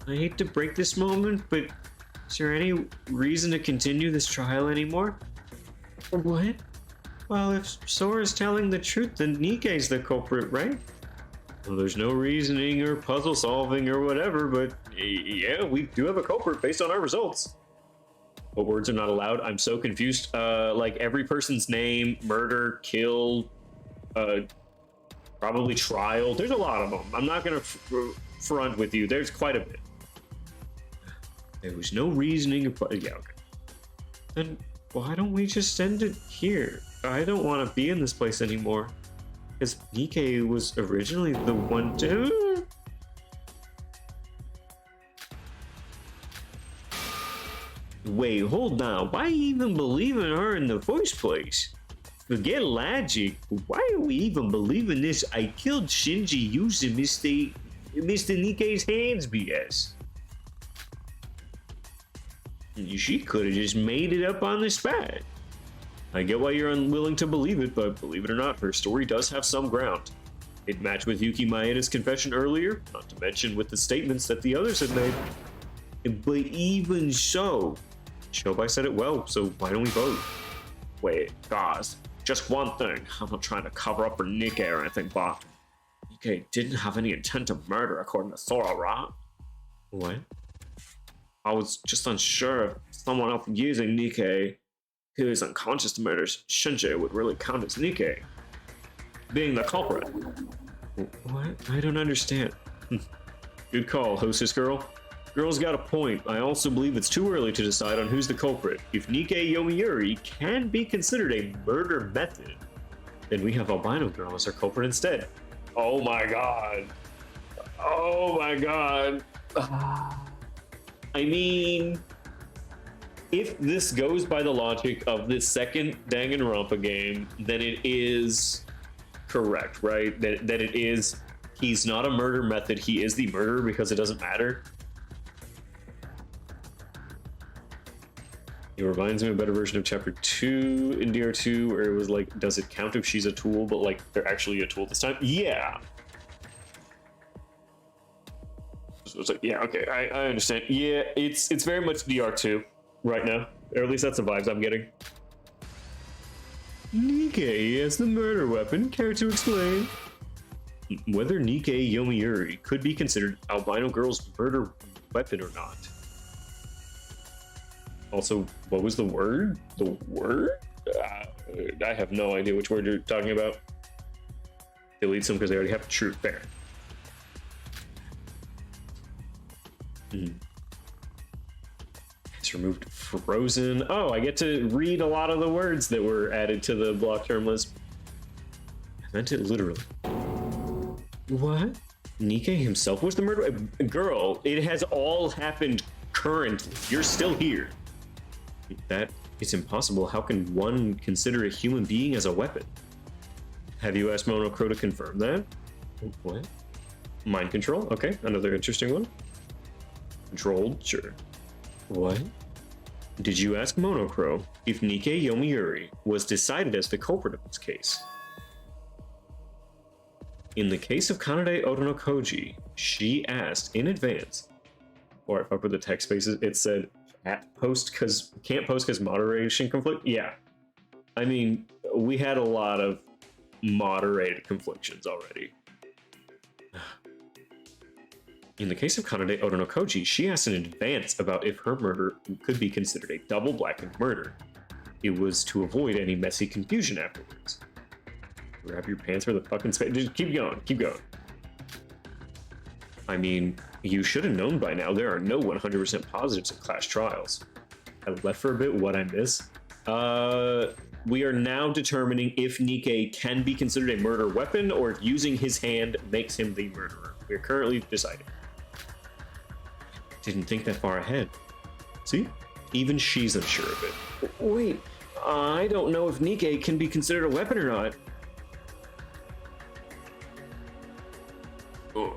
I hate to break this moment, but is there any reason to continue this trial anymore? What? Well, if Sora's telling the truth, then Nikkei's the culprit, right? Well, there's no reasoning or puzzle solving or whatever, but yeah, we do have a culprit based on our results. What words are not allowed? I'm so confused. Like every person's name, murder, kill, probably trial. There's a lot of them. I'm not gonna front with you. There's quite a bit. There was no reasoning. Yeah, okay. Then why don't we just end it here? I don't want to be in this place anymore. Because Nikkei was originally the one to... Wait, hold on. Why even believe in her in the first place? Forget logic. Why are we even believing this I killed Shinji using Mr. Nikkei's hands BS? She could have just made it up on the spot. I get why you're unwilling to believe it, but believe it or not, her story does have some ground. It matched with Yuki Maeda's confession earlier, not to mention with the statements that the others had made. But even so, Shobai said it well, so why don't we vote? Wait, guys, just one thing. I'm not trying to cover up for Nikkei or anything, but Nikkei didn't have any intent to murder according to Sora, right? What? I was just unsure if someone else using Nikkei who is unconscious to murder Shinji would really count as Nikkei being the culprit. What? I don't understand. Good call, hostess girl. Girl's got a point. I also believe it's too early to decide on who's the culprit. If Nikkei Yomiuri can be considered a murder method, then we have Albino Girl as our culprit instead. Oh my god. Oh my god. I mean, if this goes by the logic of the second Danganronpa game, then it is correct, right? That it is he's not a murder method, he is the murderer because it doesn't matter. It reminds me of a better version of chapter 2 in DR2 where it was like, does it count if she's a tool, but like they're actually a tool this time? Yeah. So it's like, yeah, okay, I understand. Yeah, it's very much DR2 right now. Or at least that's the vibes I'm getting. Nikkei as the murder weapon. Care to explain? Whether Nikkei Yomiuri could be considered albino girl's murder weapon or not. Also, what was the word? The word? I have no idea which word you're talking about. Delete some because they already have truth there. It's removed frozen. Oh, I get to read a lot of the words that were added to the block term list. I meant it literally. What? Nikkei himself was the murderer? Girl, it has all happened currently. You're still here. That is impossible. How can one consider a human being as a weapon? Have you asked Monocro to confirm that? What? Mind control? Okay, another interesting one. Controlled? Sure. What? Did you ask Monocro if Nikkei Yomiuri was decided as the culprit of this case? In the case of Kanade Otono Koji, she asked in advance, or if I put the text spaces, it said at post because can't post because moderation conflict. Yeah, I mean we had a lot of moderated conflictions already. In the case of Kanade Otono Koji, she asked in advance about if her murder could be considered a double blackened murder. It was to avoid any messy confusion afterwards. Grab your pants for the fucking space. Just keep going, keep going. I mean, you should have known by now there are no 100% positives in class trials. I left for a bit, what I miss? We are now determining if Nikkei can be considered a murder weapon or if using his hand makes him the murderer. We're currently deciding. Didn't think that far ahead. See? Even she's unsure of it. Wait, I don't know if Nikkei can be considered a weapon or not. Oh.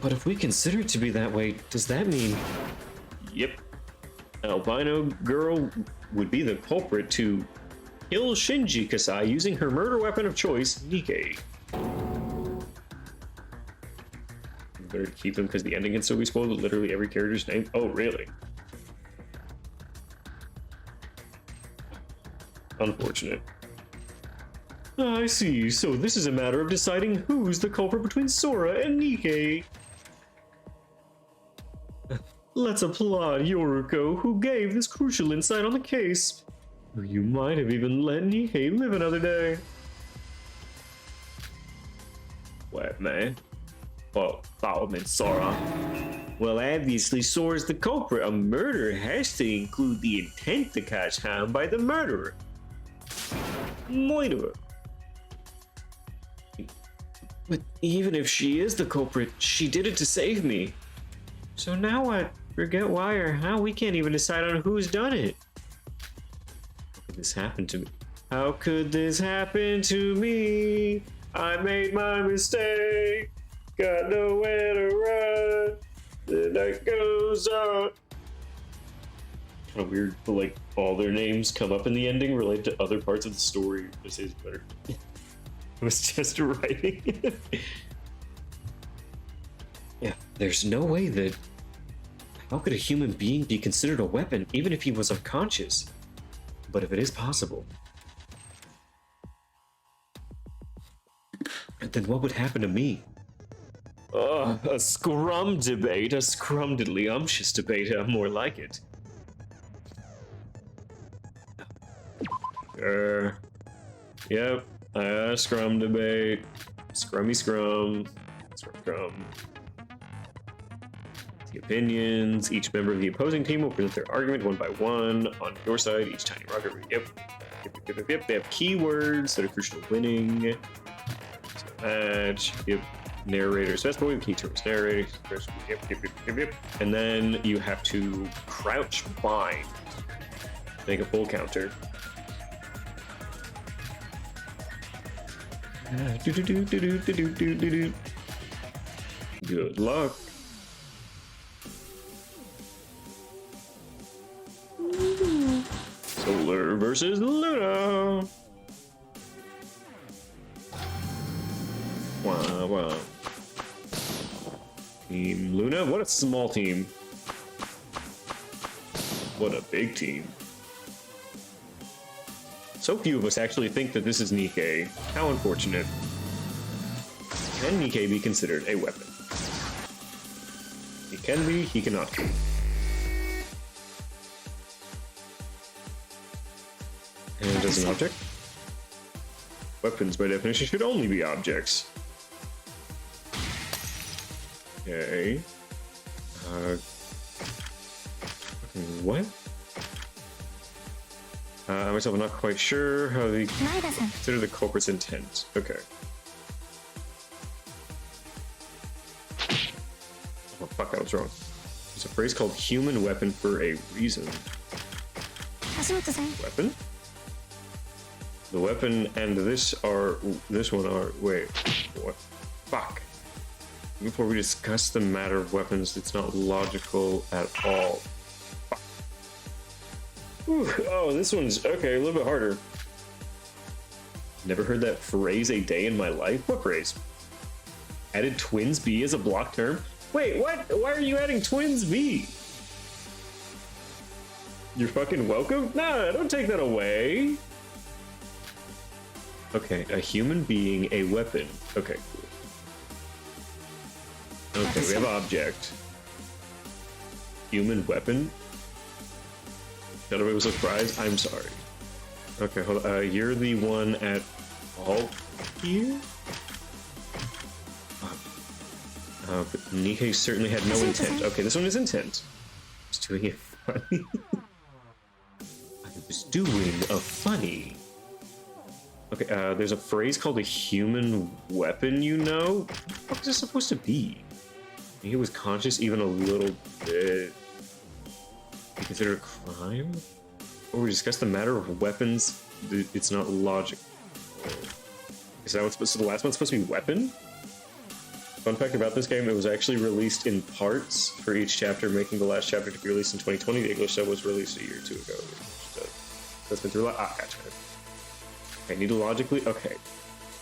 But if we consider it to be that way, does that mean... Yep. Albino girl would be the culprit to kill Shinji Kasai using her murder weapon of choice, Nikkei. Better keep them because the ending can still be spoiled with literally every character's name. Oh, really? Unfortunate. I see. So this is a matter of deciding who's the culprit between Sora and Nikkei. Let's applaud Yoruko, who gave this crucial insight on the case. You might have even let Nikkei live another day. What, man? Oh, Solomon, Sora. Well, obviously, Sora's the culprit. A murder has to include the intent to cause harm by the murderer. Murderer. But even if she is the culprit, she did it to save me. So now what? Forget why or how, we can't even decide on who's done it. How could this happen to me? How could this happen to me? I made my mistake. Got nowhere to run. The night goes on. Kind of weird, but like all their names come up in the ending related to other parts of the story. This is better. It was just writing. Yeah, there's no way that... How could a human being be considered a weapon, even if he was unconscious? But if it is possible, then what would happen to me? A scrum debate, a scrumdiddly-umptious debate, more like it. Yep, scrum debate, scrummy scrum, scrum. The opinions. Each member of the opposing team will present their argument one by one. On your side, each tiny rocket. Yep. They have keywords that are crucial to winning. Match. Yep. Narrator. So that's the key terms. Narrator. Yep. And then you have to crouch bind. Make a full counter. Good luck. Solar versus Luna. Wow, wow. Team Luna? What a small team. What a big team. So few of us actually think that this is Nikkei. How unfortunate. Can Nikkei be considered a weapon? He can be, he cannot be. And as an object? Weapons, by definition, should only be objects. Okay. What? I myself am not quite sure how they consider the culprit's intent. Okay. Oh fuck, that was wrong. There's a phrase called human weapon for a reason. Weapon? The weapon and this one are, wait, what? Fuck. Before we discuss the matter of weapons, it's not logical at all. Fuck. Whew. Oh, this one's, okay, a little bit harder. Never heard that phrase a day in my life? What phrase? Added twins B as a block term? Wait, what? Why are you adding twins B? You're fucking welcome? Nah, don't take that away. Okay, a human being, a weapon. Okay, cool. Okay, we have object. Human weapon? Everybody was surprised? I'm sorry. Okay, hold on. You're the one at all here? But Nikkei certainly had no intent. Okay, this one is intent. I was doing it funny. I was doing a funny. Okay, there's a phrase called a human weapon, you know? What is this supposed to be? He was conscious even a little bit. Be considered a crime? Or we discussed the matter of weapons. It's not logical. Is that what's supposed to, the last one's supposed to be weapon? Fun fact about this game, it was actually released in parts for each chapter, making the last chapter to be released in 2020. The English sub was released a year or two ago. That's been through a lot. Ah, gotcha. Okay, need to logically, okay.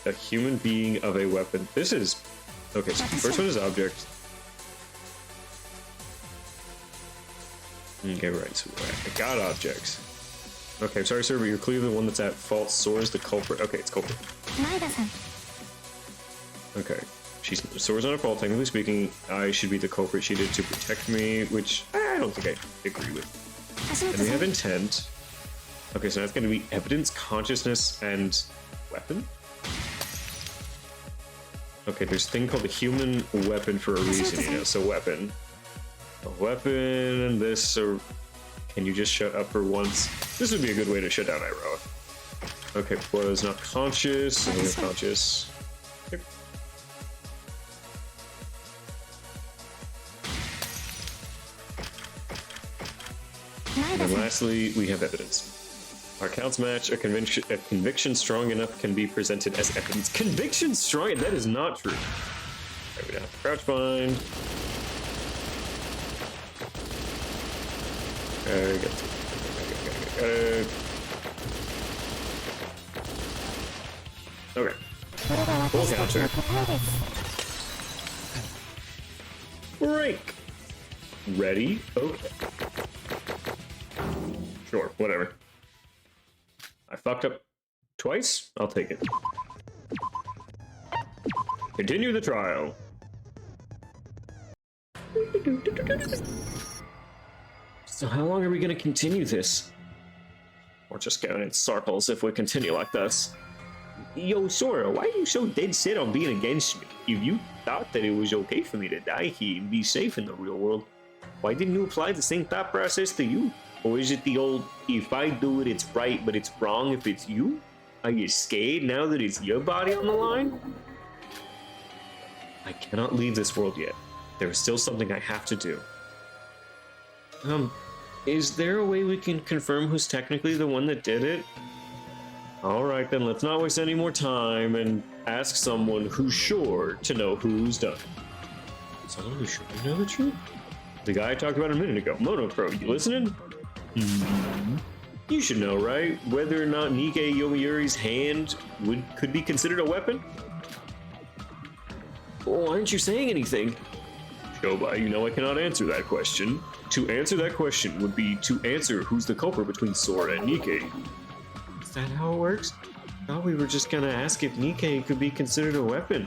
A human being of a weapon. This is, okay, so the first one is object. Okay, right, so I got objects. Okay, I'm sorry, sir, but you're clearly the one that's at fault. Sora's the culprit. Okay, it's culprit. Okay, Sora's not at fault, technically speaking. I should be the culprit. She did to protect me, which I don't think I agree with. And we have intent. Okay, so that's going to be evidence, consciousness, and weapon? Okay, there's a thing called a human weapon for a reason, you know, so weapon. A weapon and this, so can you just shut up for once? This would be a good way to shut down Iroha. Okay, was not conscious, and we're conscious. Okay. And lastly, we have evidence. Our counts match. A conviction strong enough can be presented as evidence. Conviction strong? That is not true. Okay, we don't have to crouch bind. Okay, got it. Okay. Full counter. Break. Ready? Okay. Sure, whatever. I fucked up twice? I'll take it. Continue the trial. So how long are we gonna continue this? We're just going in circles if we continue like this. Yo, Sora, why are you so dead set on being against me? If you thought that it was okay for me to die here and be safe in the real world, why didn't you apply the same thought process to you? Or is it the old, if I do it, it's right, but it's wrong if it's you? Are you scared now that it's your body on the line? I cannot leave this world yet. There is still something I have to do. Is there a way we can confirm who's technically the one that did it? Alright then, let's not waste any more time and ask someone who's sure to know who's done it. Oh, should we know the truth? The guy I talked about a minute ago, Monocro, you listening? You should know, right? Whether or not Nikkei Yomiuri's hand could be considered a weapon? Well, why aren't you saying anything? Shobai, you know I cannot answer that question. To answer that question would be to answer who's the culprit between Sora and Nikkei. Is that how it works? I thought we were just gonna ask if Nikkei could be considered a weapon.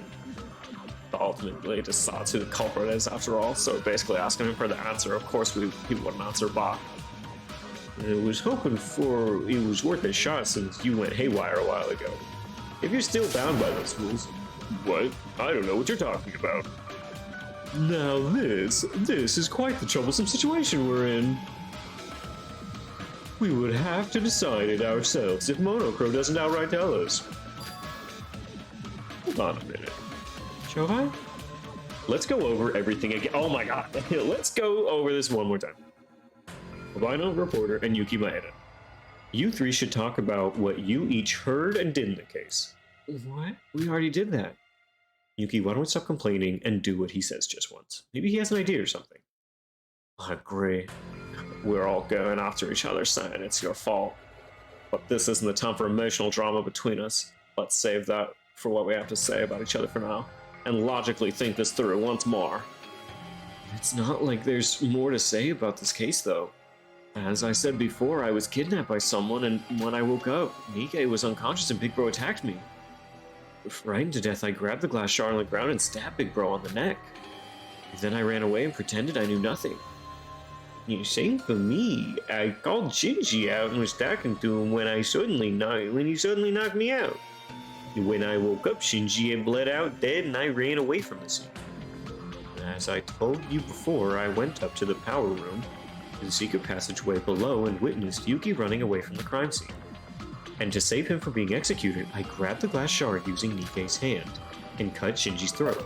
The ultimate blade decides who the culprit is after all, so basically asking him for the answer, of course he wouldn't answer back. I was hoping it was worth a shot since you went haywire a while ago. If you're still bound by those rules. What? I don't know what you're talking about. Now this is quite the troublesome situation we're in. We would have to decide it ourselves if Monocro doesn't outright tell us. Hold on a minute. Shobai? Let's go over everything again. Oh my god. Let's go over this one more time. Albino, Reporter, and Yuki Maeda. You three should talk about what you each heard and did in the case. What? We already did that. Yuki, why don't we stop complaining and do what he says just once? Maybe he has an idea or something. I agree. We're all going after each other saying it's your fault. But this isn't the time for emotional drama between us. Let's save that for what we have to say about each other for now. And logically think this through once more. It's not like there's more to say about this case, though. As I said before, I was kidnapped by someone, and when I woke up, Nikkei was unconscious and Big Bro attacked me. Frightened to death, I grabbed the glass shard on the ground and stabbed Big Bro on the neck. Then I ran away and pretended I knew nothing. You see, for me, I called Shinji out and was talking to him when he suddenly knocked me out. When I woke up, Shinji had bled out dead and I ran away from the scene. As I told you before, I went up to the power room, to the secret passageway below, and witnessed Yuki running away from the crime scene. And to save him from being executed, I grabbed the glass shard using Nikkei's hand and cut Shinji's throat.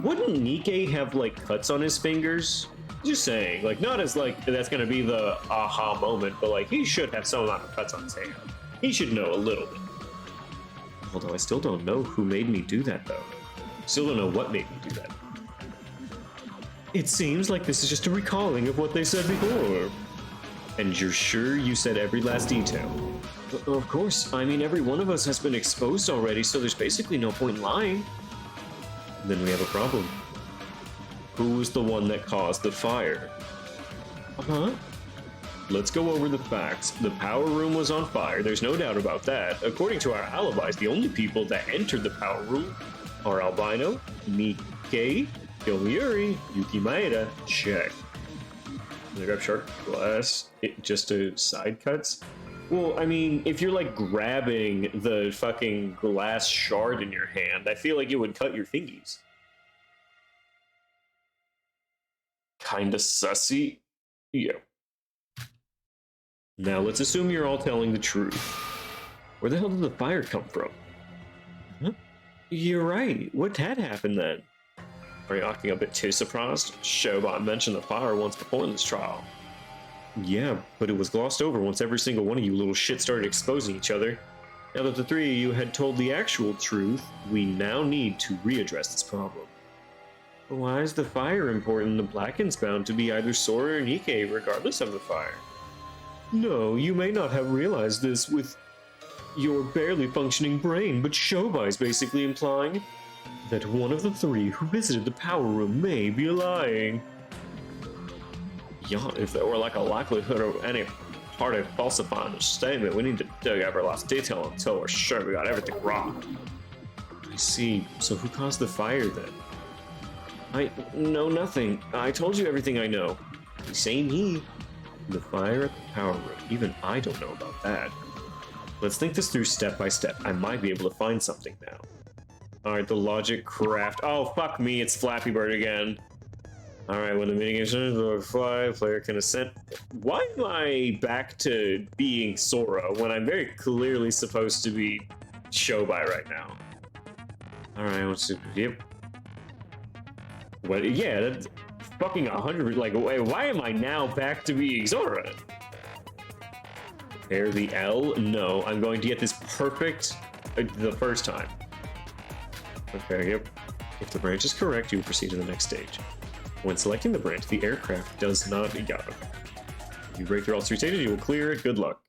Wouldn't Nikkei have, cuts on his fingers? Just saying, not as, that's gonna be the aha moment, but, he should have some amount of cuts on his hand. He should know a little bit. Although I still don't know who made me do that, though. Still don't know what made me do that. It seems like this is just a recalling of what they said before. And you're sure you said every last detail? Of course. I mean, every one of us has been exposed already, so there's basically no point in lying. Then we have a problem. Who was the one that caused the fire? Uh-huh. Let's go over the facts. The power room was on fire, there's no doubt about that. According to our alibis, the only people that entered the power room are Albino, Nikkei, Yomiuri, Yuki Maeda, check. Can I grab sharp glass? Just to side cuts? Well, I mean, if you're grabbing the fucking glass shard in your hand, I feel like it would cut your fingies. Kinda sussy? Yeah. Now let's assume you're all telling the truth. Where the hell did the fire come from? Huh? You're right. What had happened then? Are you acting a bit too surprised? Shobot mentioned the fire once before in this trial. Yeah, but it was glossed over once every single one of you little shit started exposing each other. Now that the three of you had told the actual truth, we now need to readdress this problem. But why is the fire important? The Blacken's bound to be either Sora or Nikkei, regardless of the fire. No, you may not have realized this with your barely functioning brain, but Shobai's basically implying that one of the three who visited the power room may be lying. Yeah, if there were a likelihood of any party falsifying the statement, we need to dig every last detail until we're sure we got everything wrong. I see. So who caused the fire then? I know nothing. I told you everything I know. Same he. The fire at the power room. Even I don't know about that. Let's think this through step by step. I might be able to find something now. Alright, the logic craft. Oh, fuck me, it's Flappy Bird again. Alright, when the meeting is fly, player can ascend. Why am I back to being Sora when I'm very clearly supposed to be Shobai right now? Alright, let's see. Yep. What? Yeah, that's fucking 100. Wait, why am I now back to being Sora? There, the L? No, I'm going to get this perfect the first time. Okay, yep. If the branch is correct, you proceed to the next stage. When selecting the branch, the aircraft does not... Yeah, okay. If you break through all 3 stages, you will clear it. Good luck.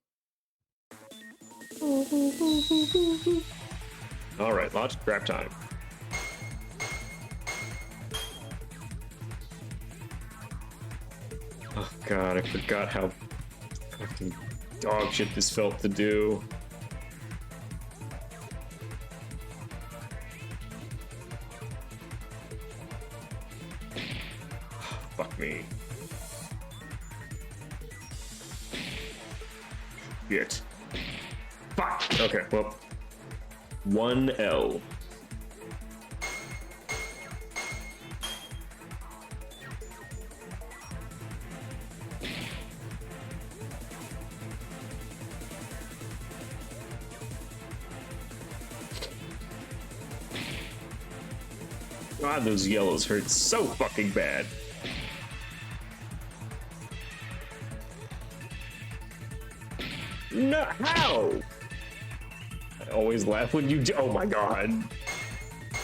Alright, launch grab time. Oh god, I forgot how fucking dog shit this felt to do. Fuck me. Shit. Fuck! Okay, well. 1L. God, those yellows hurt so fucking bad. No, how? I always laugh when you do. Oh my god.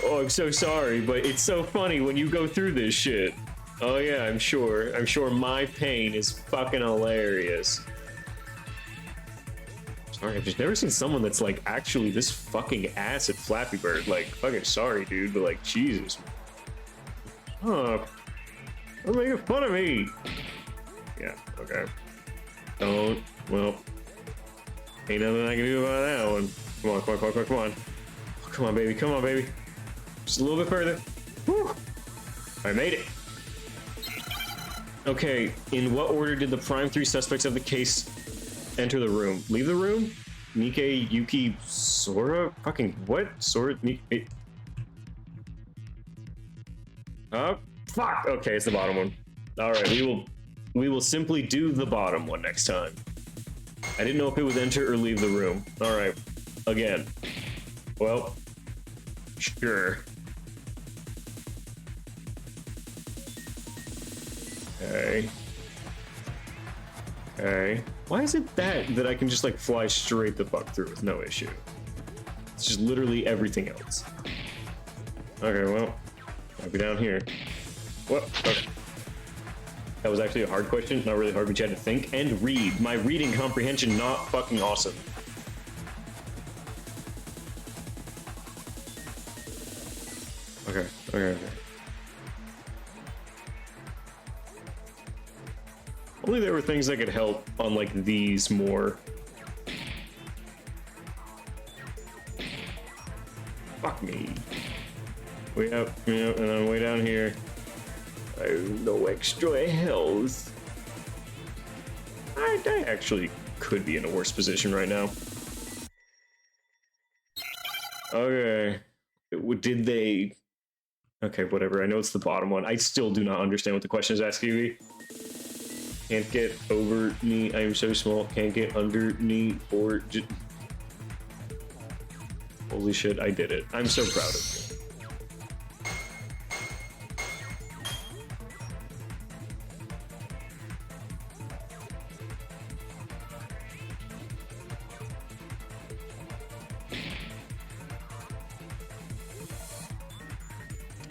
Oh, I'm so sorry, but it's so funny when you go through this shit. Oh yeah, I'm sure. I'm sure my pain is fucking hilarious. Sorry, I've just never seen someone that's like actually this fucking ass at Flappy Bird. Like, fucking sorry, dude, but like, Jesus. Huh. Don't make fun of me. Yeah, okay. Don't. Well. Ain't nothing I can do about that one. Come on, come on, come on, come on, come on. Oh, come on, baby, come on, baby. Just a little bit further. Whew. I made it. Okay, in what order did the prime 3 suspects of the case enter the room? Leave the room? Nikkei, Yuki, Sora? Fucking what? Sora? Nikkei? Oh, fuck! Okay, it's the bottom one. Alright, we will simply do the bottom one next time. I didn't know if it would enter or leave the room. Alright, again. Well, sure. Okay. Okay. Why is it that I can just like fly straight the fuck through with no issue? It's just literally everything else. Okay, well, I'll be down here. What? Okay. That was actually a hard question, not really hard, but you had to think and read. My reading comprehension not fucking awesome. Okay, okay, okay. Only there were things that could help on like these more. Fuck me. Way up, and then way down here. I have no extra health. I actually could be in a worse position right now. Okay. Did they... Okay, whatever. I know it's the bottom one. I still do not understand what the question is asking me. Can't get over me. I am so small. Can't get under me or... Holy shit, I did it. I'm so proud of you.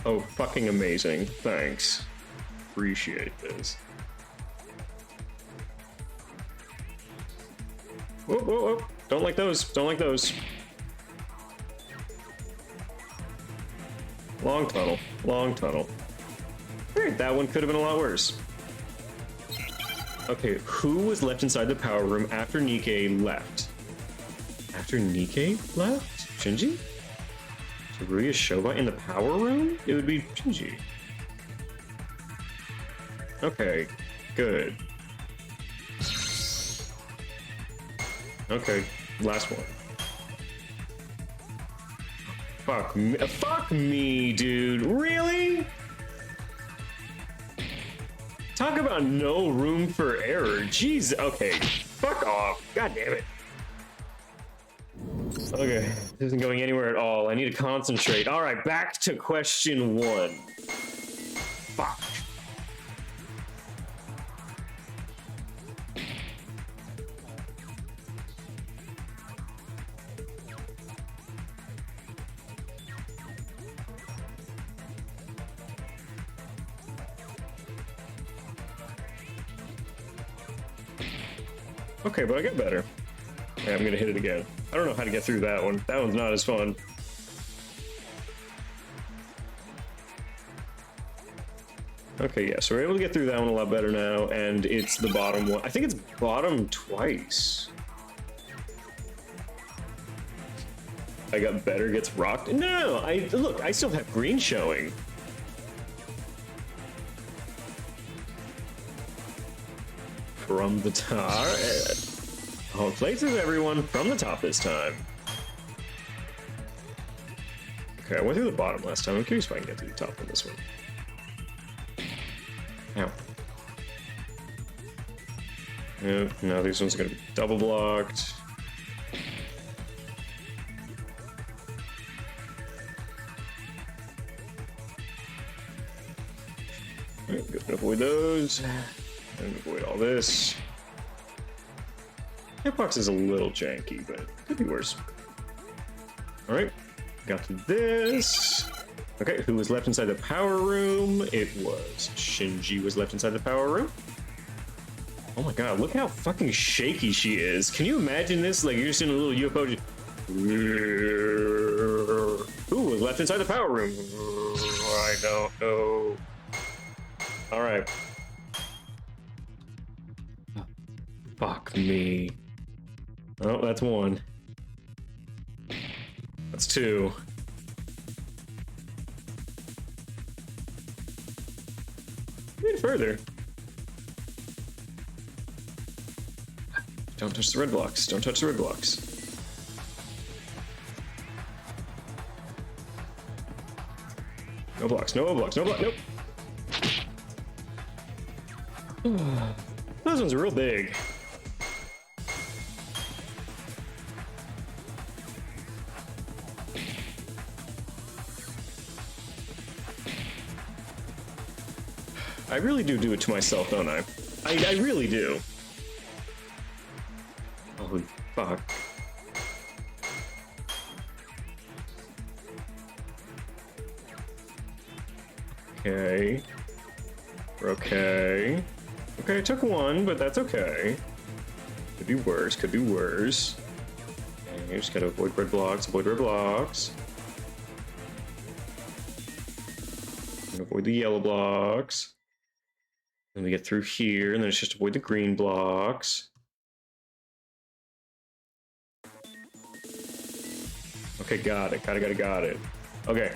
Oh, fucking amazing. Thanks. Appreciate this. Whoa, whoa, whoa. Don't like those. Don't like those. Long tunnel. Long tunnel. Alright, that one could have been a lot worse. Okay, who was left inside the power room after Nikkei left? After Nikkei left? Shinji? Ruya Shoba in the power room? It would be Shinji. Okay, good. Okay, last one. Fuck me, dude. Really? Talk about no room for error. Jeez, okay. Fuck off. God damn it. Okay, this isn't going anywhere at all. I need to concentrate. All right, back to question 1. Fuck. Okay, but I got better. Yeah, I'm gonna hit it again. I don't know how to get through that one. That one's not as fun. Okay, yeah, so we're able to get through that one a lot better now, and it's the bottom one. I think it's bottom twice. I got better, gets rocked. No, look, I still have green showing. From the top. Oh, places everyone from the top this time. Okay, I went through the bottom last time. I'm curious if I can get through the top on this one. Ow. Yep, now these ones are gonna be double blocked. Alright, good to avoid those. And avoid all this. Hitbox is a little janky, but it could be worse. Alright, got to this. Okay, who was left inside the power room? It was Shinji was left inside the power room. Oh my god, look how fucking shaky she is. Can you imagine this? Like, you're just in a little UFO just... Who was left inside the power room? I don't know. Alright. Fuck me. Oh, that's one. That's two. Even further. Don't touch the red blocks. Don't touch the red blocks. No blocks. No blocks. No blocks. Nope. Those ones are real big. I really do it to myself, don't I? I really do. Holy fuck. Okay. We're okay. Okay, I took one, but that's okay. Could be worse, could be worse. And you just gotta avoid red blocks, avoid red blocks. And avoid the yellow blocks. Then we get through here, and then it's just avoid the green blocks. Okay, got it. Got it. Okay.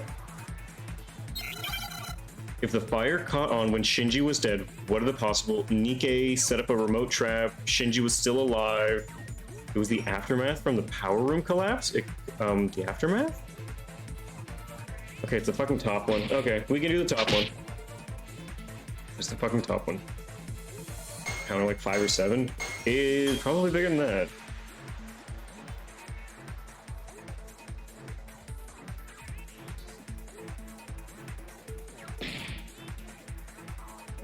If the fire caught on when Shinji was dead, what are the possible? Nikke set up a remote trap. Shinji was still alive. It was the aftermath from the power room collapse? The aftermath? Okay, it's the fucking top one. Okay, we can do the top one. It's the fucking top one. Counter like 5 or 7? Is probably bigger than that.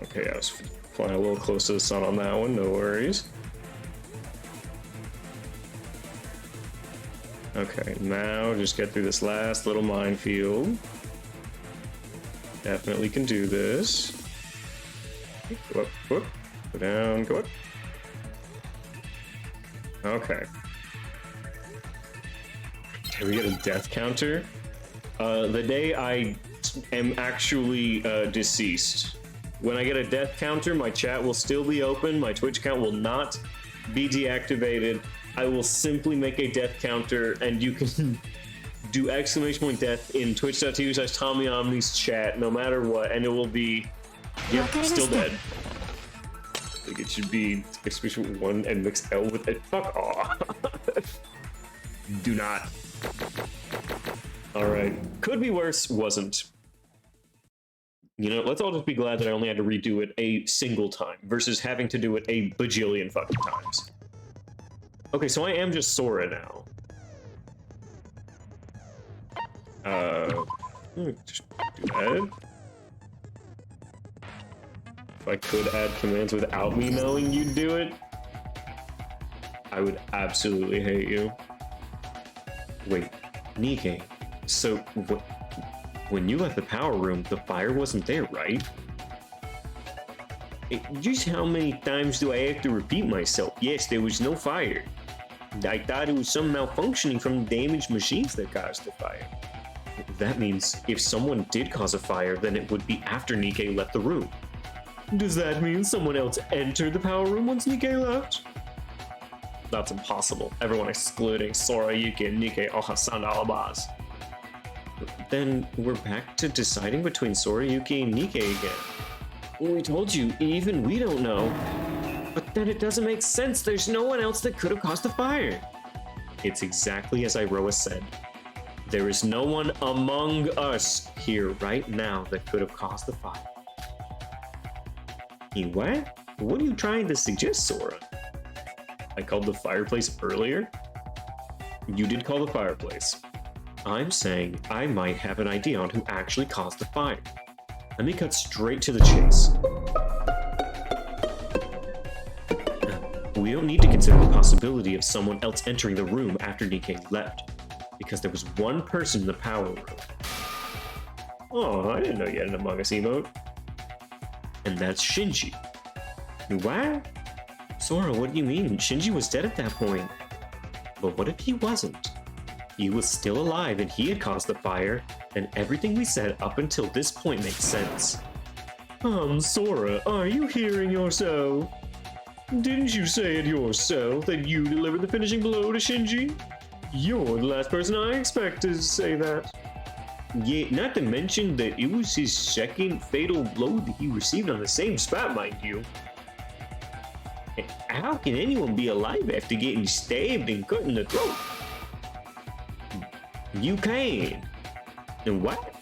Okay, I was flying a little close to the sun on that one, no worries. Okay, now just get through this last little minefield. Definitely can do this. Go up, go down, go up. Okay. Can we get a death counter? The day I am actually deceased. When I get a death counter, my chat will still be open, my Twitch account will not be deactivated. I will simply make a death counter, and you can do !death in twitch.tv/TommyOmni's chat, no matter what, and it will be, yep, still dead. I think it should be exclamation 1 and mix L with it. Fuck off. Do not. Alright. Could be worse, wasn't. You know, let's all just be glad that I only had to redo it a single time versus having to do it a bajillion fucking times. Okay, so I am just Sora now. Just do that. If I could add commands without me knowing you'd do it, I would absolutely hate you. Wait, Nikke, so when you left the power room, the fire wasn't there, right? Just how many times do I have to repeat myself? Yes, there was no fire. I thought it was some malfunctioning from the damaged machines that caused the fire. That means if someone did cause a fire, then it would be after Nikkei left the room. Does that mean someone else entered the power room once Nikkei left? That's impossible. Everyone excluding Sora, Yuki, and Nikkei all have sound alibis. Then we're back to deciding between Sora, Yuki, and Nikkei again. We told you, even we don't know. But then it doesn't make sense. There's no one else that could have caused the fire. It's exactly as Iroha said. There is no one among us here right now that could have caused the fire. What? What are you trying to suggest, Sora? I called the fireplace earlier? You did call the fireplace. I'm saying I might have an idea on who actually caused the fire. Let me cut straight to the chase. We don't need to consider the possibility of someone else entering the room after Nikkei left, because there was one person in the power room. Oh, I didn't know you had an Among Us emote. And that's Shinji. What? Sora, what do you mean? Shinji was dead at that point. But what if he wasn't? He was still alive and he had caused the fire, then everything we said up until this point makes sense. Sora, are you hearing yourself? Didn't you say it yourself that you delivered the finishing blow to Shinji? You're the last person I expected to say that. Yeah, not to mention that it was his second fatal blow that he received on the same spot, mind you. How can anyone be alive after getting stabbed and cut in the throat? You can. And what?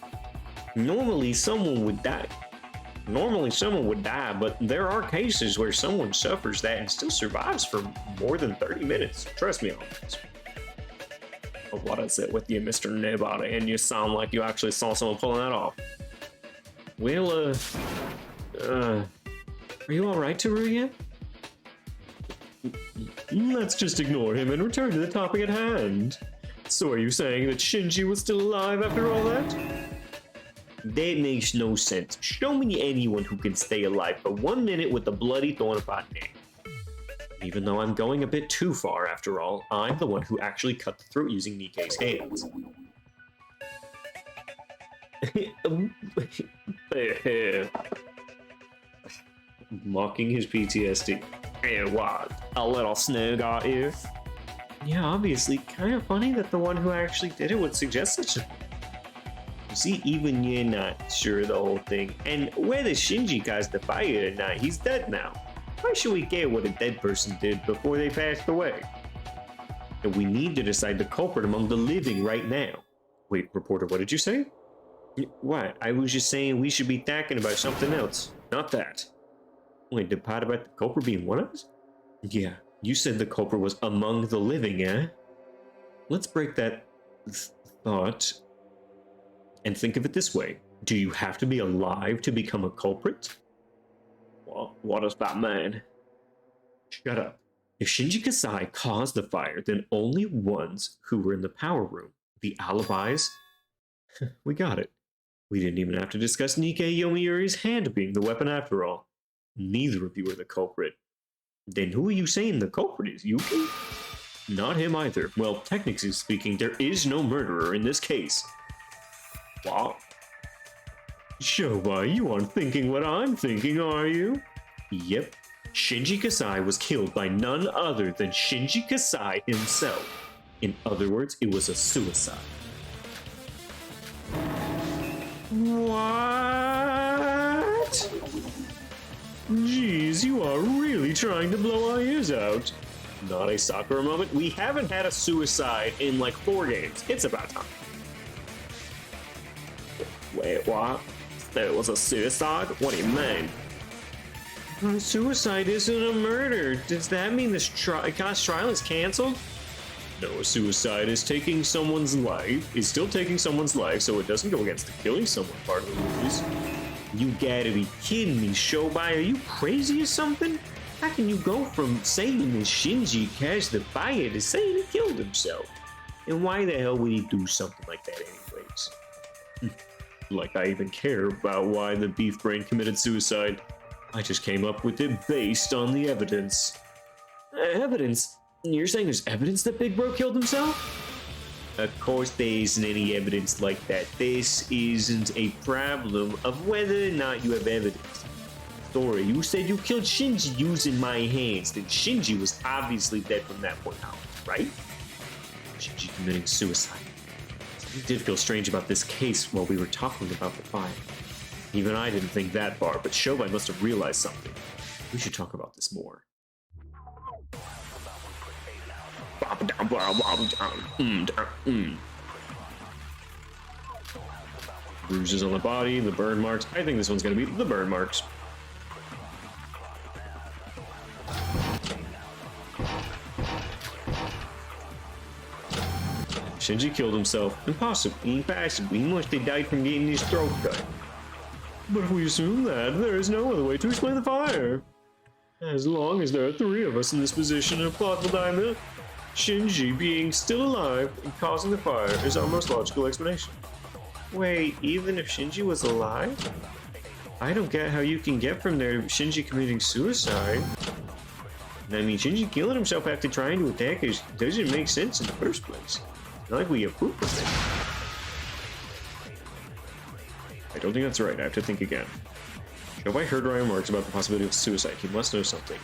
Normally someone would die, but there are cases where someone suffers that and still survives for more than 30 minutes. Trust me on this. But what is it with you, Mr. Nobody, and you sound like you actually saw someone pulling that off? Well, are you alright, Teruya? Let's just ignore him and return to the topic at hand. So are you saying that Shinji was still alive after all that? That makes no sense. Show me anyone who can stay alive for 1 minute with a bloody thorn about neck. Even though I'm going a bit too far after all, I'm the one who actually cut the throat using Nikkei's hands. Mocking his PTSD. Hey, what? A little snow got you? Yeah, obviously, kind of funny that the one who actually did it would suggest such a... You see, even you're not sure of the whole thing. And whether Shinji caused the fire or not, he's dead now. Why should we care what a dead person did before they passed away? And we need to decide the culprit among the living right now. Wait, reporter, what did you say? What? I was just saying we should be talking about something else, not that. Wait, the part about the culprit being one of us? Yeah, you said the culprit was among the living, eh? Let's break that thought and think of it this way. Do you have to be alive to become a culprit? Well, what does that mean? Shut up. If Shinji Kasai caused the fire, then only ones who were in the power room. The alibis? We got it. We didn't even have to discuss Nikkei Yomiuri's hand being the weapon after all. Neither of you are the culprit. Then who are you saying the culprit is, Yuki? Not him either. Well, technically speaking, there is no murderer in this case. What? Shoba, you aren't thinking what I'm thinking, are you? Yep. Shinji Kasai was killed by none other than Shinji Kasai himself. In other words, it was a suicide. What? Jeez, you are really trying to blow our ears out. Not a Sakura moment. We haven't had a suicide in like 4 games. It's about time. Wait, what? There was a suicide? What do you mean? Suicide isn't a murder. Does that mean this trial is canceled? No, a suicide is taking someone's life. It's still taking someone's life, so it doesn't go against the killing someone part of the rules. You gotta be kidding me, Shobai. Are you crazy or something? How can you go from saying that Shinji caused the fire to saying he killed himself? And why the hell would he do something like that anyways? Like I even care about why the beef brain committed suicide. I just came up with it based on the evidence. Evidence? You're saying there's evidence that Big Bro killed himself? Of course there isn't any evidence like that. This isn't a problem of whether or not you have evidence. Sorry, you said you killed Shinji using my hands. Then Shinji was obviously dead from that point on, right? Shinji committing suicide. Something did feel strange about this case while we were talking about the fire. Even I didn't think that far, but Shobai must have realized something. We should talk about this more. Bruises on the body, the burn marks. I think this one's gonna be the burn marks. Shinji killed himself. Impossible. He must have died from getting his throat cut. But if we assume that, there is no other way to explain the fire. As long as there are 3 of us in this position and a plausible diamond, Shinji being still alive and causing the fire is our most logical explanation. Wait, even if Shinji was alive? I don't get how you can get from there to Shinji committing suicide. I mean, Shinji killing himself after trying to attack us doesn't make sense in the first place. Not like we approve of it. I don't think that's right. I have to think again. If I heard Ryan remarks about the possibility of suicide, he must know something.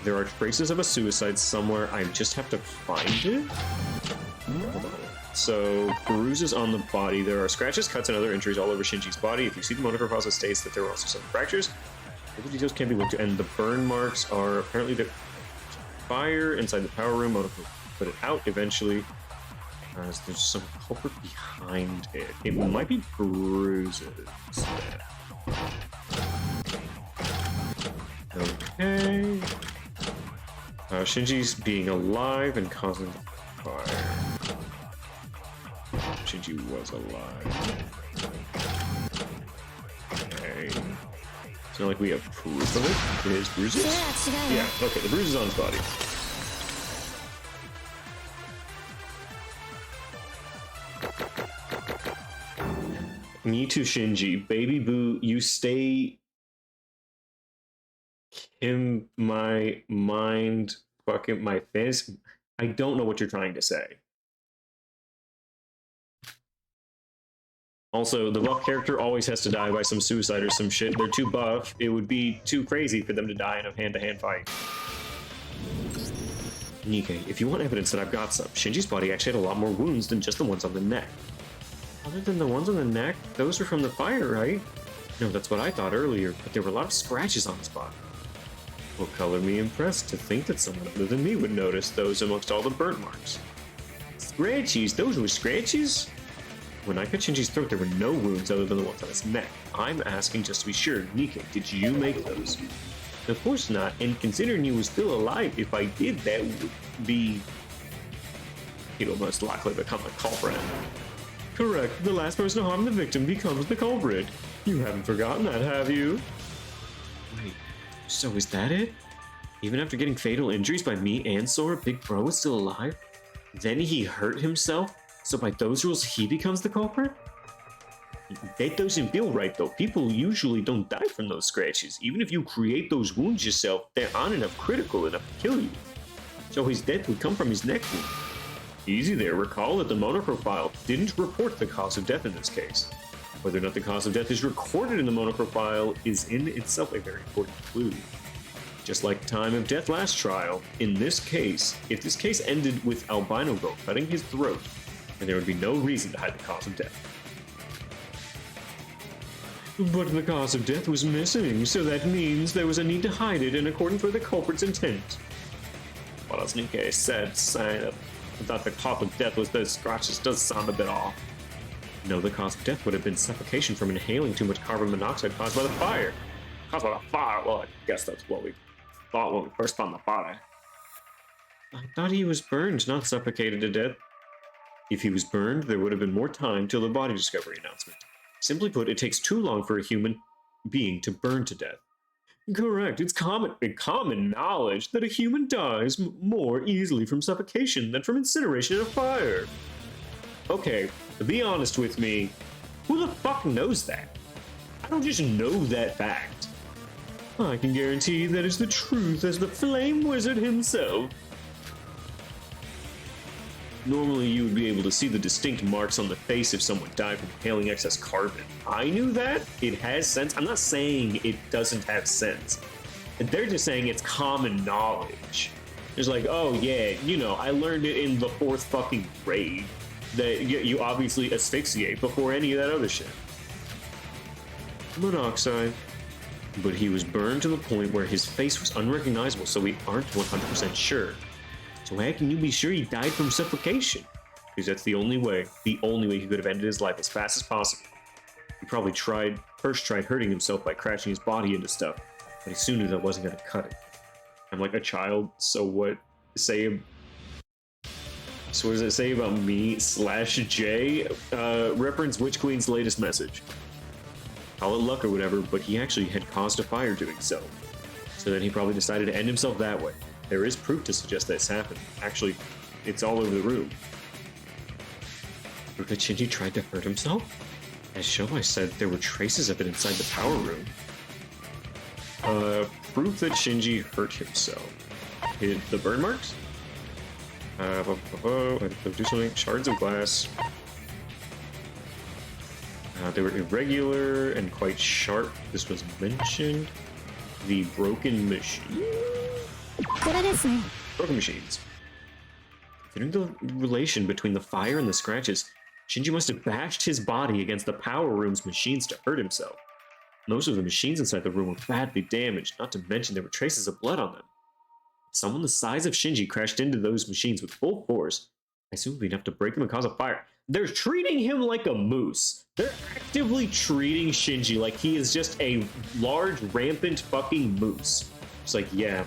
There are traces of a suicide somewhere. I just have to find it? Hold on. So, bruises on the body. There are scratches, cuts, and other injuries all over Shinji's body. If you see the motor files, it states that there were also some fractures. The details can be looked at, and the burn marks are apparently the fire inside the power room. Motor put it out eventually. There's some culprit behind it. It might be bruises. Okay. Shinji's being alive and causing the fire. Shinji was alive. Okay. It's not like we have proof of it. It is bruises? Yeah, okay, the bruises on his body. Me too, Shinji. Baby boo, you stay in my mind, fucking my fantasy. I don't know what you're trying to say. Also, the buff character always has to die by some suicide or some shit. They're too buff. It would be too crazy for them to die in a hand-to-hand fight. Nikkei, if you want evidence that I've got some, Shinji's body actually had a lot more wounds than just the ones on the neck. Other than the ones on the neck, those were from the fire, right? No, that's what I thought earlier, but there were a lot of scratches on his body. Will color me impressed to think that someone other than me would notice those amongst all the burn marks. Scratches? Those were scratches? When I cut Shinji's throat, there were no wounds other than the ones on his neck. I'm asking just to be sure. Nikkei, did you make those? Of course not, and considering he was still alive, if I did, that would be... He'll most likely become a culprit. Correct. The last person to harm the victim becomes the culprit. You haven't forgotten that, have you? Wait, so is that it? Even after getting fatal injuries by me and Sora, Big Bro was still alive? Then he hurt himself? So by those rules, he becomes the culprit? That doesn't feel right, though. People usually don't die from those scratches. Even if you create those wounds yourself, they're on enough critical enough to kill you. So his death would come from his neck wound. Easy there. Recall that the monoprofile didn't report the cause of death in this case. Whether or not the cause of death is recorded in the monoprofile is in itself a very important clue. Just like the time of death last trial, in this case, if this case ended with Albino Girl cutting his throat, then there would be no reason to hide the cause of death. But the cause of death was missing, so that means there was a need to hide it in accordance with the culprit's intent. What as Nikkei said, saying that the cause of death was those scratches does sound a bit off. No, the cause of death would have been suffocation from inhaling too much carbon monoxide caused by the fire. Caused by the fire? Well, I guess that's what we thought when we first found the body. I thought he was burned, not suffocated to death. If he was burned, there would have been more time till the body discovery announcement. Simply put, it takes too long for a human being to burn to death. Correct. It's common knowledge that a human dies more easily from suffocation than from incineration in a fire. Okay, be honest with me. Who the fuck knows that? I don't just know that fact. I can guarantee that it's the truth as the Flame Wizard himself. Normally, you would be able to see the distinct marks on the face if someone died from inhaling excess carbon. I knew that. It has sense. I'm not saying it doesn't have sense. They're just saying it's common knowledge. It's like, oh yeah, you know, I learned it in the 4th fucking grade that you obviously asphyxiate before any of that other shit. Monoxide. But he was burned to the point where his face was unrecognizable, so we aren't 100% sure. So how can you be sure he died from suffocation? Because that's the only way he could have ended his life as fast as possible. He probably first tried hurting himself by crashing his body into stuff, but he soon knew that wasn't going to cut it. I'm like a child, so what does it say about me /J? Reference Witch Queen's latest message. Call it luck or whatever, but he actually had caused a fire doing so. So then he probably decided to end himself that way. There is proof to suggest this happened. Actually, it's all over the room. Proof that Shinji tried to hurt himself? As Shoei said, there were traces of it inside the power room. Proof that Shinji hurt himself. The burn marks? Do something. Shards of glass. They were irregular and quite sharp. This was mentioned. The broken machine. Broken machines. Considering the relation between the fire and the scratches, Shinji must have bashed his body against the power room's machines to hurt himself. Most of the machines inside the room were badly damaged, not to mention there were traces of blood on them. If someone the size of Shinji crashed into those machines with full force, I assume it would be enough to break them and cause a fire. They're treating him like a moose. They're actively treating Shinji like he is just a large, rampant fucking moose. It's like, yeah,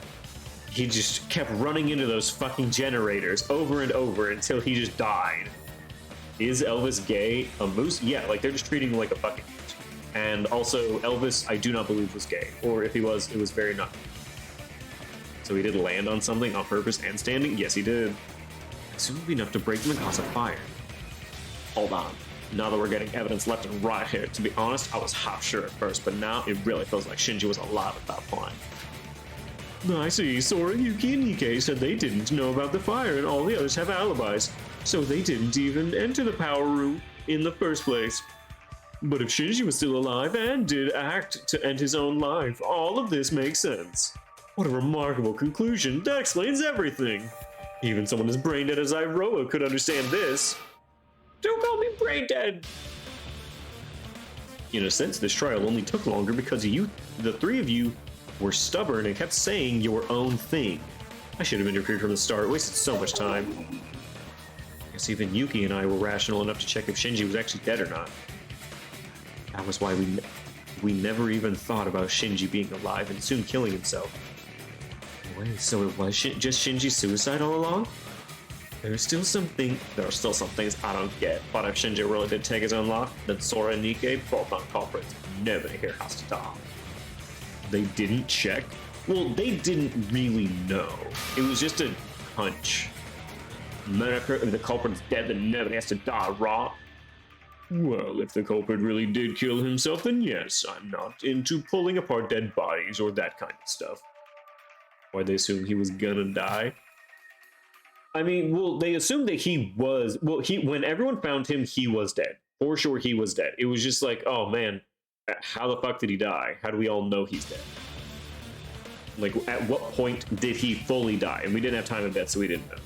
he just kept running into those fucking generators over and over until he just died. Is Elvis gay? A moose? Yeah, like they're just treating him like a fucking moose. And also, Elvis, I do not believe was gay. Or if he was, it was very not. So he did land on something on purpose and standing? Yes, he did. I assume it would be enough to break them and cause a fire. Hold on. Now that we're getting evidence left and right here, to be honest, I was half sure at first, but now it really feels like Shinji was alive at that point. I see. Sora, Yuki, and Nikkei said they didn't know about the fire, and all the others have alibis, so they didn't even enter the power room in the first place. But if Shinji was still alive and did act to end his own life, all of this makes sense. What a remarkable conclusion. That explains everything. Even someone as brain dead as Iroha could understand this. Don't call me brain dead. In a sense, this trial only took longer because you, the three of you, were stubborn and kept saying your own thing. I should have interfered from the start. It wasted so much time. I guess even Yuki and I were rational enough to check if Shinji was actually dead or not. That was why we never even thought about Shinji being alive and soon killing himself. Wait, so it was just Shinji's suicide all along? There are still some things I don't get, but if Shinji really did take his own life, then Sora and Nikkei both not culprits. Nobody here has to die. They didn't check? Well, they didn't really know. It was just a hunch. If the culprit is dead, then nobody has to die, right? Well, if the culprit really did kill himself, then yes, I'm not into pulling apart dead bodies or that kind of stuff. Why'd they assume he was gonna die? I mean, well, they assumed that he was, when everyone found him, he was dead. For sure he was dead. It was just like, oh man, how the fuck did he die? How do we all know he's dead? Like, at what point did he fully die? And we didn't have time in bed, so we didn't know.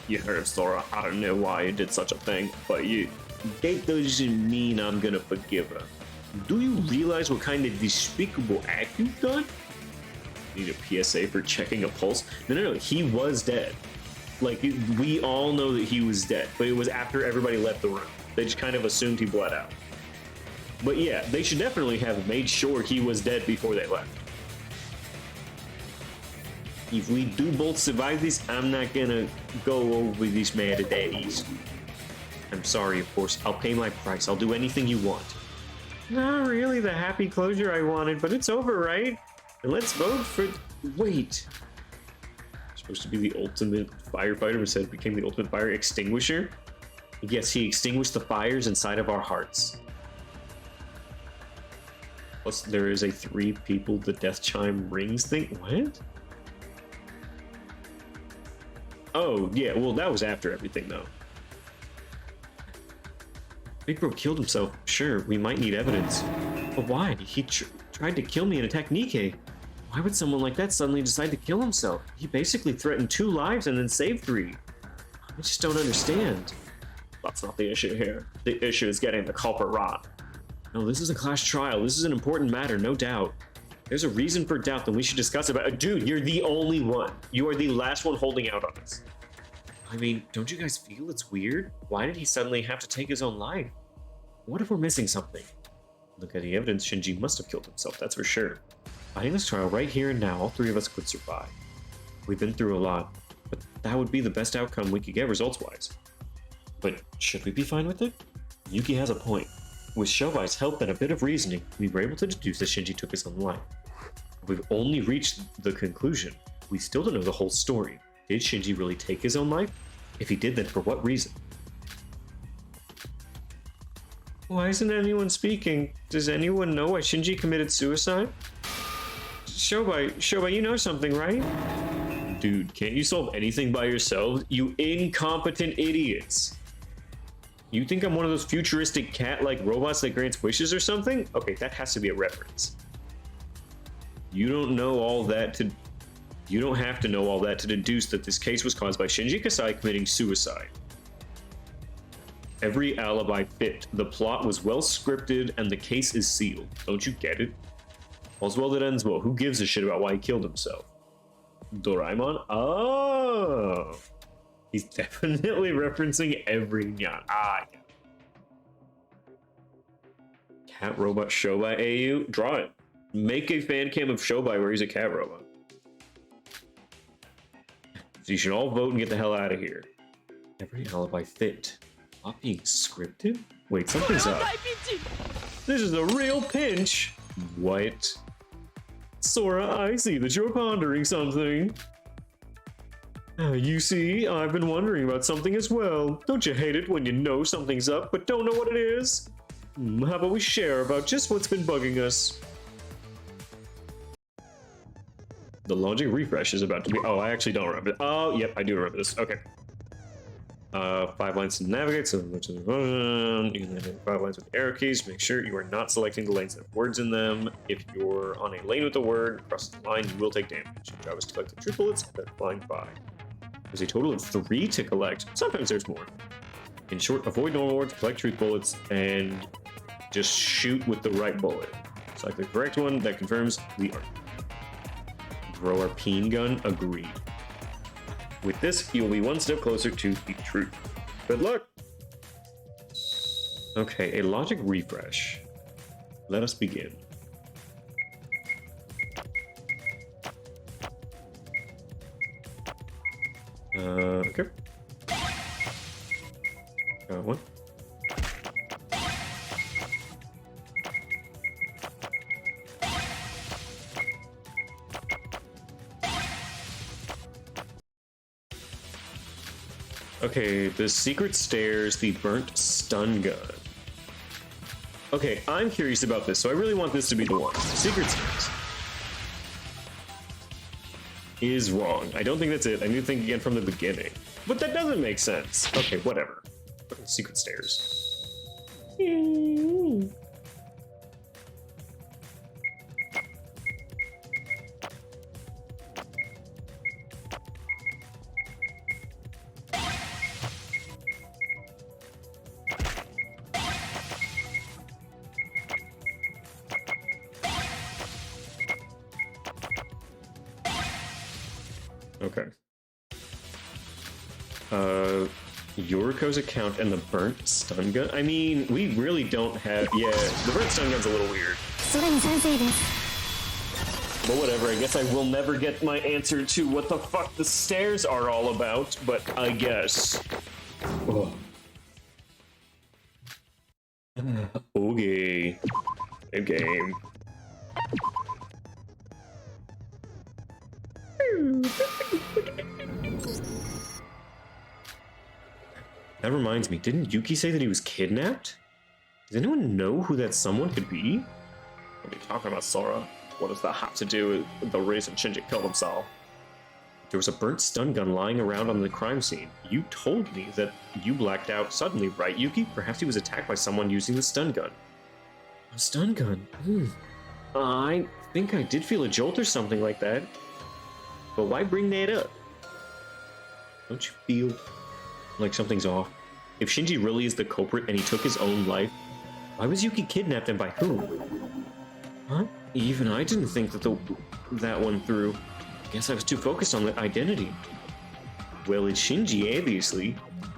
You heard of Sora. I don't know why you did such a thing, but that doesn't mean I'm gonna forgive her. Do you realize what kind of despicable act you've done? Need a PSA for checking a pulse? No, he was dead. Like, we all know that he was dead, but it was after everybody left the room. They just kind of assumed he bled out. But yeah, they should definitely have made sure he was dead before they left. If we do both survive this, I'm not gonna go over these mad days. I'm sorry, of course. I'll pay my price. I'll do anything you want. Not really the happy closure I wanted, but it's over, right? And let's vote for... Wait. Supposed to be the ultimate firefighter, but instead became the ultimate fire extinguisher? Yes, he extinguished the fires inside of our hearts. Plus, there is a 3 people the death chime rings thing. What? Oh, yeah, well, that was after everything, though. Big Bro killed himself. Sure, we might need evidence. But why? He tried to kill me and attack Nikke. Why would someone like that suddenly decide to kill himself? He basically threatened 2 lives and then saved 3. I just don't understand. That's not the issue here. The issue is getting the culprit right. No, this is a class trial. This is an important matter, no doubt. There's a reason for doubt, then we should discuss about it. Dude, you're the only one. You are the last one holding out on us. I mean, don't you guys feel it's weird? Why did he suddenly have to take his own life? What if we're missing something? Look at the evidence, Shinji must have killed himself, that's for sure. Fighting this trial right here and now, all 3 of us could survive. We've been through a lot, but that would be the best outcome we could get results-wise. But should we be fine with it? Yuki has a point. With Shobai's help and a bit of reasoning, we were able to deduce that Shinji took his own life. We've only reached the conclusion. We still don't know the whole story. Did Shinji really take his own life? If he did, then for what reason? Why isn't anyone speaking? Does anyone know why Shinji committed suicide? Shobai, you know something, right? Dude, can't you solve anything by yourselves? You incompetent idiots. You think I'm one of those futuristic cat-like robots that grants wishes or something? Okay, that has to be a reference. You don't know all that to... You don't have to know all that to deduce that this case was caused by Shinji Kasai committing suicide. Every alibi fit. The plot was well scripted and the case is sealed. Don't you get it? All's well that ends well. Who gives a shit about why he killed himself? Doraemon? Oh! He's definitely referencing every nyan. Ah, yeah. Cat robot Shobai AU? Draw it. Make a fan cam of Shobai where he's a cat robot. So you should all vote and get the hell out of here. Every alibi fit. Not being scripted? Wait, something's up. This is a real pinch. What? Sora, I see that you're pondering something. You see, I've been wondering about something as well. Don't you hate it when you know something's up but don't know what it is? How about we share about just what's been bugging us? The logic refresh is about to be... Oh, I actually don't remember. Oh, yep, I do remember this. Okay. 5 lines to navigate, so which is you can navigate 5 lines with arrow keys. Make sure you are not selecting the lanes that have words in them. If you're on a lane with a word across the line, you will take damage. Your job is to collect the truth bullets that flying by. There's a total of 3 to collect. Sometimes there's more. In short, avoid normal words, collect truth bullets, and just shoot with the right bullet. Select the correct one. That confirms we are. Throw our peen gun. Agreed. With this, you'll be 1 step closer to the truth. Good luck! Okay, a logic refresh. Let us begin. Okay. What? Okay, the secret stairs, the burnt stun gun. Okay, I'm curious about this, so I really want this to be the one. Secret stairs is wrong. I don't think that's it. I need to think again from the beginning. But that doesn't make sense. Okay, whatever. Secret stairs. Okay. Yoriko's account and the burnt stun gun? I mean, we really don't have... Yeah, the burnt stun gun's a little weird. But whatever, I guess I will never get my answer to what the fuck the stairs are all about, but I guess. Oh. Okay. Good game. That reminds me, didn't Yuki say that he was kidnapped? Does anyone know who that someone could be? What are you talking about, Sora? What does that have to do with the reason Shinji killed himself? There was a burnt stun gun lying around on the crime scene. You told me that you blacked out suddenly, right, Yuki? Perhaps he was attacked by someone using the stun gun. A stun gun? I think I did feel a jolt or something like that. But why bring that up? Don't you feel like something's off? If Shinji really is the culprit and he took his own life, why was Yuki kidnapped and by whom? Huh? Even I didn't think that one through. I guess I was too focused on the identity. Well, it's Shinji, obviously.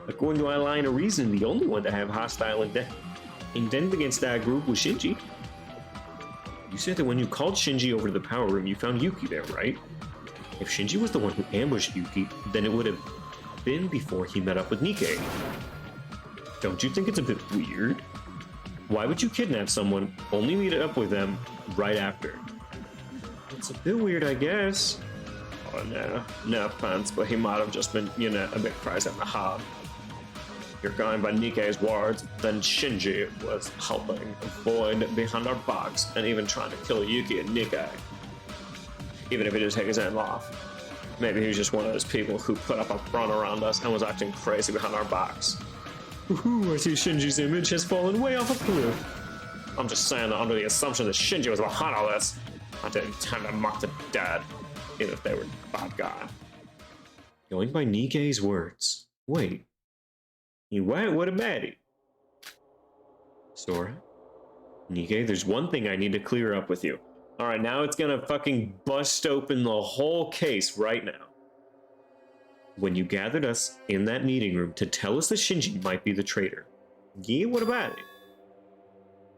According to our line of reasoning, the only one to have hostile intent against that group was Shinji. You said that when you called Shinji over to the power room, you found Yuki there, right? If Shinji was the one who ambushed Yuki, then it would have been before he met up with Nikke. Don't you think it's a bit weird? Why would you kidnap someone, only meet up with them right after? It's a bit weird, I guess. Oh no offense, but he might have just been, a bit crazy in the heart. You're going by Nikke's words, then Shinji was helping Void behind our backs and even trying to kill Yuki and Nikke. Even if he did take his own life. Maybe he was just one of those people who put up a front around us and was acting crazy behind our backs. Ooh, I see Shinji's image has fallen way off a cliff. I'm just saying that under the assumption that Shinji was behind all this, I didn't intend to mock the dead, even if they were a bad guy. Going by Nikke's words. Wait. What about it? Sora? Nikke, there's one thing I need to clear up with you. Alright, now it's gonna fucking bust open the whole case right now. When you gathered us in that meeting room to tell us that Shinji might be the traitor. Yeah, what about it?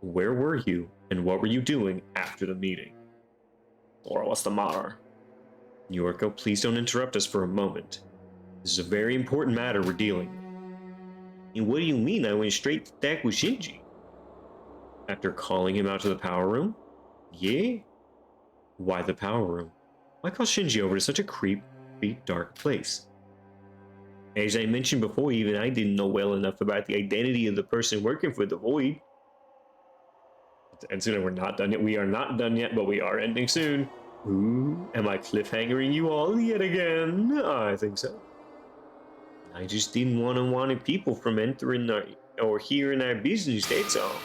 Where were you, and what were you doing after the meeting? Or what's the matter? Yoriko, please don't interrupt us for a moment. This is a very important matter we're dealing with. And what do you mean I went straight to attack with Shinji? After calling him out to the power room? Yeah? Why the power room? Why call Shinji over to such a creepy, dark place? As I mentioned before, even I didn't know well enough about the identity of the person working for the Void. And soon we're not done yet. We are not done yet, but we are ending soon. Ooh, am I cliffhangering you all yet again? I think so. I just didn't want people from entering or hearing our business, that's all.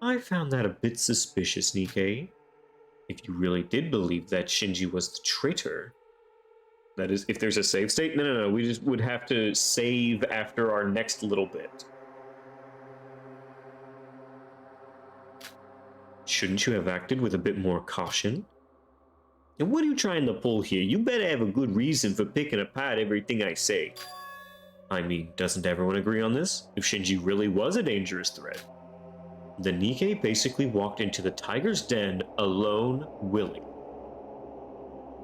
I found that a bit suspicious, Nikke. If you really did believe that Shinji was the traitor... That is, if there's a save state? No, we just would have to save after our next little bit. Shouldn't you have acted with a bit more caution? And what are you trying to pull here? You better have a good reason for picking apart everything I say. I mean, doesn't everyone agree on this? If Shinji really was a dangerous threat, then Nikke basically walked into the tiger's den alone, willing.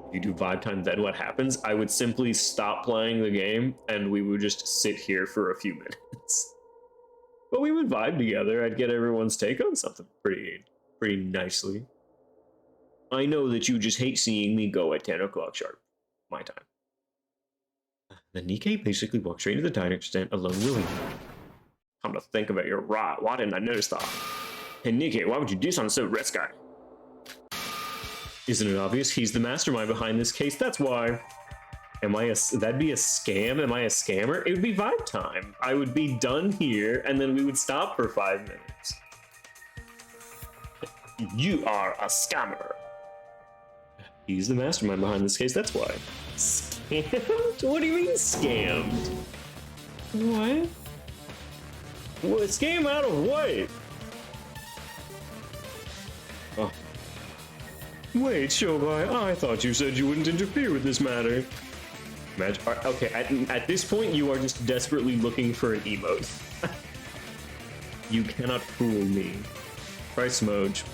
If you do vibe time, then what happens? I would simply stop playing the game and we would just sit here for a few minutes. But we would vibe together. I'd get everyone's take on something pretty nicely. I know that you just hate seeing me go at 10 o'clock sharp. My time. Then Nikke basically walked straight into the tiger's den alone, willingly. Come to think of it, you're right. Why didn't I notice that? Hey Nikke, why would you do something so risky? Isn't it obvious? He's the mastermind behind this case, that's why. That'd be a scam? Am I a scammer? It would be vibe time. I would be done here, and then we would stop for 5 minutes. You are a scammer. He's the mastermind behind this case, that's why. Scammed? What do you mean scammed? What? What? Scam out of what? Oh. Wait, Shogai, I thought you said you wouldn't interfere with this matter. Okay, at this point, you are just desperately looking for an emote. You cannot fool me. Price Moj.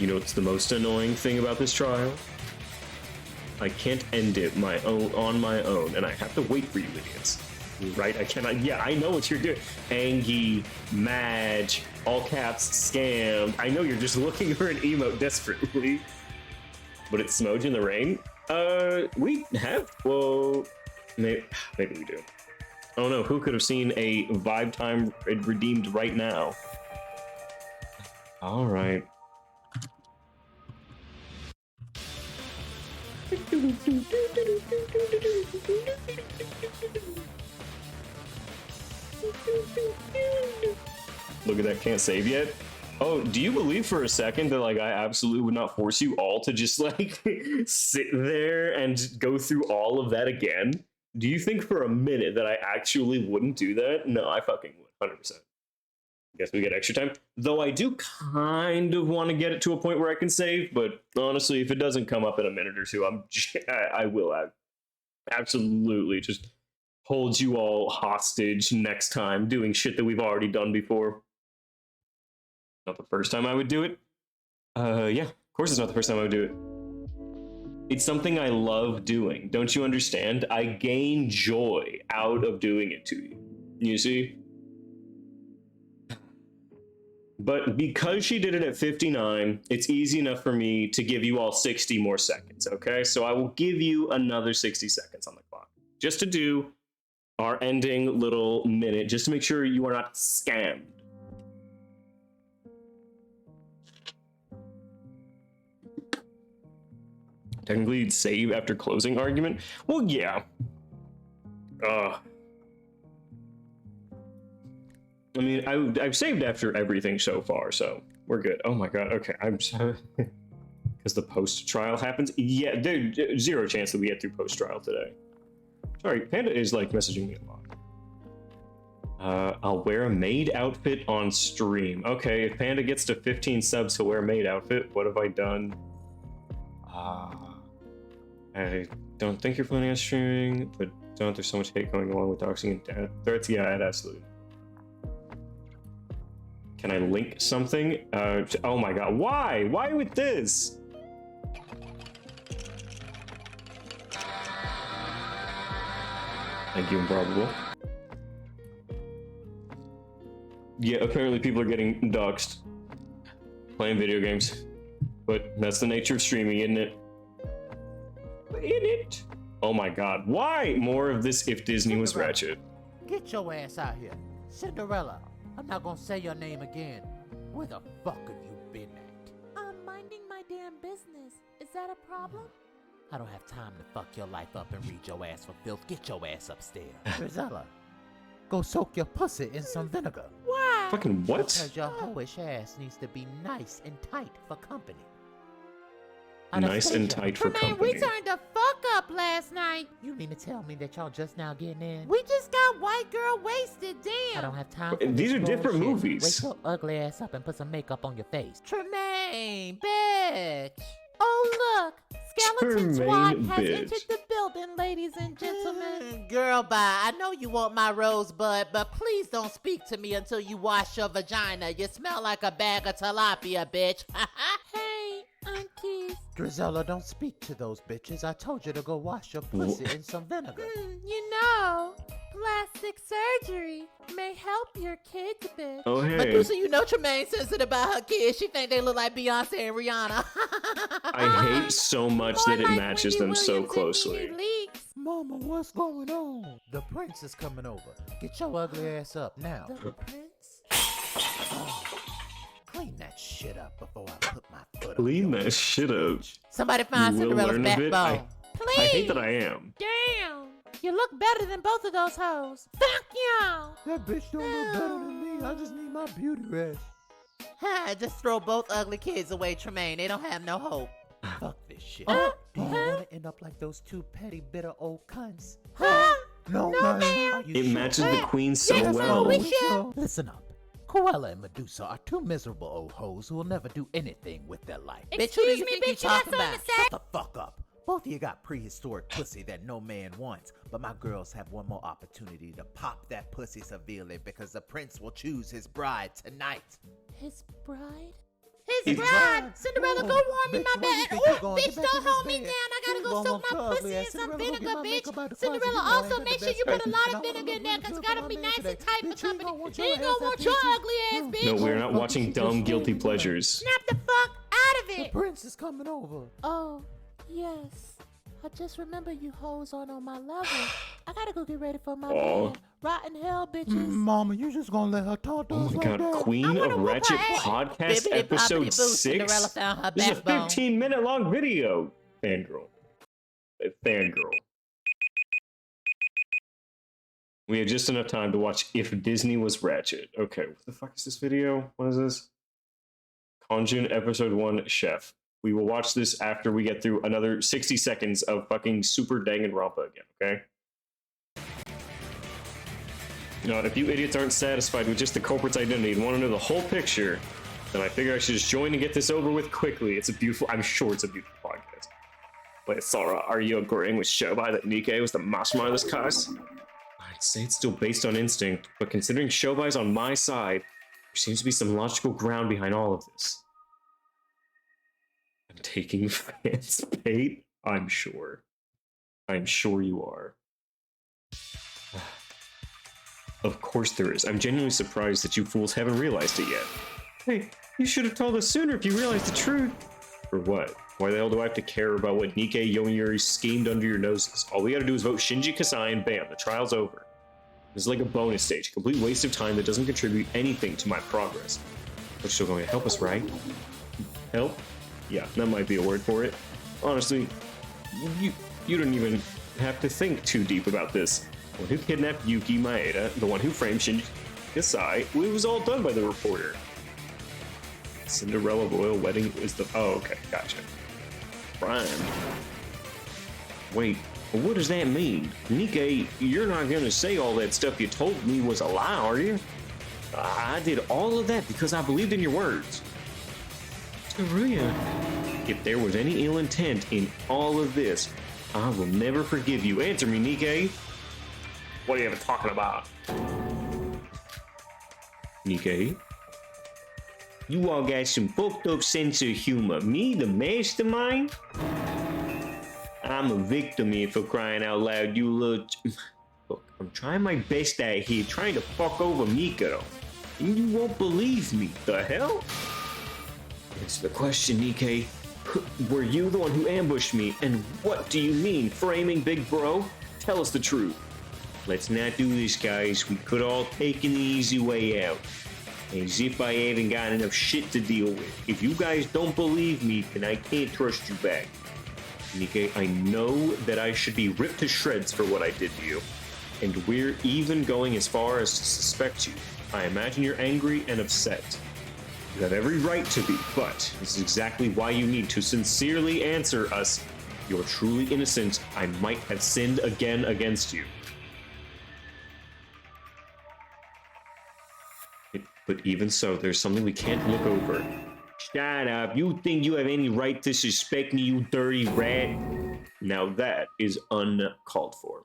You know what's the most annoying thing about this trial? I can't end it on my own, and I have to wait for you idiots. Right? I cannot. Yeah, I know what you're doing. Angie, Madge, all caps, scammed. I know you're just looking for an emote desperately. But it's Smoj in the rain? We have. Well, maybe we do. Oh no, who could have seen a vibe time redeemed right now? All right. Look at that, can't save yet. Oh, do you believe for a second that like I absolutely would not force you all to just like sit there and go through all of that again? Do you think for a minute that I actually wouldn't do that? No, I fucking would, 100%. Guess we get extra time. Though I do kind of want to get it to a point where I can save, but honestly, if it doesn't come up in a minute or two, I will absolutely just hold you all hostage next time doing shit that we've already done before. Not the first time I would do it. Yeah, of course it's not the first time I would do it. It's something I love doing. Don't you understand? I gain joy out of doing it to you. You see? But because she did it at 59, it's easy enough for me to give you all 60 more seconds, okay? So I will give you another 60 seconds on the clock. Just to do our ending little minute, just to make sure you are not scammed. Technically, you'd save after closing argument? Well, yeah. I mean, I've saved after everything so far, so we're good. Oh my god, okay, I'm sorry. Because the post-trial happens? Yeah, there's zero chance that we get through post-trial today. Sorry, Panda is, like, messaging me a lot. I'll wear a maid outfit on stream. Okay, if Panda gets to 15 subs, he'll wear a maid outfit. What have I done? I don't think you're planning on streaming, but don't. There's so much hate going along with doxing and death threats. Yeah, it absolutely. Can I link something? Oh my god, why? Why with this? Thank you, Improbable. Yeah, apparently people are getting doxed. Playing video games. But that's the nature of streaming, isn't it? Oh my god, why? More of this if Disney was ratchet. Get your ass out here. Cinderella, I'm not gonna say your name again. Where the fuck have you been at? I'm minding my damn business. Is that a problem? I don't have time to fuck your life up and read your ass for filth. Get your ass upstairs. Drizella, go soak your pussy in some vinegar. Why? Fucking what? Because your hoish ass needs to be nice and tight for company. Nice and tight for company. We turned the fuck up last night. You mean to tell me that y'all just now getting in? We just got white girl wasted, damn. I don't have time for These this are different bullshit. movies. Wake your ugly ass up and put some makeup on your face. Tremaine, bitch. Oh, look. Skeleton SWAT Tremaine, has bitch. entered the building, ladies and gentlemen. Girl, bye. I know you want my rosebud, but please don't speak to me until you wash your vagina. You smell like a bag of tilapia, bitch. Hey, aunties. Drizella, don't speak to those bitches. I told you to go wash your pussy in some vinegar. You know, plastic surgery may help your kids a bit. Oh, hey. Medusa, you know Tremaine sensitive about her kids. She think they look like Beyonce and Rihanna. I hate so much More that it like matches Wendy them so Williams and closely. Nene Leakes. Mama, what's going on? The prince is coming over. Get your ugly ass up now. The prince? Clean that shit up before I put my foot Clean on that shit up. Somebody find You will Cinderella's learn of it. backbone. Please. I hate that I am. Damn. You look better than both of those hoes. Fuck y'all. That bitch don't look better than me. I just need my beauty rest. Ha, just throw both ugly kids away, Tremaine. They don't have no hope. Fuck this shit. Do you want to end up like those two petty, bitter old cunts? No, ma'am. It matches the queen so Yes, well. we should. Listen up. Cruella and Medusa are two miserable old hoes who will never do anything with their life. Bitch, who do you think you talking about? Shut the fuck up. Both of you got prehistoric pussy that no man wants, but my girls have one more opportunity to pop that pussy severely because the prince will choose his bride tonight. His bride? His bride! Cinderella, go warm in my bed. Oh, bitch, Get back don't in hold this me bed. down. I gotta You go won't soak want my your pussy ugly in ass. some Cinderella, vinegar, get my makeup out bitch. the closet. Cinderella, You know I also ain't make got sure the you best put a lot face. of vinegar in there because it's gotta be nice and tight for Bitch, you ain't company. gonna want They your ain't gonna ass want after your you- ugly ass, bitch. No, we're not watching dumb, guilty pleasures. Snap the fuck out of The it. prince is coming over. Oh, yes. I just remember you hoes aren't on my level. I gotta go get ready for my Aw. man. Rotten hell, bitches. Mama, you just gonna let her talk to Oh us my like god, that? Queen I wanna of whoop her Ratchet ass. Podcast Bippity boppity episode boo, 6? Cinderella found her This is a backbone. 15-minute long video. Fangirl. Fangirl. We had just enough time to watch If Disney Was Ratchet. Okay, what the fuck is this video? What is this? Conjun episode 1 Chef. We will watch this after we get through another 60 seconds of fucking Super Danganronpa again, okay? Now, if you idiots aren't satisfied with just the culprit's identity and want to know the whole picture, then I figure I should just join and get this over with quickly. It's a beautiful, I'm sure it's a beautiful podcast. Wait, Sora, are you agreeing with Shobai that Nikkei was the mastermind of this case? I'd say it's still based on instinct, but considering Shobai's on my side, there seems to be some logical ground behind all of this. I'm taking fans' bait? I'm sure. I'm sure you are. Of course there is. I'm genuinely surprised that you fools haven't realized it yet. Hey, you should have told us sooner if you realized the truth. For what? Why the hell do I have to care about what Nikkei Yomiuri schemed under your noses? All we gotta do is vote Shinji Kasai and bam, the trial's over. This is like a bonus stage, a complete waste of time that doesn't contribute anything to my progress. But you're still going to help us, right? Help? Yeah, that might be a word for it. Honestly, you don't even have to think too deep about this. The one who kidnapped Yuki Maeda, the one who framed Shinji Kasai, it was all done by the reporter. Cinderella royal wedding is the... Oh, okay, gotcha. Brian. Wait, what does that mean? Nikkei, you're not gonna say all that stuff you told me was a lie, are you? I did all of that because I believed in your words. Taruya, if there was any ill intent in all of this, I will never forgive you. Answer me, Nikkei. What are you even talking about? Nikkei? You all got some fucked up sense of humor. Me, the mastermind? I'm a victim here for crying out loud, you little... Look, I'm trying my best out here, trying to fuck over Mikado. And you won't believe me. The hell? Answer the question, Nikkei. Were you the one who ambushed me? And what do you mean, framing big bro? Tell us the truth. Let's not do this, guys. We could all taken the easy way out. As if I haven't got enough shit to deal with. If you guys don't believe me, then I can't trust you back. Nikkei, I know that I should be ripped to shreds for what I did to you. And we're even going as far as to suspect you. I imagine you're angry and upset. You have every right to be, but this is exactly why you need to sincerely answer us. If you're truly innocent, I might have sinned again against you. But even so, there's something we can't look over. Shut up. You think you have any right to suspect me, you dirty rat? Now that is uncalled for.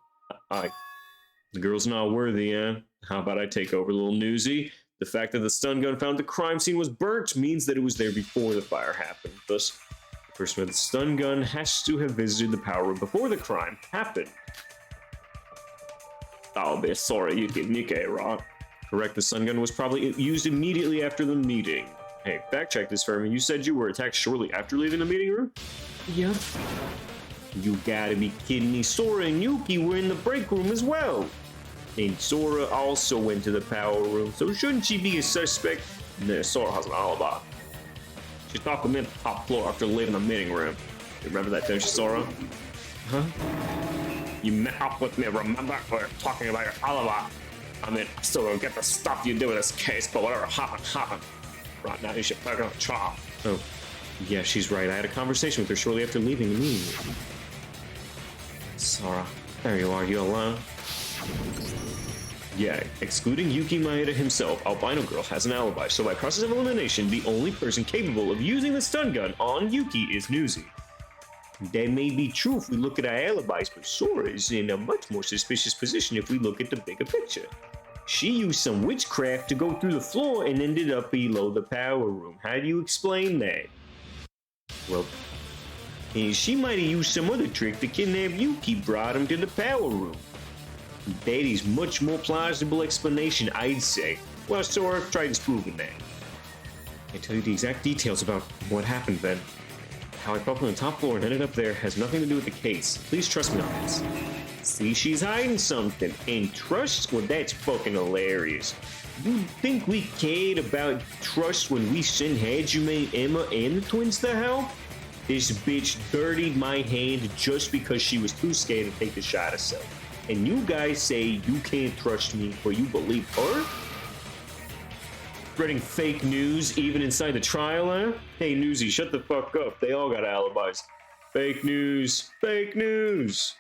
The girl's not worthy, eh? How about I take over, little newsy? The fact that the stun gun found at the crime scene was burnt means that it was there before the fire happened. Thus, the person with the stun gun has to have visited the power room before the crime happened. I'll be sorry you get Nikkei wrong. Correct, the stun gun was probably used immediately after the meeting. Hey, fact check this for me. You said you were attacked shortly after leaving the meeting room? Yep. You gotta be kidding me. Sora and Yuki were in the break room as well. And Sora also went to the power room, so shouldn't she be a suspect? Nah, Sora has an alibi. She thought the men top floor after leaving the meeting room. You remember that, don't you, Sora? Huh? You met up with me, remember? We're talking about your alibi. I mean, I still don't get the stuff you do in this case, but whatever happened. Right now, you should back on the trial. Oh, yeah, she's right. I had a conversation with her shortly after leaving the meeting room. Sora, there you are. You alone? Yeah, excluding Yuki Maeda himself, Albino Girl has an alibi, so by process of elimination, the only person capable of using the stun gun on Yuki is Newsy. That may be true if we look at our alibis, but Sora is in a much more suspicious position if we look at the bigger picture. She used some witchcraft to go through the floor and ended up below the power room. How do you explain that? Well, she might have used some other trick to kidnap Yuki, brought him to the power room. That is much more plausible explanation, I'd say. Well, Sora, try disproving that. I tell you the exact details about what happened then. How I fell from the top floor and ended up there has nothing to do with the case. Please trust me on this. See, she's hiding something. And trust? Well, that's fucking hilarious. You think we cared about trust when we sent Hajime, Emma, and the twins to hell? This bitch dirtied my hand just because she was too scared to take the shot herself. And you guys say you can't trust me, but you believe her? Spreading fake news even inside the trial, huh? Hey, Newsy, shut the fuck up. They all got alibis. Fake news. Fake news.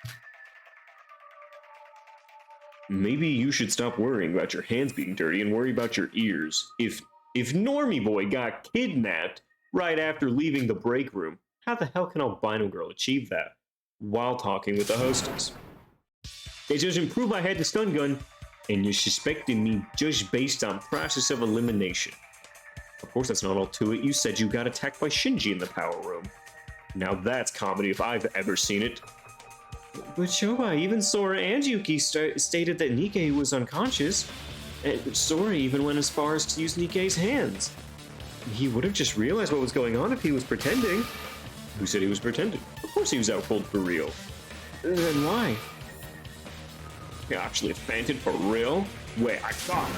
Maybe you should stop worrying about your hands being dirty and worry about your ears. If Normie Boy got kidnapped right after leaving the break room, how the hell can Albino Girl achieve that while talking with the hostess? They just proved I had the stun gun, and you're suspecting me just based on process of elimination. Of course, that's not all to it. You said you got attacked by Shinji in the power room. Now that's comedy if I've ever seen it. But Shobai, even Sora and Yuki stated that Nikkei was unconscious. And Sora even went as far as to use Nikkei's hands. He would have just realized what was going on if he was pretending. Who said he was pretending? Of course he was out cold for real. Then why? He actually fainted for real? Wait, I thought.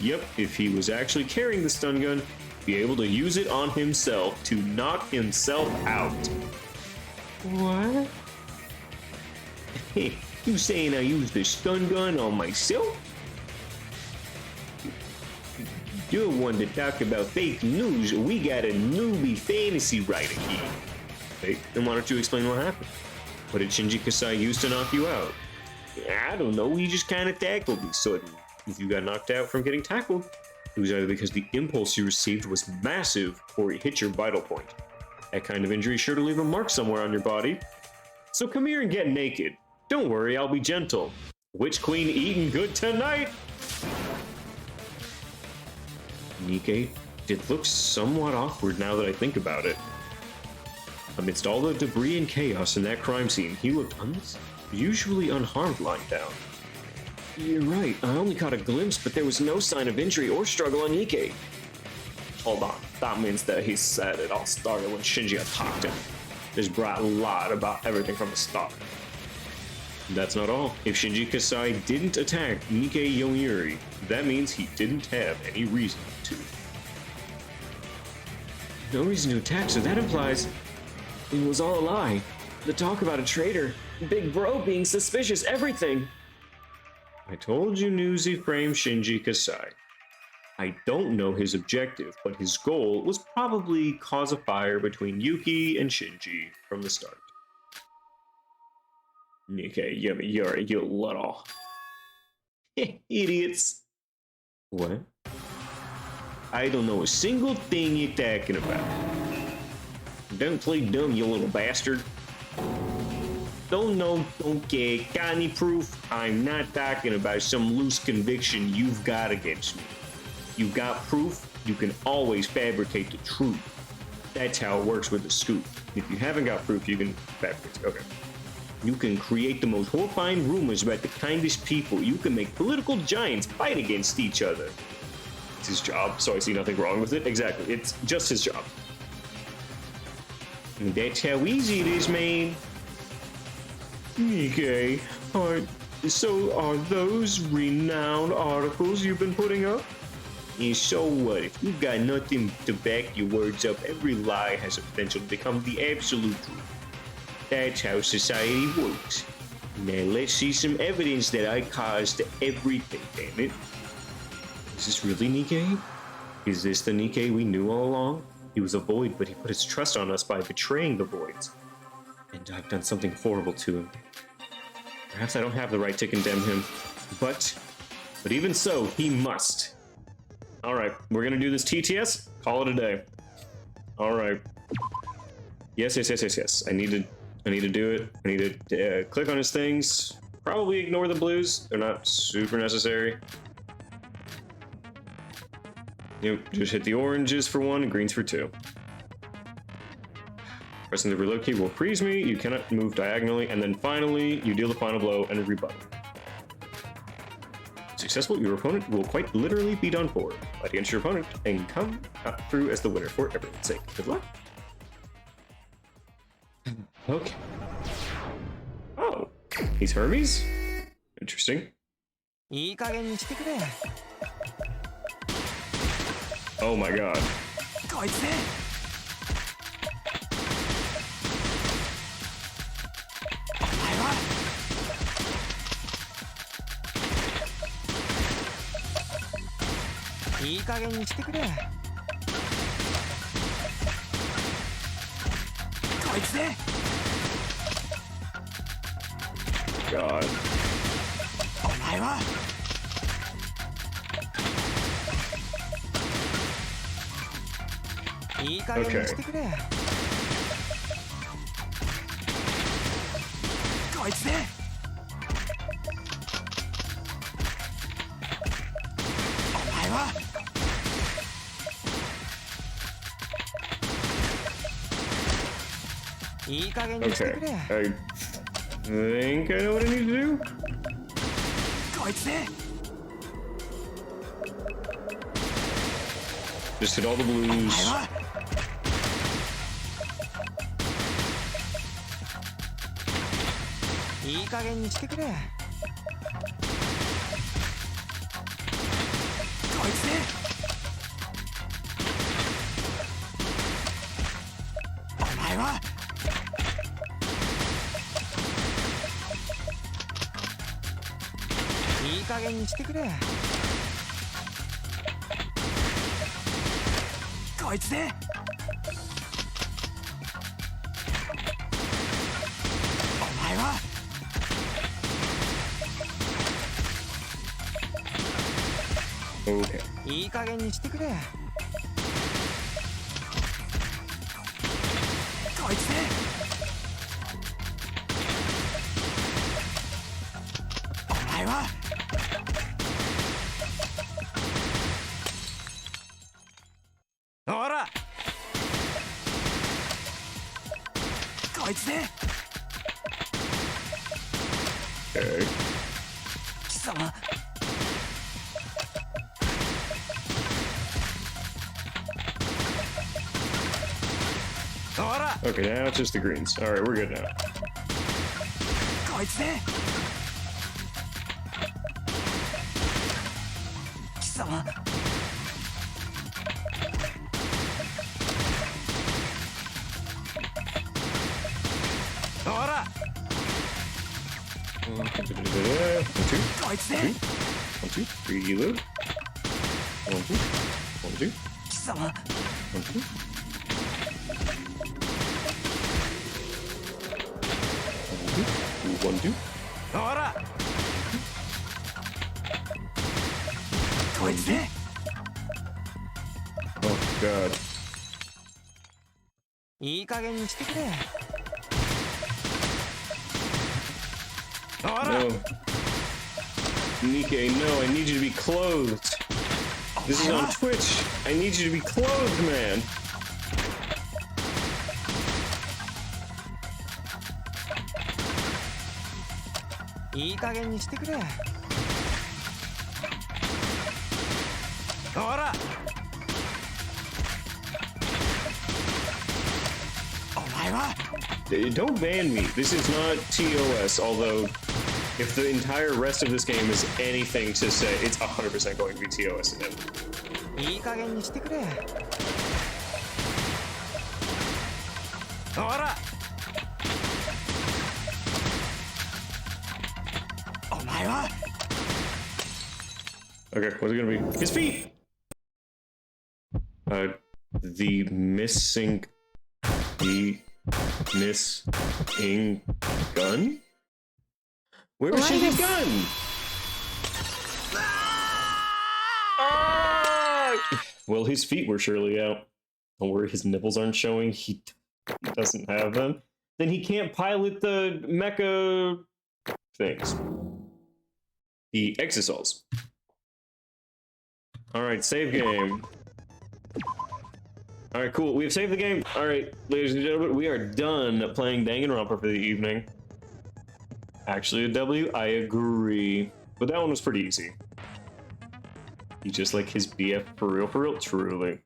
Yep, if he was actually carrying the stun gun, be able to use it on himself to knock himself out. What? Hey, you saying I used the stun gun on myself? You're one to talk about fake news. We got a newbie fantasy writer here. Hey, then why don't you explain what happened? What did Shinji Kasai use to knock you out? I don't know, he just kind of tackled me suddenly. If you got knocked out from getting tackled, it was either because the impulse you received was massive or it hit your vital point. That kind of injury is sure to leave a mark somewhere on your body. So come here and get naked. Don't worry, I'll be gentle. Witch Queen eating good tonight? Nikkei, it looks somewhat awkward now that I think about it. Amidst all the debris and chaos in that crime scene, he looked usually unharmed lying down. You're right, I only caught a glimpse, but there was no sign of injury or struggle on Nikkei. Hold on, that means that he said it all started when Shinji attacked him. This brought a lot about everything from the start. That's not all. If Shinji Kasai didn't attack Nikkei Yomiuri, that means he didn't have any reason to. No reason to attack, so that implies it was all a lie. The talk about a traitor, Big Bro being suspicious, everything. I told you Newsy framed Shinji Kasai. I don't know his objective, but his goal was probably cause a fire between Yuki and Shinji from the start. Nikkei, you little idiots. What? I don't know a single thing you're talking about. Don't play dumb, you little bastard. Don't know, don't care. Got any proof? I'm not talking about some loose conviction you've got against me. You got proof? You can always fabricate the truth. That's how it works with the scoop. If you haven't got proof, you can fabricate. Okay. You can create the most horrifying rumors about the kindest people. You can make political giants fight against each other. It's his job, so I see nothing wrong with it. Exactly, it's just his job. And that's how easy it is, man. Okay, so are those renowned articles you've been putting up? And so what? If you've got nothing to back your words up, every lie has a potential to become the absolute truth. That's how society works. Now let's see some evidence that I caused everything, damn it. Is this really Nikkei? Is this the Nikkei we knew all along? He was a void, but he put his trust on us by betraying the voids. And I've done something horrible to him. Perhaps I don't have the right to condemn him, but even so, he must. Alright, we're gonna do this TTS, call it a day. Alright. Yes. I need to do it. I need to click on his things. Probably ignore the blues. They're not super necessary. Yep, just hit the oranges for 1 and greens for 2. Pressing the reload key will freeze me. You cannot move diagonally. And then finally, you deal the final blow and rebuttal. Successful, your opponent will quite literally be done for. Fight against your opponent and come out through as the winner for everyone's sake. Good luck. Okay. Oh, he's Hermes? Interesting. いい加減にしてくれ。 Oh my god. こいつね。 いい加減にしてくれ。こいつね。 God. お前は。いい加減にしてくれ。こいつね。 お前は。 いい加減にしてくれ。 I think I know what I need to do. こいつね。 Just hit all the blues. いい加減にしてくれ。こいつね。 お前は。 いい加減にしてくれ。こいつね。 お前は。 Okay. いい加減にしてくれ。こいつね。 お前は。 ほら。 こいつね。 Okay. 貴様。 ほら。 Okay, now it's just the greens. Alright, we're good now. こいつね。 貴様。 ほら。 1, 2, こいつね。 1, 2, 3, reload. 1, 2, 1, 2, 貴様。 1, 2. 1, 2. ほら。こいつね。 Oh god. いい加減にしてくれ。ほら。 No. Nike, no, I need you to be clothed. This is on Twitch. I need you to be clothed, man. いい加減にしてくれ。ほら。お前は。 Don't ban me. This is not TOS, although if the entire rest of this game is anything to say, it's 100% going to be TOS again. いい加減にしてくれ。ほら。お前は。 Okay, what's it gonna be? His feet! The missing... The missing gun? Where is his gun? Ah! Well, his feet were surely out. Don't worry, his nipples aren't showing. He doesn't have them. Then he can't pilot the mecha things. The exosols. Alright, save game. Alright, cool. We've saved the game. Alright, ladies and gentlemen, we are done playing Danganronpa for the evening. Actually, a W, I agree. But that one was pretty easy. He's just like his BF for real, truly.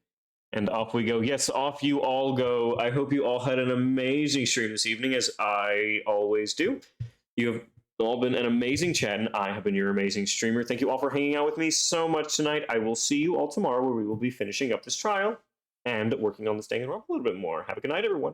And off we go. Yes, off you all go. I hope you all had an amazing stream this evening, as I always do. You have all been an amazing chat, and I have been your amazing streamer. Thank you all for hanging out with me so much tonight. I will see you all tomorrow, where we will be finishing up this trial and working on this Danganronpa a little bit more. Have a good night, everyone.